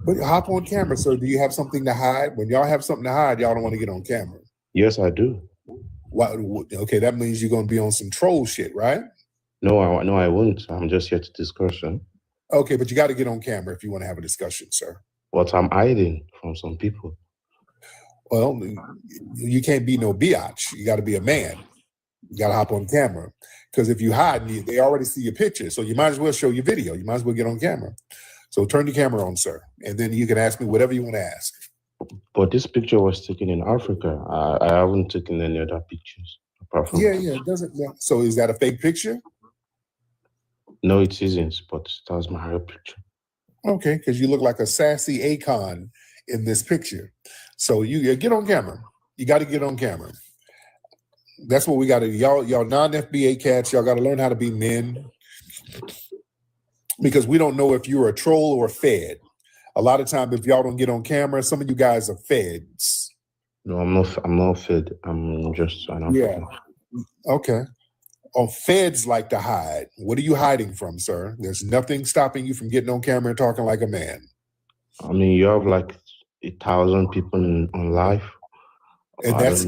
But hop on camera, sir. Do you have something to hide? When y'all have something to hide, y'all don't want to get on camera. Yes, I do. Why, okay, that means you're going to be on some troll shit, right? No, I won't. I'm just here to discussion. Okay, but you got to get on camera if you want to have a discussion, sir. What I'm hiding from some people. Well, you can't be no biatch. You got to be a man. You got to hop on camera. Because if you hide, they already see your picture. So you might as well show your video. You might as well get on camera. So turn the camera on, sir. And then you can ask me whatever you want to ask. But this picture was taken in Africa. I haven't taken any other pictures apart from Yeah, it doesn't. So is that a fake picture? No, it isn't, but that's my real picture. Okay, because you look like a sassy Akon in this picture. So you get on camera. You got to get on camera. That's what we got to do. Y'all non-FBA cats, y'all got to learn how to be men. Because we don't know if you're a troll or a fed. A lot of times, if y'all don't get on camera, some of you guys are feds. No, I'm not fed. I'm just an African. Yeah. Okay. Feds like to hide. What are you hiding from, sir? There's nothing stopping you from getting on camera and talking like a man. I mean, you have like 1,000 people on live. And that's